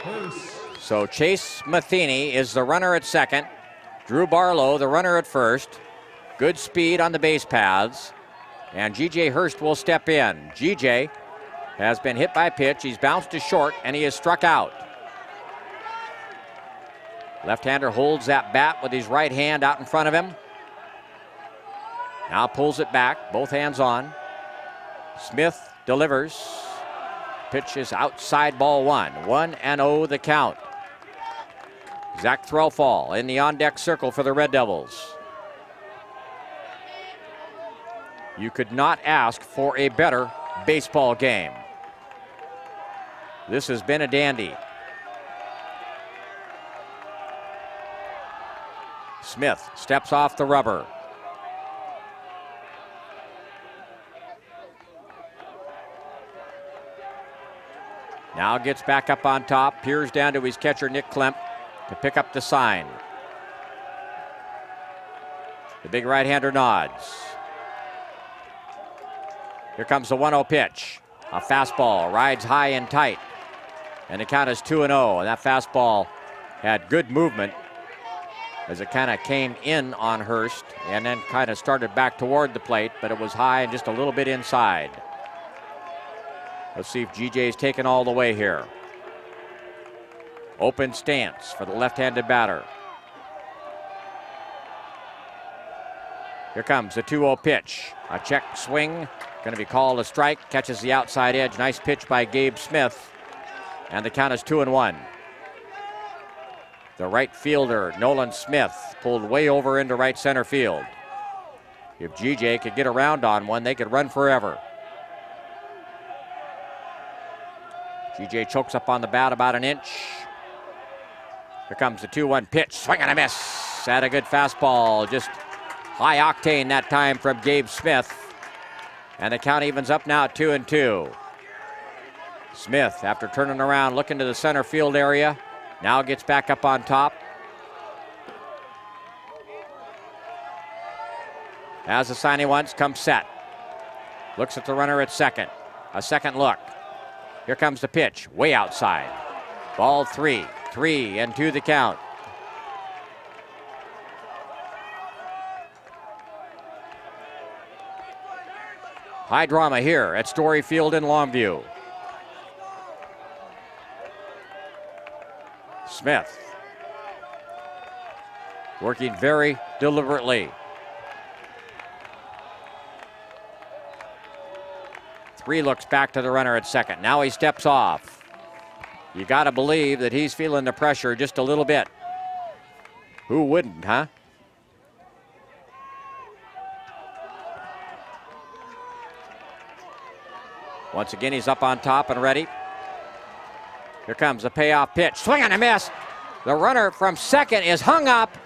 Speaker 2: Hurst.
Speaker 1: So Chase Matheny is the runner at second. Drew Barlow, the runner at first. Good speed on the base paths. And G.J. Hurst will step in. G.J. has been hit by a pitch. He's bounced to short, and he is struck out. Left-hander holds that bat with his right hand out in front of him. Now pulls it back, both hands on. Smith delivers. Pitch is outside, ball 1. 1-0 the count. Zach Threlfall in the on-deck circle for the Red Devils. You could not ask for a better baseball game. This has been a dandy. Smith steps off the rubber. Now gets back up on top, peers down to his catcher, Nick Klemp, to pick up the sign. The big right-hander nods. Here comes the 1-0 pitch. A fastball rides high and tight. And the count is 2-0. And that fastball had good movement as it kind of came in on Hurst and then kind of started back toward the plate, but it was high and just a little bit inside. Let's see if GJ's taken all the way here. Open stance for the left-handed batter. Here comes the 2-0 pitch. A check swing, going to be called a strike. Catches the outside edge. Nice pitch by Gabe Smith. And the count is 2-1. The right fielder, Nolan Smith, pulled way over into right center field. If GJ could get around on one, they could run forever. GJ chokes up on the bat about an inch. Here comes the 2-1 pitch. Swing and a miss. Had a good fastball. Just high octane that time from Gabe Smith. And the count evens up now at 2-2. Smith, after turning around, looking to the center field area, now gets back up on top. As the sign he wants, comes set. Looks at the runner at second. A second look. Here comes the pitch, way outside. Ball 3, 3-2 the count. High drama here at Story Field in Longview. Smith working very deliberately. Relooks back to the runner at second. Now he steps off. You got to believe that he's feeling the pressure just a little bit. Who wouldn't, huh? Once again, he's up on top and ready. Here comes the payoff pitch. Swing and a miss. The runner from second is hung up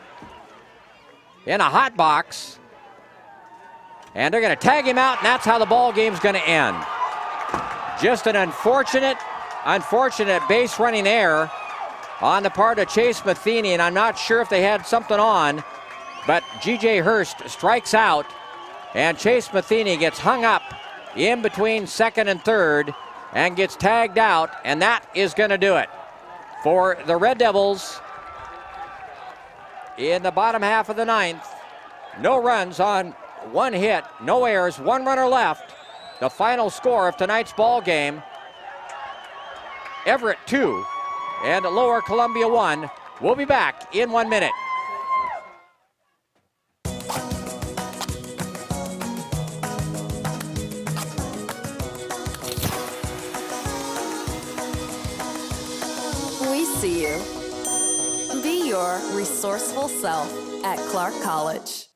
Speaker 1: in a hot box. And they're going to tag him out, and that's how the ball game's going to end. Just an unfortunate base running error on the part of Chase Matheny, and I'm not sure if they had something on, but G.J. Hurst strikes out, and Chase Matheny gets hung up in between second and third and gets tagged out, and that is going to do it for the Red Devils in the bottom half of the ninth. No runs on one hit, no errors, one runner left. The final score of tonight's ball game, Everett 2 and Lower Columbia 1. We'll be back in 1 minute.
Speaker 11: We see you. Be your resourceful self at Clark College.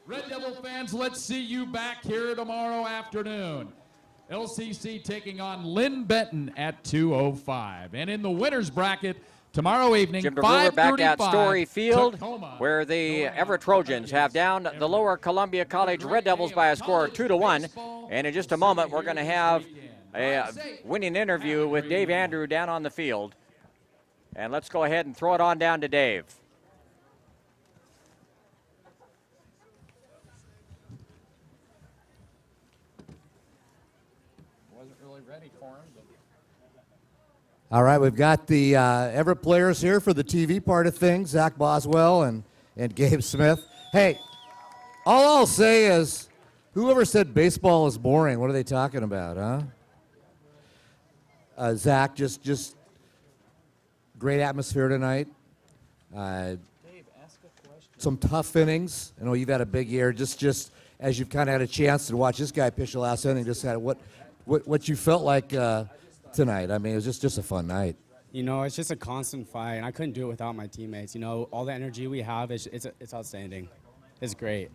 Speaker 2: Red Devil fans, let's see you back here tomorrow afternoon. LCC taking on Lynn Benton at 2:05. And in the winner's bracket tomorrow evening,
Speaker 1: Jim DeBruler back at
Speaker 2: 5:35,
Speaker 1: Story Field,
Speaker 2: Tacoma,
Speaker 1: where the Everett Trojans have down the Lower Columbia College Red Devils by a score of 2-1. And in just a moment, we're going to have a winning interview with Dave Andrew down on the field. And let's go ahead and throw it on down to Dave.
Speaker 16: All right, we've got the Everett players here for the TV part of things, Zach Boswell and Gabe Smith. Hey, all I'll say is, whoever said baseball is boring, what are they talking about, huh? Zach, just great atmosphere tonight. Dave, ask a question. Some tough innings. I know you've had a big year. Just as you've kind of had a chance to watch this guy pitch the last inning, just had what you felt like tonight. I mean, it was just a fun night.
Speaker 17: You know, it's just a constant fight, and I couldn't do it without my teammates. You know, all the energy we have, it's outstanding. It's great.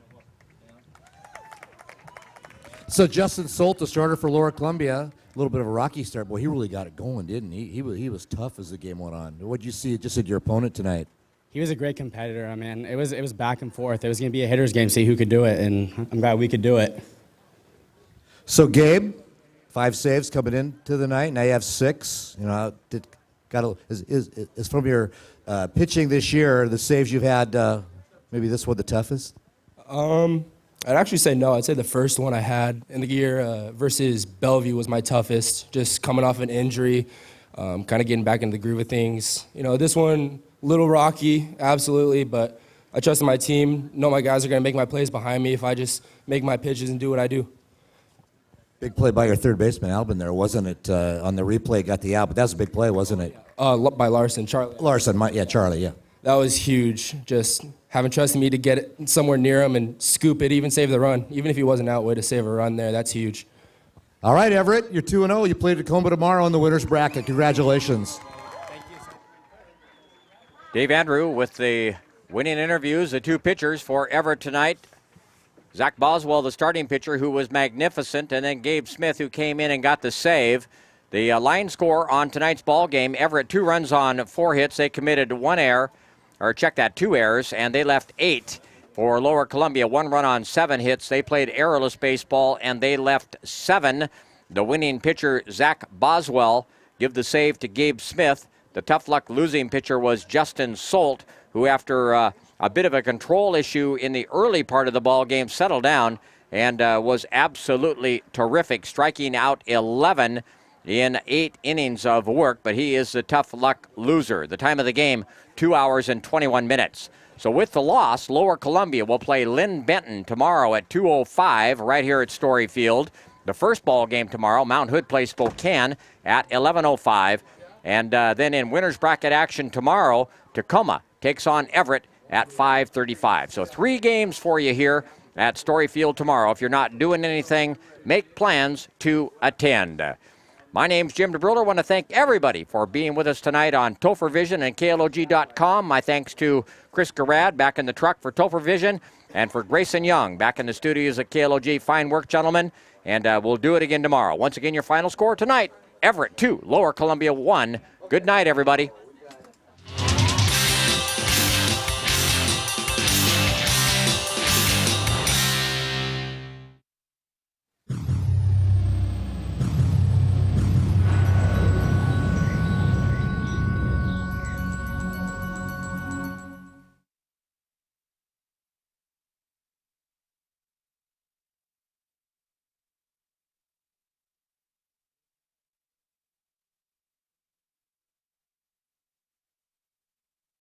Speaker 16: So Justin Solt, the starter for Lower Columbia, a little bit of a rocky start. Boy, he really got it going, didn't he? He was tough as the game went on. What did you see just at your opponent tonight?
Speaker 17: He was a great competitor. I mean, it was back and forth. It was going to be a hitter's game, see who could do it, and I'm glad we could do it.
Speaker 16: So Gabe, 5 saves coming into the night. Now you have 6. You know, is from your pitching this year, the saves you've had, maybe this one the toughest?
Speaker 18: I'd actually say no. I'd say the first one I had in the year versus Bellevue was my toughest. Just coming off an injury, kind of getting back into the groove of things. You know, this one a little rocky, absolutely, but I trust in my team. Know my guys are going to make my plays behind me if I just make my pitches and do what I do.
Speaker 16: Big play by your third baseman, Albin, there, wasn't it? On the replay, got the out, but that was a big play, wasn't it?
Speaker 18: By Larson, Charlie.
Speaker 16: Charlie, yeah.
Speaker 18: That was huge. Just having trust in me to get it somewhere near him and scoop it, even save the run. Even if he wasn't out, way to save a run there. That's huge.
Speaker 16: All right, Everett, you're 2-0. You play Tacoma tomorrow in the winner's bracket. Congratulations.
Speaker 17: Thank you, sir.
Speaker 1: Dave Andrew with the winning interviews, the 2 pitchers for Everett tonight. Zach Boswell, the starting pitcher, who was magnificent, and then Gabe Smith, who came in and got the save. The line score on tonight's ball game, Everett 2 runs on 4 hits. They committed 1 error, or check that, 2 errors, and they left 8. For Lower Columbia, 1 run on 7 hits. They played errorless baseball, and they left 7. The winning pitcher, Zach Boswell, give the save to Gabe Smith. The tough luck losing pitcher was Justin Solt, who after a bit of a control issue in the early part of the ball game, settled down and was absolutely terrific, striking out 11 in 8 innings of work, but he is the tough luck loser. The time of the game, 2 hours and 21 minutes. So with the loss, Lower Columbia will play Lynn Benton tomorrow at 2:05 right here at Story Field. The first ball game tomorrow, Mount Hood plays Spokane at 11:05. And then in winner's bracket action tomorrow, Tacoma takes on Everett at 5:35. So 3 games for you here at Story Field tomorrow. If you're not doing anything, make plans to attend. My name's Jim DeBruler. I want to thank everybody for being with us tonight on Topher Vision and KLOG.com. My thanks to Chris Garrad back in the truck for Topher Vision, and for Grayson Young back in the studios at KLOG. Fine work, gentlemen, and we'll do it again tomorrow. Once again, your final score tonight, Everett 2, Lower Columbia 1. Good night, everybody.